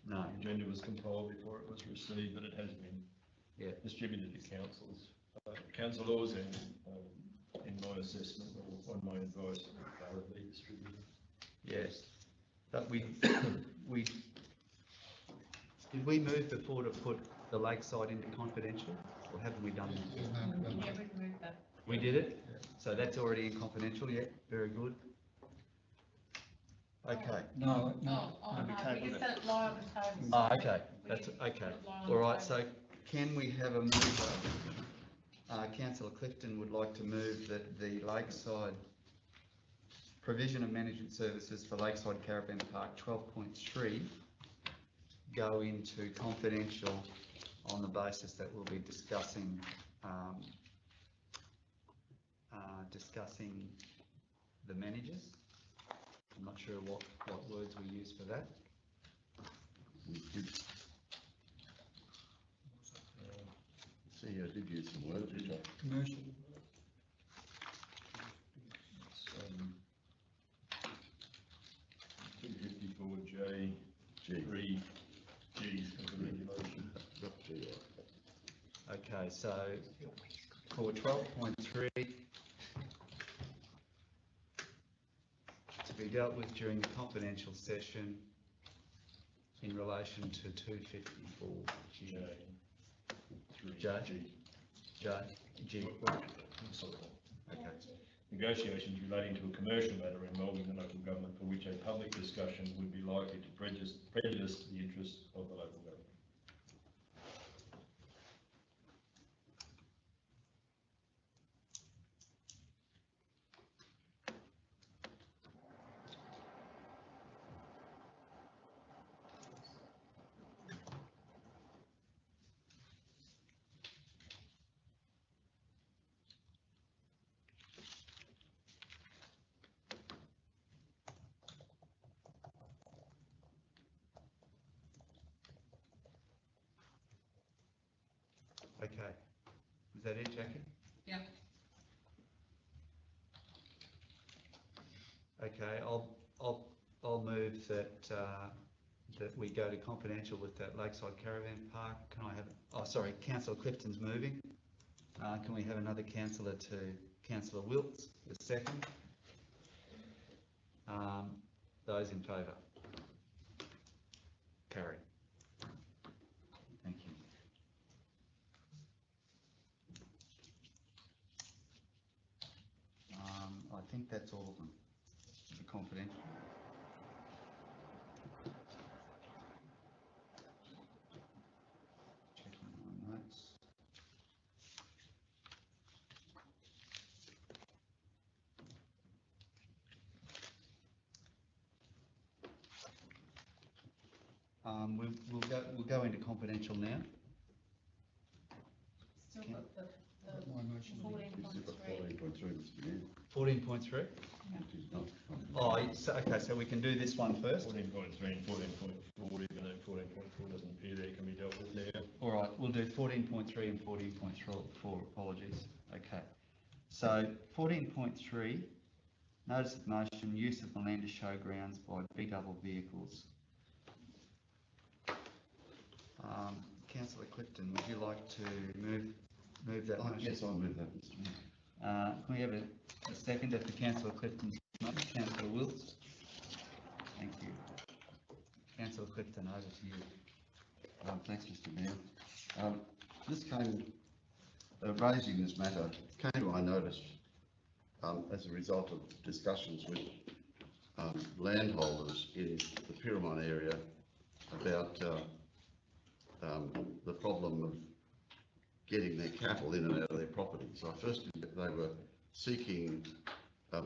[SPEAKER 1] no.
[SPEAKER 3] the agenda was compiled before it was received, but it has been distributed to councils. Councillors and in my assessment or on my advice, validly distributed.
[SPEAKER 1] Yes, but did we move before to put the Lakeside into confidential, or haven't we done that?
[SPEAKER 14] Yeah, we've moved that.
[SPEAKER 1] We did it? So that's already in confidential, yeah, very good. Okay.
[SPEAKER 7] No.
[SPEAKER 14] No, we just let it lie on the table.
[SPEAKER 1] Oh, okay, that's okay. All right, so can we have a mover? Councillor Clifton would like to move that the Lakeside provision of management services for Lakeside Caravan Park 12.3 go into confidential on the basis that we'll be discussing the managers. I'm not sure what words we use for that.
[SPEAKER 10] See, I did use some words, which I...
[SPEAKER 7] Commercial.
[SPEAKER 3] It's 254J, G3, G's of the regulation.
[SPEAKER 1] Okay, so for 12.3 to be dealt with during the confidential session in relation to 254G. G. Okay.
[SPEAKER 3] Negotiations relating to a commercial matter involving the local government for which a public discussion would be likely to prejudice the interests of the local government.
[SPEAKER 1] Okay. Is that it, Jackie?
[SPEAKER 14] Yeah.
[SPEAKER 1] Okay, I'll move that, that we go to confidential with that Lakeside Caravan Park. Can I have, oh, sorry, Councillor Clifton's moving. Can we have another councillor to Councillor Wilts, the second? Those in favour? Carried. Thank you. I think that's all of them, the confidential. Checking my notes. We'll go into confidential now.
[SPEAKER 14] Still got the
[SPEAKER 11] My motion.
[SPEAKER 14] 14.3.
[SPEAKER 1] 14.3? Oh, okay, so we can do this one first?
[SPEAKER 3] 14.3 and 14.4, even though 14.4 doesn't appear there, can be dealt with now.
[SPEAKER 1] All right, we'll do 14.3 and 14.4, apologies. Okay. So 14.3, notice of motion, use of Malanda Showgrounds by B-double vehicles. Councillor Clifton, would you like to move that motion?
[SPEAKER 10] Yes, I'll move that, Mr Mayor.
[SPEAKER 1] Can we have a seconder for Councillor Clifton's motion? Councillor Wilts? Thank you. Councillor Clifton, over to you.
[SPEAKER 10] Thanks, Mr Mayor. This came, raising this matter came to my notice as a result of discussions with landholders in the Pyramon area about the problem of getting their cattle in and out of their properties. I first knew that they were seeking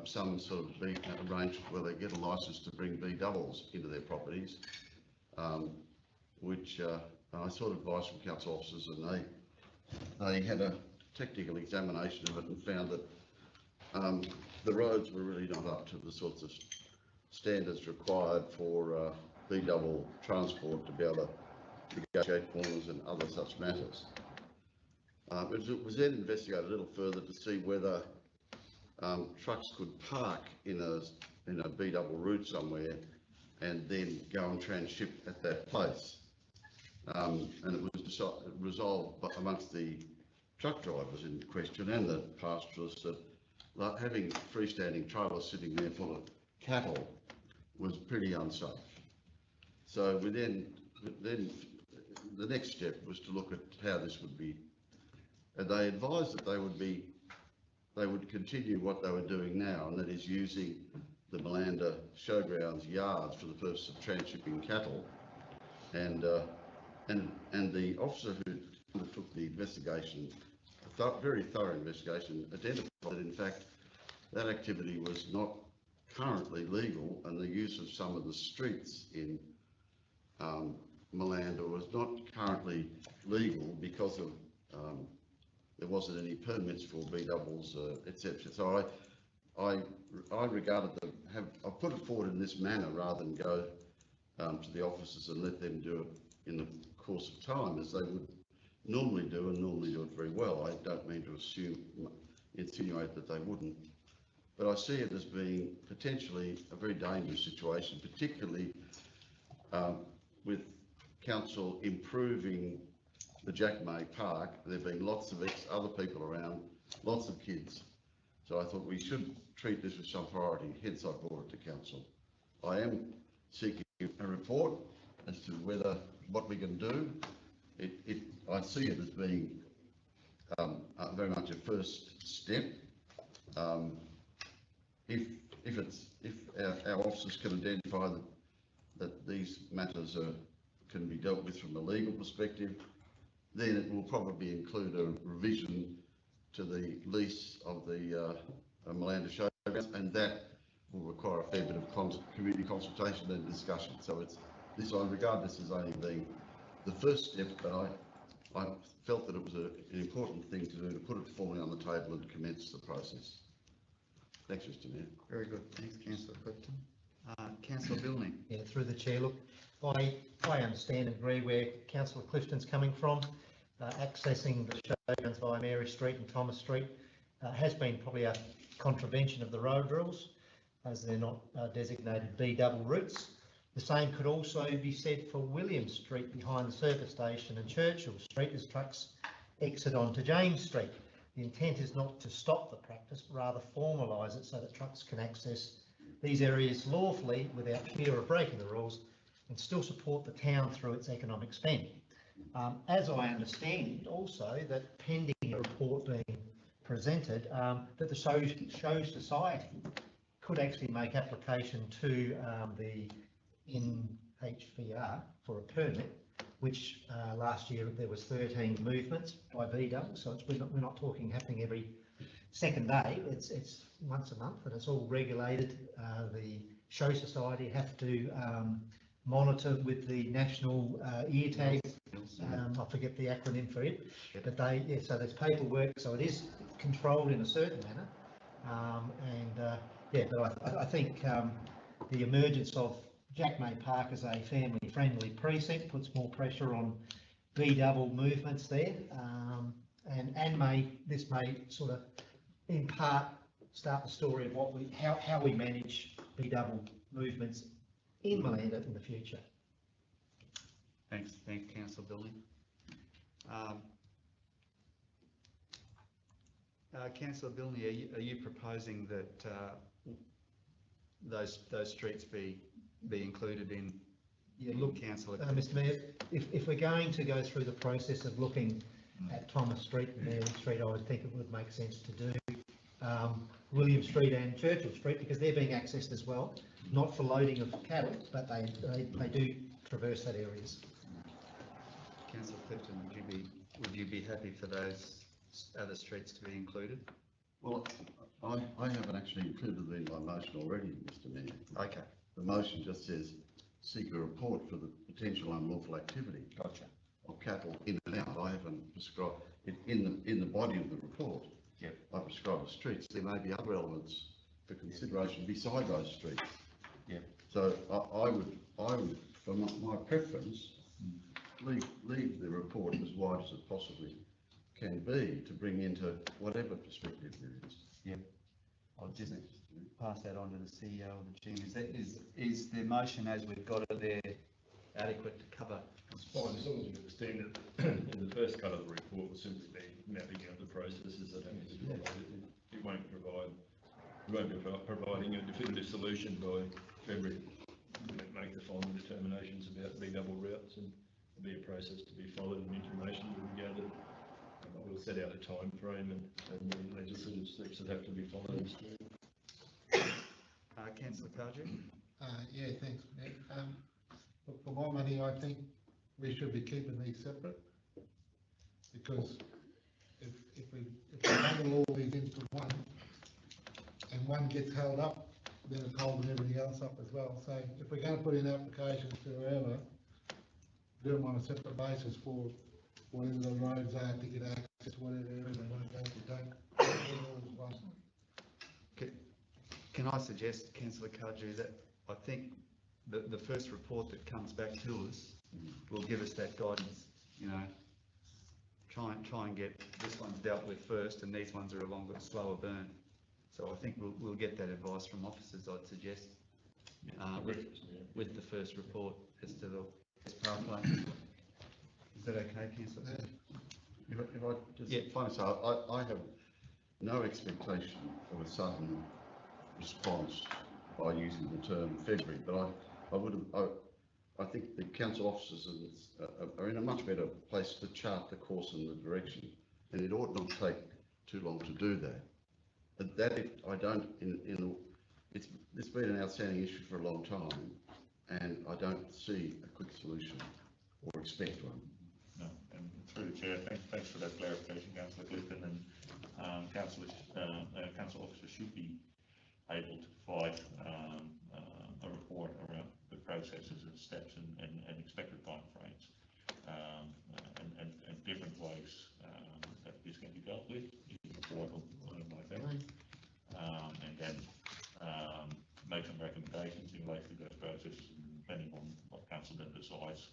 [SPEAKER 10] some sort of arrangement where they get a licence to bring B-doubles into their properties, which I sought advice from council officers, and they had a technical examination of it and found that the roads were really not up to the sorts of standards required for B-double transport to be able to negotiate corners and other such matters. It was then investigated a little further to see whether trucks could park in a B-double route somewhere and then go and tranship at that place. And it was resolved amongst the truck drivers in question and the pastoralists that having freestanding trailers sitting there full of cattle was pretty unsafe. So we then the next step was to look at how this would be, and they advised that they would continue what they were doing now, and that is using the Malanda Showgrounds yards for the purpose of transshipping cattle, and the officer who undertook the investigation, a very thorough investigation, identified that in fact that activity was not currently legal, and the use of some of the streets in Malanda was not currently legal because of there wasn't any permits for B-doubles, etc. So I regarded I put it forward in this manner rather than go to the officers and let them do it in the course of time as they would normally do, and normally do it very well. I don't mean to insinuate that they wouldn't, but I see it as being potentially a very dangerous situation, particularly with council improving the Jack May Park. There have been lots of other people around, lots of kids. So I thought we should treat this with some priority, hence I brought it to council. I am seeking a report as to what we can do. I see it as being very much a first step. If our officers can identify that these matters can be dealt with from a legal perspective, then it will probably include a revision to the lease of the Malanda Showgrounds, and that will require a fair bit of community consultation and discussion. So I regard this as only being the first step, but I felt that it was an important thing to do, to put it formally on the table and commence the process. Thanks, Mr Mayor.
[SPEAKER 1] Very good. Thanks, Councillor Clifton. Councillor Bilney.
[SPEAKER 6] Yeah, through the chair. Look, I understand and agree where Councillor Clifton's coming from. accessing the showgrounds via Mary Street and Thomas Street has been probably a contravention of the road rules, as they're not designated B double routes. The same could also be said for William Street behind the service station and Churchill Street as trucks exit onto James Street. The intent is not to stop the practice, but rather formalise it so that trucks can access these areas lawfully without fear of breaking the rules and still support the town through its economic spend. As I understand also that pending a report being presented, that the Show Society could actually make application to the NHVR for a permit, which last year there was 13 movements by VW, so we're not talking happening every second day, it's once a month and it's all regulated. The Show Society have to monitor with the national ear tag, I forget the acronym for it, but so there's paperwork, so it is controlled in a certain manner, but I think the emergence of Jack May Park as a family-friendly precinct puts more pressure on B-double movements there, and this may sort of in part start the story of how we manage B-double movements in Malanda in the future.
[SPEAKER 1] Thanks, Councillor Billing. Councillor Bilney, are you proposing that those streets be included in?
[SPEAKER 6] Yeah, look,
[SPEAKER 1] Councillor,
[SPEAKER 6] Mr. Mayor, if we're going to go through the process of looking at Thomas Street and Mary Street, I would think it would make sense to do William Street and Churchill Street, because they're being accessed as well, not for loading of cattle, but they do traverse that areas.
[SPEAKER 1] Councillor Clifton, would you be happy for those other streets to be included?
[SPEAKER 10] Well, I haven't actually included them in my motion already, Mr. Mayor.
[SPEAKER 1] Okay.
[SPEAKER 10] The motion just says seek a report for the potential unlawful activity.
[SPEAKER 1] Gotcha.
[SPEAKER 10] Of cattle in and out. I haven't prescribed it in the body of the report.
[SPEAKER 1] Yep.
[SPEAKER 10] I prescribe the streets. There may be other elements for consideration beside those streets.
[SPEAKER 1] Yep.
[SPEAKER 10] So I would, for my preference, leave the report as wide as it possibly can be to bring into whatever perspective there is.
[SPEAKER 1] Yep. I'll just pass that on to the CEO of the team. Is the motion as we've got it there adequate to cover?
[SPEAKER 3] It's fine, as long as you understand that in the first cut of the report will simply be mapping out the processes that have to be followed. It won't be providing a definitive solution by February. Make the final determinations about B-double routes, and there'll be a process to be followed and information will be gathered. We'll set out a time frame and the legislative steps that have to be followed.
[SPEAKER 1] Councillor Cardew?
[SPEAKER 11] Yeah, thanks, Nick. Look, for my money, I think we should be keeping these separate, because if we bundle all these into one, and one gets held up, then it's holding everything else up as well. So if we're going to put in applications to whoever, do them on a separate basis for whatever the roads are to get access, whatever they want to go to take.
[SPEAKER 1] Can I suggest, Councillor Cardew, that I think the first report that comes back to us will give us that guidance, you know, try and get this one's dealt with first and these ones are a longer, slower burn. So I think we'll get that advice from officers, I'd suggest, with the first report as to the best pathway. Is that okay, Councillor?
[SPEAKER 10] If I just finally say, I have no expectation of a sudden response by using the term February, but I think the council officers are in a much better place to chart the course and the direction, and it ought not take too long to do that. But that it's been an outstanding issue for a long time, and I don't see a quick solution or expect one.
[SPEAKER 12] No, and through the chair, thanks for that clarification, Councillor Clifton, and council officers should be able to provide a report around the processes and steps and expected time frames and different ways that this can be dealt with in the report by February, and then make some recommendations in relation to those processes, depending on what council then decides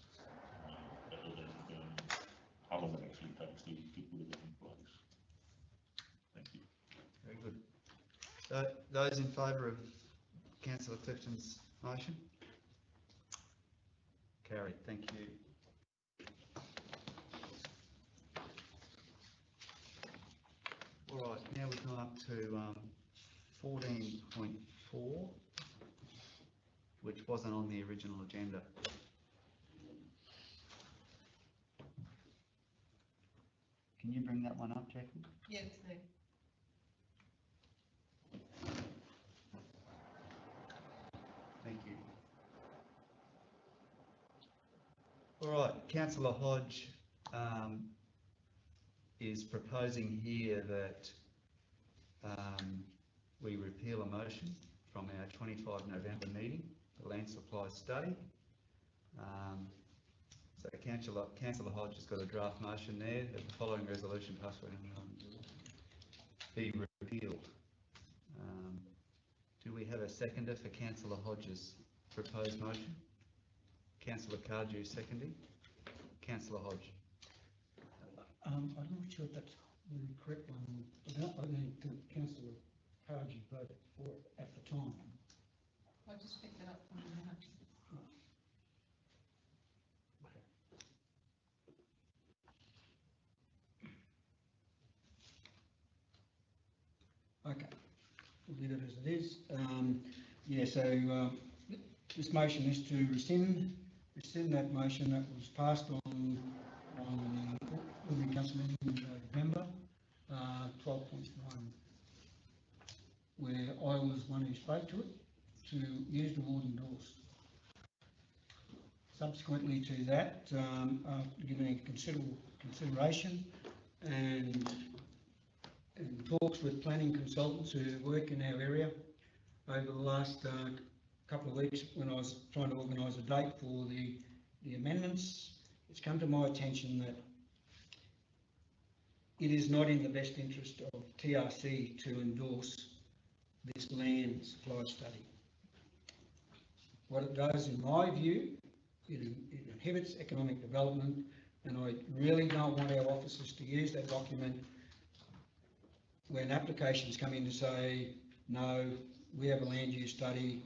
[SPEAKER 12] how long it actually
[SPEAKER 1] Those in favour of Councillor Clifton's motion? Carried, thank you. All right, now we come up to 14.4, which wasn't on the original agenda. Can you bring that one up, Jackie?
[SPEAKER 5] Yeah, it's me.
[SPEAKER 1] Thank you. All right, Councillor Hodge is proposing here that we repeal a motion from our 25 November meeting, the land supply study. So Councillor Hodge has got a draft motion there that the following resolution passed be repealed. Do we have a seconder for Councillor Hodge's proposed motion? Councillor Cardew seconding. Councillor Hodge.
[SPEAKER 7] I'm not sure if that's the correct one. I don't think Councillor Cardew voted for it at the time.
[SPEAKER 5] I just picked it up from the minutes.
[SPEAKER 7] Okay, we'll leave it as it is. Yeah, so this motion is to rescind that motion that was passed on the council meeting in November, 12.1, where I was one who spoke to it, to use the word endorsed. Subsequently to that, after giving it considerable consideration and talks with planning consultants who work in our area over the last couple of weeks, when I was trying to organise a date for the amendments, it's come to my attention that it is not in the best interest of TRC to endorse this land supply study. What it does, in my view, it inhibits economic development, and I really don't want our officers to use that document when applications come in to say, no, we have a land use study,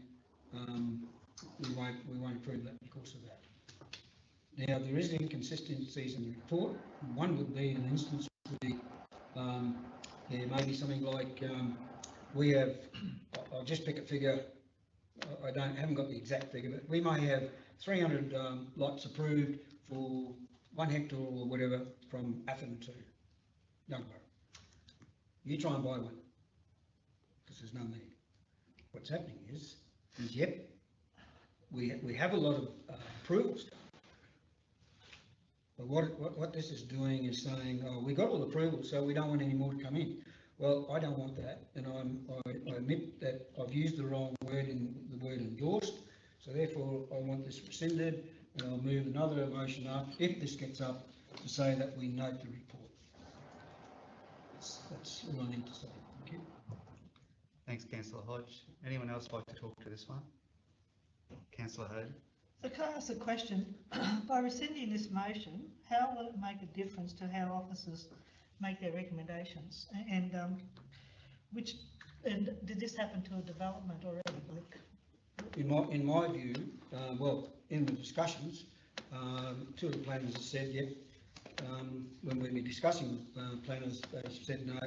[SPEAKER 7] we won't approve that because of that. Now, there is inconsistencies in the report. One would be an instance where there may be something like, we have, I'll just pick a figure, I haven't got the exact figure, but we may have 300 lots approved for 1 hectare or whatever from Atherton to Dunbar. You try and buy one, because there's no need. What's happening is yep, we have a lot of approvals. But what this is doing is saying, oh, we got all the approvals, so we don't want any more to come in. Well, I don't want that, and I admit that I've used the wrong word in the word endorsed, so therefore I want this rescinded, and I'll move another motion up, if this gets up, to say that we note the report. That's all I need to say. Thank you.
[SPEAKER 1] Thanks, Councillor Hodge. Anyone else like to talk to this one? Councillor Hayden.
[SPEAKER 2] So can I ask a question? By rescinding this motion, how will it make a difference to how officers make their recommendations? And did this happen to a development already?
[SPEAKER 7] In my view, well, in the discussions, two of the planners have said, yep, when we were discussing planners, they said no,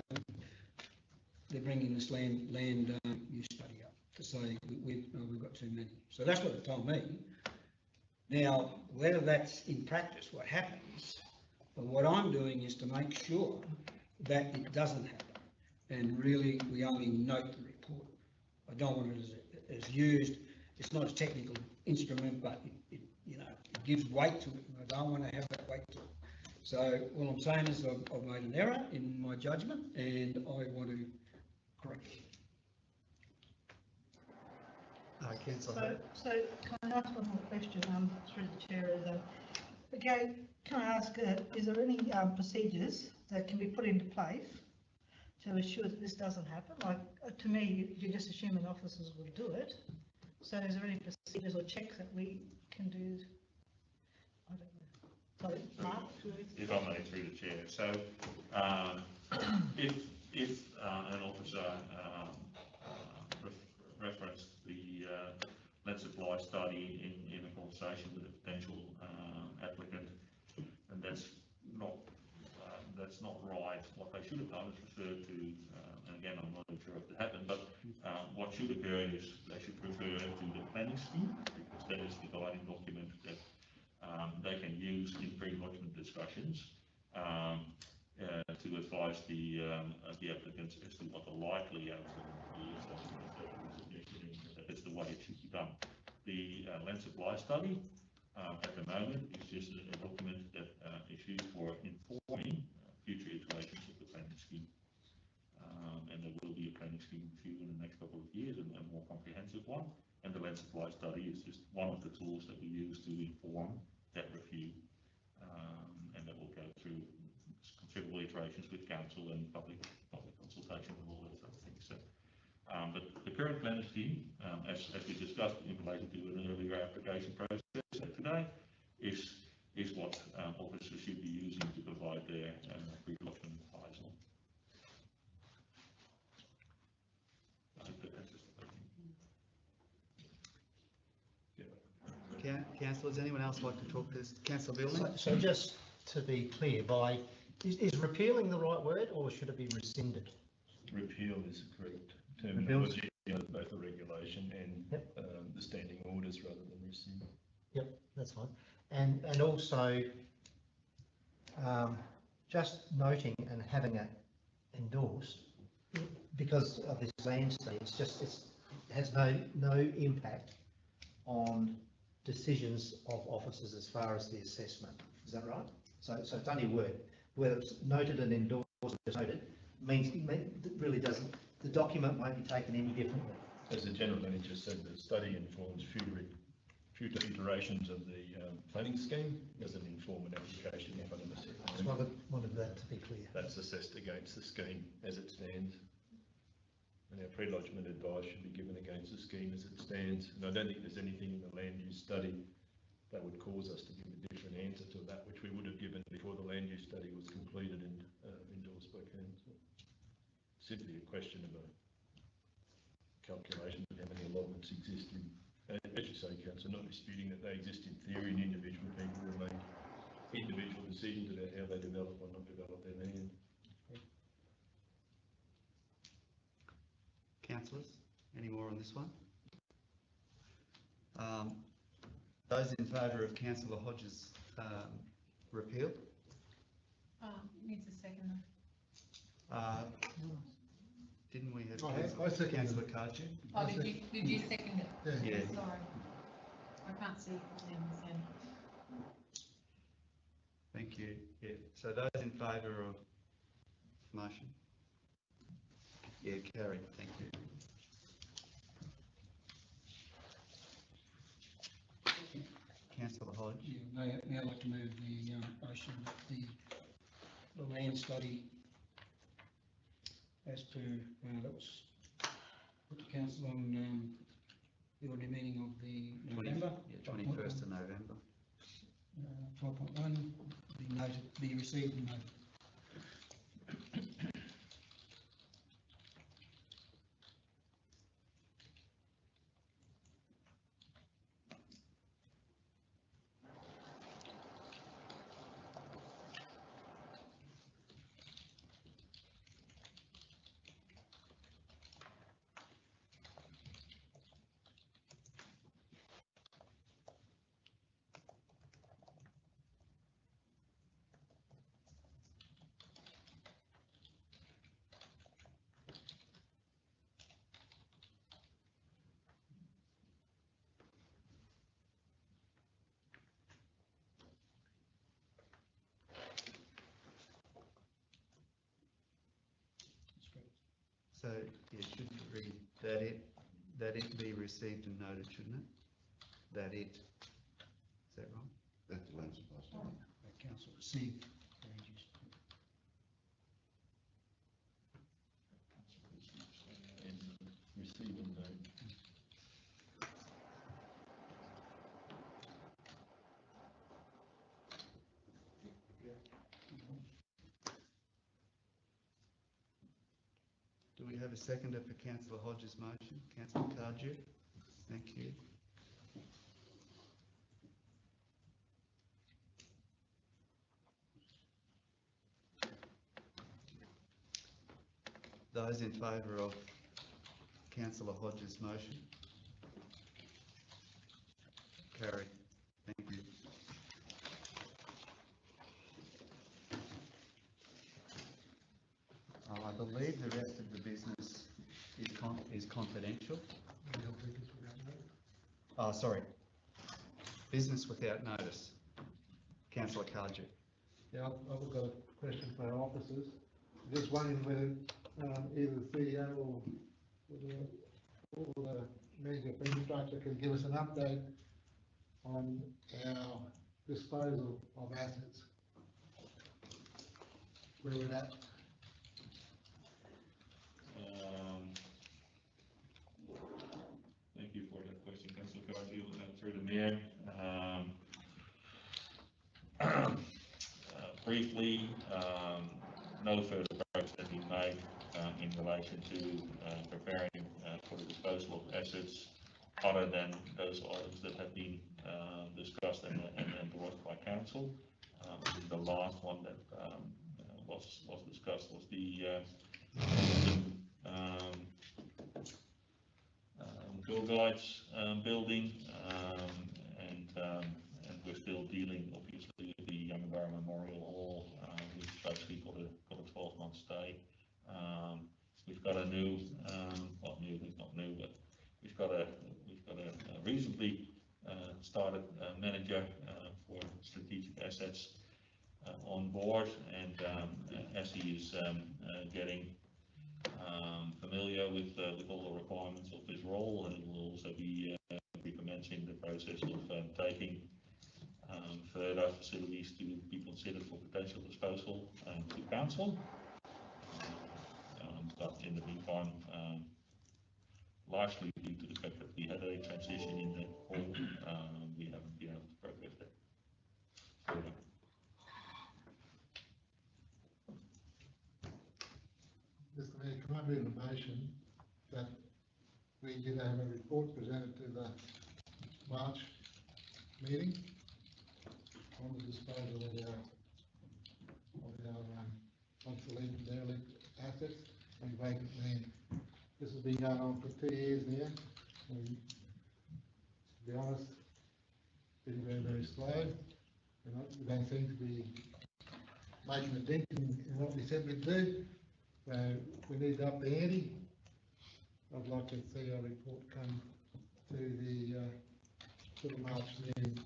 [SPEAKER 7] they're bringing this land use study up to say we've got too many. So that's what they told me. Now, whether that's in practice what happens, but what I'm doing is to make sure that it doesn't happen, and really we only note the report. I don't want it as used. It's not a technical instrument, but it gives weight to it, and I don't want to have that weight to it. So all I'm saying is I've made an error in my judgment, and I want to correct it.
[SPEAKER 2] So can I ask one more question through the chair? Okay, can I ask, is there any procedures that can be put into place to ensure that this doesn't happen? Like, to me, you're just assuming officers will do it. So is there any procedures or checks that we can do? I don't know. Sorry, Mark?
[SPEAKER 12] If I may, through the chair. So if an officer land supply study in a conversation with a potential applicant, and that's not right. What they should have done is refer to, and again, I'm not sure if it happened, but what should occur is they should refer to the planning scheme, because that is the guiding document that they can use in pre-lodgement discussions to advise the applicants as to what the likely outcome is. That's the way it should be done. The land supply study at the moment is just a document that is used for informing future iterations of the planning scheme. And there will be a planning scheme review in the next couple of years, and a more comprehensive one. And the land supply study is just one of the tools that we use to inform that review. And that will go through considerable iterations with council and public consultation and all those other things. So, but the current planning scheme, as we discussed in relation to an earlier application process today, is what officers should be using to provide their pre-lodgement advice on. I hope that answers the question.
[SPEAKER 1] Councillor, does anyone else like to talk to this? Councillor Building?
[SPEAKER 6] So just to be clear, is repealing the right word, or should it be rescinded?
[SPEAKER 3] Repeal is the correct terminology, both the regulation and the standing orders rather than rescind.
[SPEAKER 6] Yep, that's fine. And also, just noting and having it endorsed, because of this land study, it has no impact on decisions of officers as far as the assessment. Is that right? So it's only a word. Whether it's noted and endorsed or just noted, it really doesn't, the document won't be taken any differently.
[SPEAKER 3] As the General Manager said, the study informs future iterations of the planning scheme. Doesn't inform an application.
[SPEAKER 6] I just wanted that to be clear.
[SPEAKER 3] That's assessed against the scheme as it stands. And our pre-lodgement advice should be given against the scheme as it stands. And I don't think there's anything in the land use study that would cause us to give a different answer to that, which we would have given before the land use study was completed and endorsed by council. Simply a question of a calculation of how many allotments exist in, as you say, council, not disputing that they exist in theory, and individual people will make individual decisions about how they develop or not develop their land.
[SPEAKER 1] Councillors, any more on this one? Those in favour of Councillor Hodges' repeal?
[SPEAKER 14] Needs a second.
[SPEAKER 1] Didn't we have
[SPEAKER 11] I seconded
[SPEAKER 1] Councillor
[SPEAKER 11] it.
[SPEAKER 1] Cardew?
[SPEAKER 14] Oh, did you second it?
[SPEAKER 1] Yeah.
[SPEAKER 14] Sorry. I can't see his name.
[SPEAKER 1] Thank you. Yeah. So those in favour of motion? Yeah, carried. Thank you. Councillor Hodge.
[SPEAKER 7] Yeah, may I like to move the motion that the land study as per, that was put to council on the ordinary meeting of the November.
[SPEAKER 1] 21st of November.
[SPEAKER 7] 12.1 be received and noted.
[SPEAKER 1] So it should read that it be received and noted, shouldn't it? That it. Is that right?
[SPEAKER 10] That's the land supply study.
[SPEAKER 7] Council received.
[SPEAKER 3] Receive and note.
[SPEAKER 1] Do we have a seconder for Councillor Hodges' motion? Councillor Cardew? Thank you. Those in favour of Councillor Hodges' motion? Carried. Thank you. I believe the rest of the business is confidential. Oh, sorry. Business without notice. Councillor Cardew.
[SPEAKER 11] Yeah, I've got a question for our officers. Just wondering whether either the CEO or the manager of infrastructure can give us an update on our disposal of assets. Where we're at.
[SPEAKER 12] Thank you for that question, Councillor Cardew, through the Mayor. Briefly, no further progress has been made in relation to preparing for the disposal of assets other than those items that have been discussed and endorsed by Council. The last one that was discussed was the tour guides building, and we're still dealing obviously with the Young Barra Memorial Hall, which basically got a 12-month stay. We've got a new, not new, but we've got a reasonably started manager for strategic assets on board, and as he is getting familiar with all the requirements of his role, and will also be recommencing the process of taking further facilities to be considered for potential disposal to Council. But in the meantime, largely due to the fact that we had a transition in the hall, we haven't been able to progress that further.
[SPEAKER 11] Mr. Mayor, can I move a motion that we did have a report presented to the March meeting on the disposal of our obsolete and derelict assets and vacant land. This has been going on for 2 years now. And to be honest, been very, very slow. We don't seem to be making a dent in what we said we'd do. So we need to up the ante. I'd like to see our report come to the March meeting.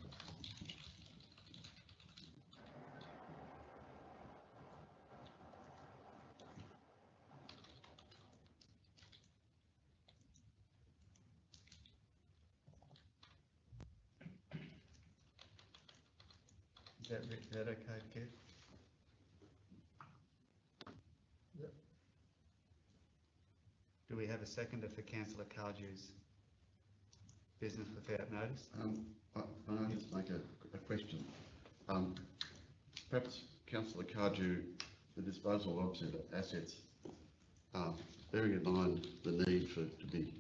[SPEAKER 1] Is that okay, Kev?
[SPEAKER 11] Yep.
[SPEAKER 1] Do we have a seconder for Councillor Cardew's business without notice?
[SPEAKER 10] Can I just make a question? Perhaps Councillor Cardew, the disposal of obsolete assets, bearing in mind the need to be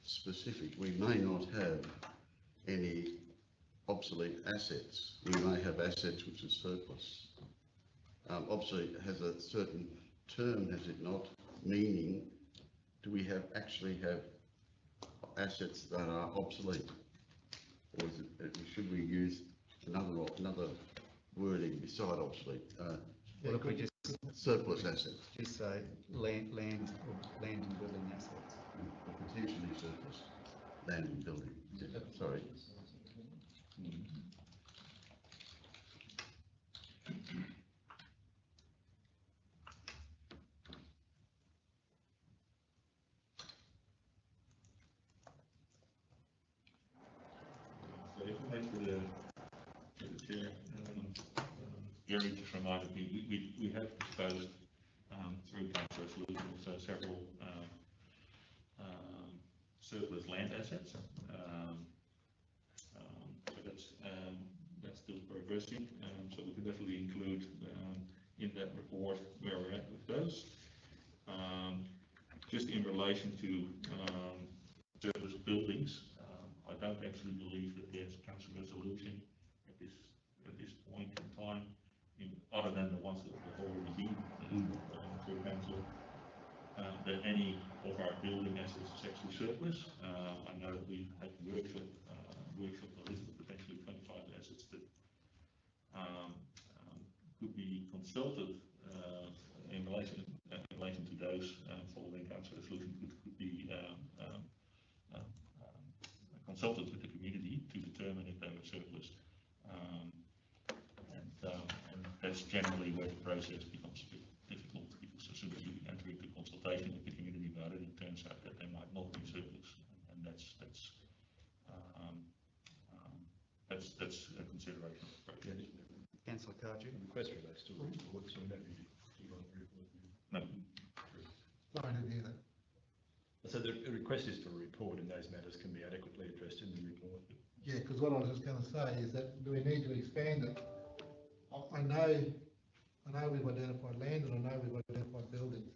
[SPEAKER 10] specific, we may not have any obsolete assets. We may have assets which are surplus. Obsolete has a certain term, has it not? Meaning, do we actually have assets that are obsolete, or should we use another wording beside obsolete?
[SPEAKER 1] Well, if we just
[SPEAKER 10] surplus assets.
[SPEAKER 1] Just say land and building assets.
[SPEAKER 10] Or potentially surplus land and building. Sorry.
[SPEAKER 12] To the Chair, Gary just reminded me, we have disposed through council resolutions several surplus land assets. So that's still progressing. So we can definitely include in that report where we're at with those. Just in relation to surplus buildings, I don't actually believe that there's a council resolution at this point in time, other than the ones that have already been through council. that any of our building assets is actually surplus. I know that we've had workshop a list of potentially 25 assets that could be consulted in relation to those following council resolution could be consulted with the community to determine if they were surplus. And that's generally where the process becomes a bit difficult, because as soon as you enter into consultation with the community about it, it turns out that they might not be surplus, and that's a consideration.
[SPEAKER 1] Councillor Cardew.
[SPEAKER 3] The request relates to a report, so we don't need to run a report.
[SPEAKER 12] No.
[SPEAKER 11] Sorry, I didn't hear that.
[SPEAKER 3] So the request is for a report, and those matters can be adequately addressed in the report.
[SPEAKER 11] Yeah, because what I was just going to say is that do we need to expand it? I know we've identified land and I know we've identified buildings.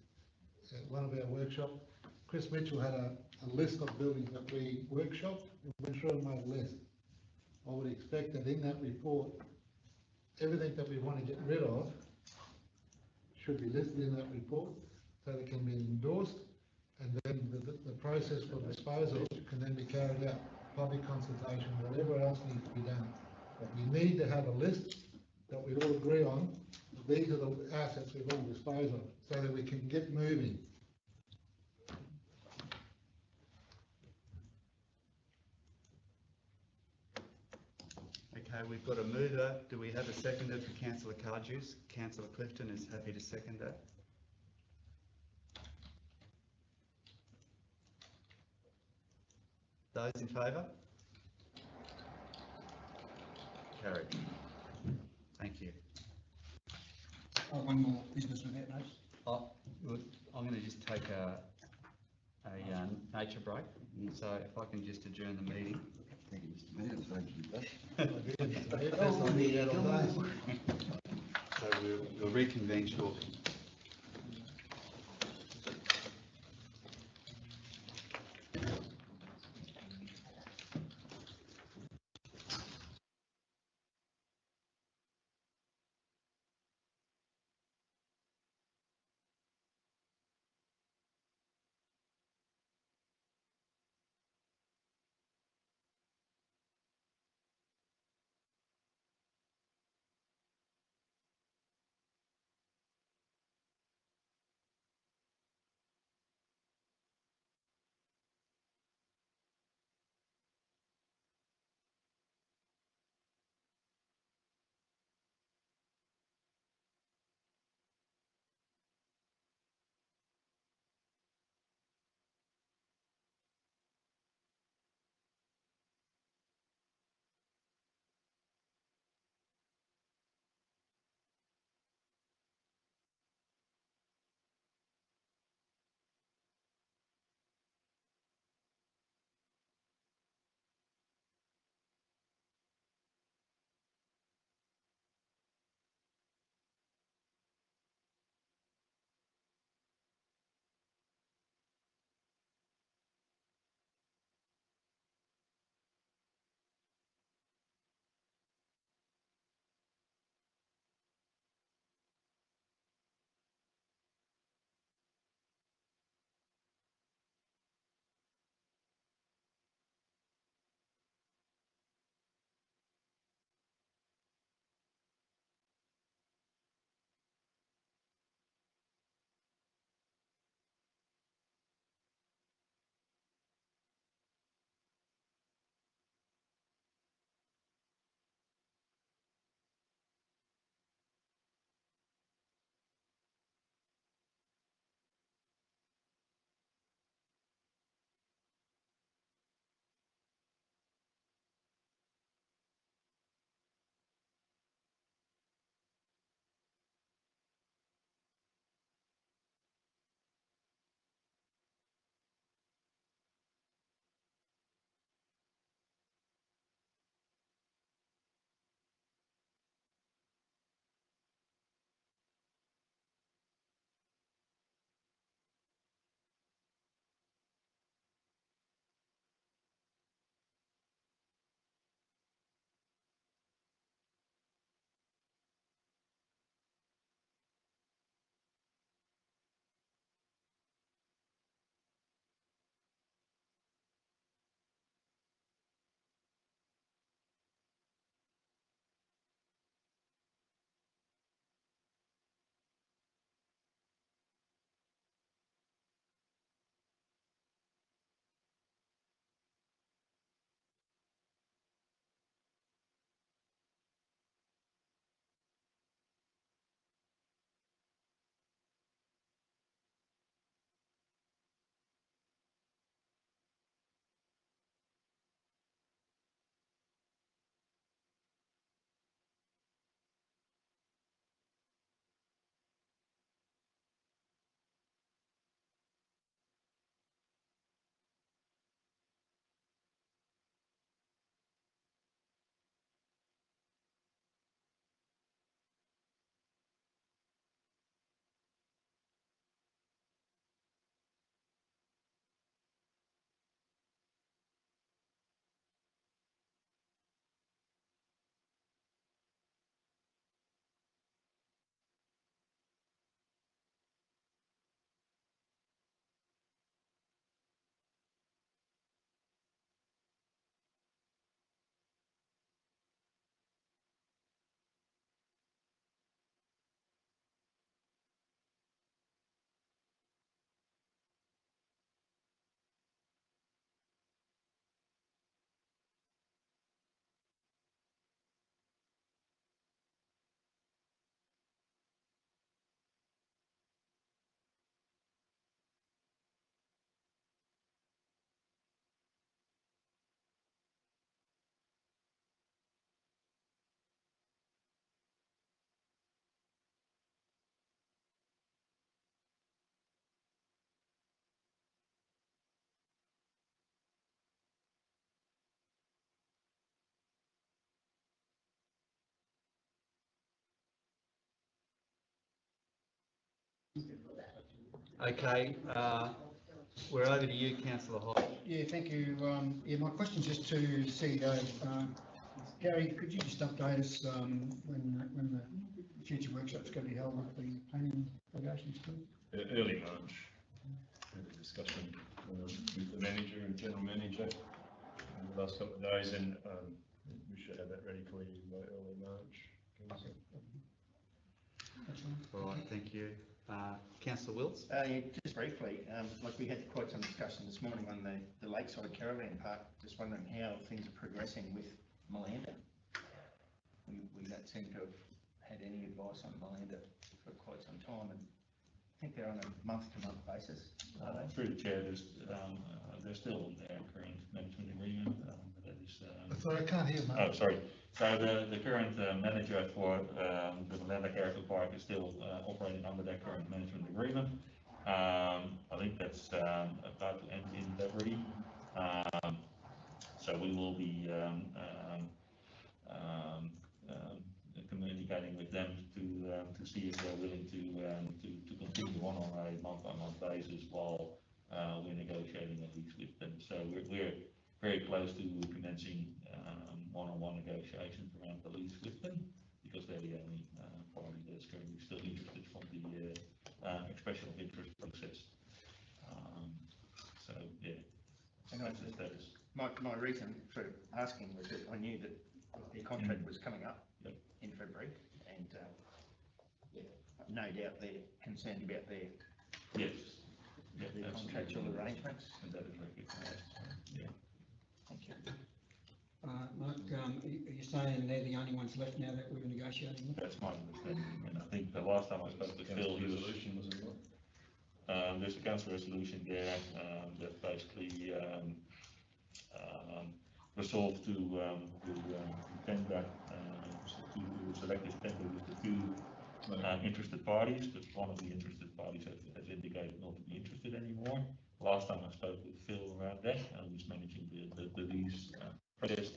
[SPEAKER 11] At one of our workshops, Chris Mitchell had a list of buildings that we workshopped, and went through and made a list. I would expect that in that report, everything that we want to get rid of should be listed in that report so that it can be endorsed, and then the process for disposal can then be carried out, public consultation, whatever else needs to be done. But we need to have a list that we all agree on. These are the assets we want to dispose of, so that we can get moving.
[SPEAKER 1] Okay, we've got a mover. Do we have a seconder for Councillor Cardew's? Councillor Clifton is happy to second that. Those in favour? Carried. Thank you.
[SPEAKER 7] One more business without notice.
[SPEAKER 1] Oh, good. I'm going to just take a nature break. So if I can just adjourn the meeting.
[SPEAKER 10] Thank you, Mr Mayor. Thank you.
[SPEAKER 1] So we'll reconvene shortly. Okay, we're over to you, councillor Hodge.
[SPEAKER 7] Yeah, thank you. Yeah, my question's just to CEO. Gary, could you just update us when the future workshop's going to be held with the planning delegations, please?
[SPEAKER 3] Early March, had a discussion with the manager and general manager in the last couple of days, and we should have that ready for you by early March.
[SPEAKER 1] All right, thank you. Councillor Wills?
[SPEAKER 9] Yeah, just briefly, like we had quite some discussion this morning on the Lakeside Caravan Park, just wondering how things are progressing with Melinda. We don't seem to have had any advice on Melinda for quite some time, and I think they're on a month-to-month basis, are they?
[SPEAKER 12] Through the chair, they're still on their current management agreement. That is,
[SPEAKER 11] Sorry, I can't hear, mate.
[SPEAKER 12] oh, sorry. So the current manager for the Melinda Caravan Park is still operating under that current management agreement. I think that's about to end in February. So we will be communicating with them to see if they're willing to continue on a month-by-month basis while we're negotiating a lease with them. So we're very close to commencing one-on-one negotiations around the lease with them, because they're the only party that's currently still interested from the expression of interest process. So yeah, that's the status.
[SPEAKER 9] My reason for asking was that I knew that their contract was coming up in February, and no doubt they're concerned about their contractual arrangements.
[SPEAKER 12] And that is recognised. Yeah.
[SPEAKER 9] Thank you.
[SPEAKER 7] Mark, are you saying they're the only ones left now that we're negotiating with?
[SPEAKER 12] That's my understanding, and I think the last time I spoke to Phil, he was, there's a council resolution there that basically resolved to tender, to select this tender with the two interested parties, but one of the interested parties has indicated not to be interested anymore. Last time I spoke with Phil around that, who's managing the lease process,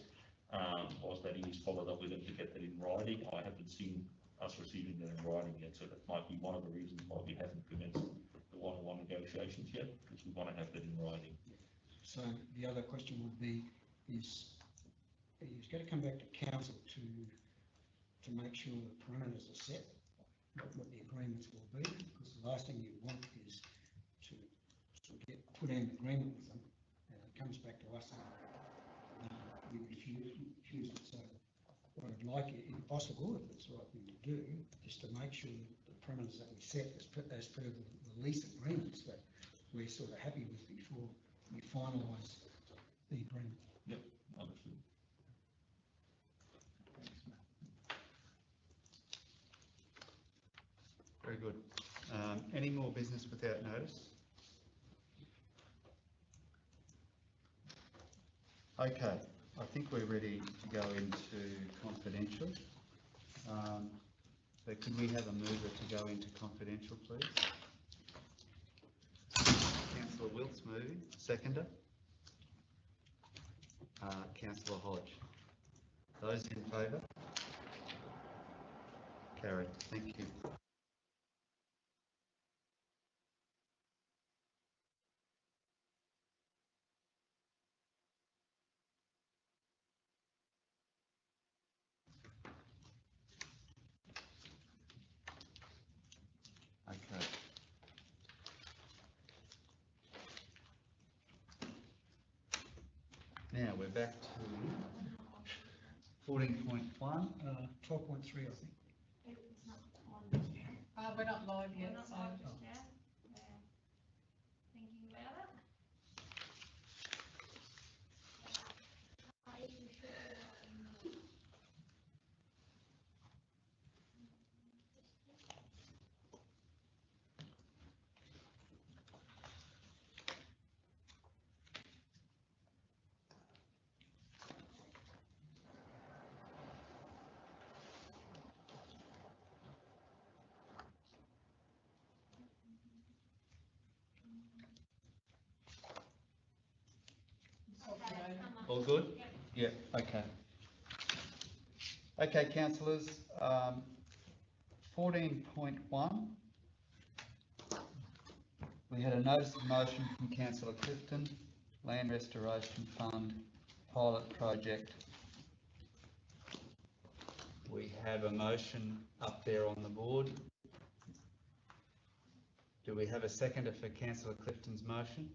[SPEAKER 12] was that he's followed up with him to get that in writing. I haven't seen us receiving that in writing yet, so that might be one of the reasons why we haven't commenced the one-on-one negotiations yet, because we want to have that in writing.
[SPEAKER 7] So the other question would be, is he's got to come back to council to make sure the parameters are set, what the agreements will be, because the last thing you want is to put in an agreement with them, and it comes back to us and we refuse it. So what I'd like, if possible, if it's the right thing to do, is to make sure that the parameters that we set as per the lease agreements that we're sort of happy with before we finalise the agreement.
[SPEAKER 12] Yep, understood.
[SPEAKER 1] Very good. Any more business without notice? Okay, I think we're ready to go into confidential. So could we have a mover to go into confidential, please? Councillor Wilts moving. Seconder? Councillor Hodge. Those in favour? Carried. Thank you. Okay. Now we're back to 14.1.
[SPEAKER 7] 12.3, I think.
[SPEAKER 14] We're not live yet, so.
[SPEAKER 16] Thinking about it.
[SPEAKER 1] All good? Yeah, okay. Okay, councillors, 14.1 We had a notice of motion from Councillor Clifton, Land Restoration Fund, pilot project. We have a motion up there on the board. Do we have a seconder for Councillor Clifton's motion?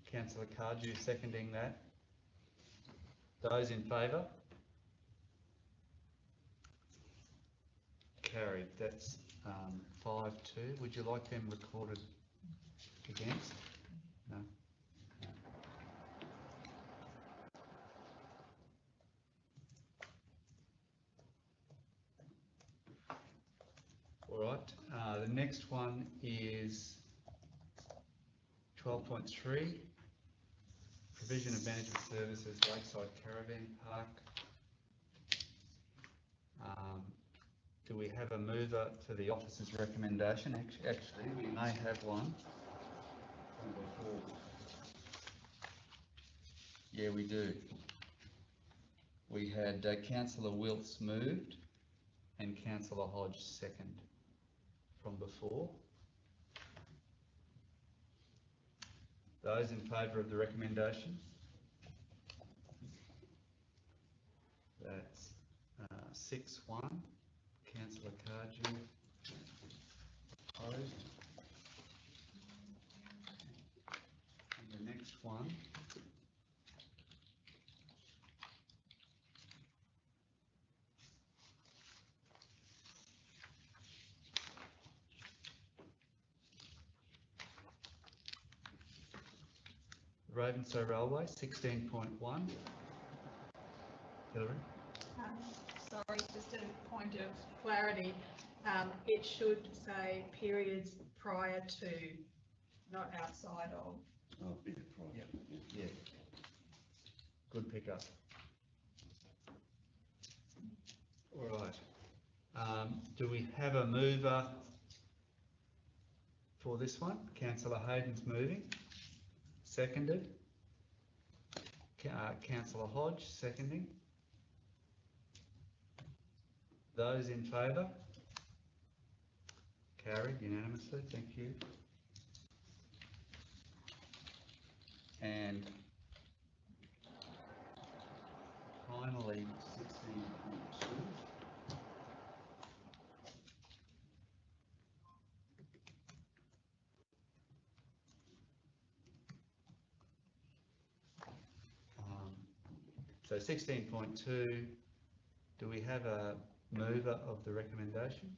[SPEAKER 1] Councillor Cardew seconding that. Those in favour? Carried. That's 5-2. Would you like them recorded against? No. All right. The next one is 12.3. Provision of management services, Lakeside Caravan Park. Do we have a mover for the officer's recommendation? Actually, we may have one from before. Yeah, we do. We had Councillor Wilts moved and Councillor Hodge second from before. Those in favour of the recommendation? That's 6-1. Councillor Cardew opposed. And the next one Ravensay Railway, 16.1. Hillary?
[SPEAKER 14] Sorry, just a point of clarity. It should say periods prior to, not outside of.
[SPEAKER 10] Oh, big project.
[SPEAKER 1] Yeah. Good pickup. All right. Do we have a mover for this one? Councillor Hayden's moving. Seconded. Councillor Hodge seconding. Those in favour? Carried unanimously, thank you. And finally, 16.2. So 16.2, do we have a mover of the recommendation?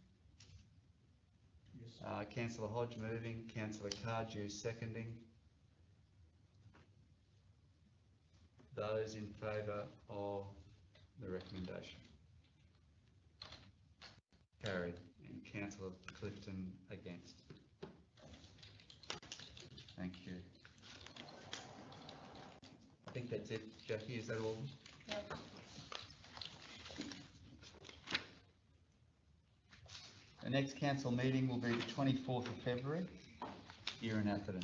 [SPEAKER 1] Yes. Councillor Hodge moving, Councillor Cardew seconding. Those in favour of the recommendation? Carried. And Councillor Clifton against. Thank you. I think that's it. Jackie, is that all?
[SPEAKER 14] Yep.
[SPEAKER 1] The next council meeting will be the 24th of February here in Atherton.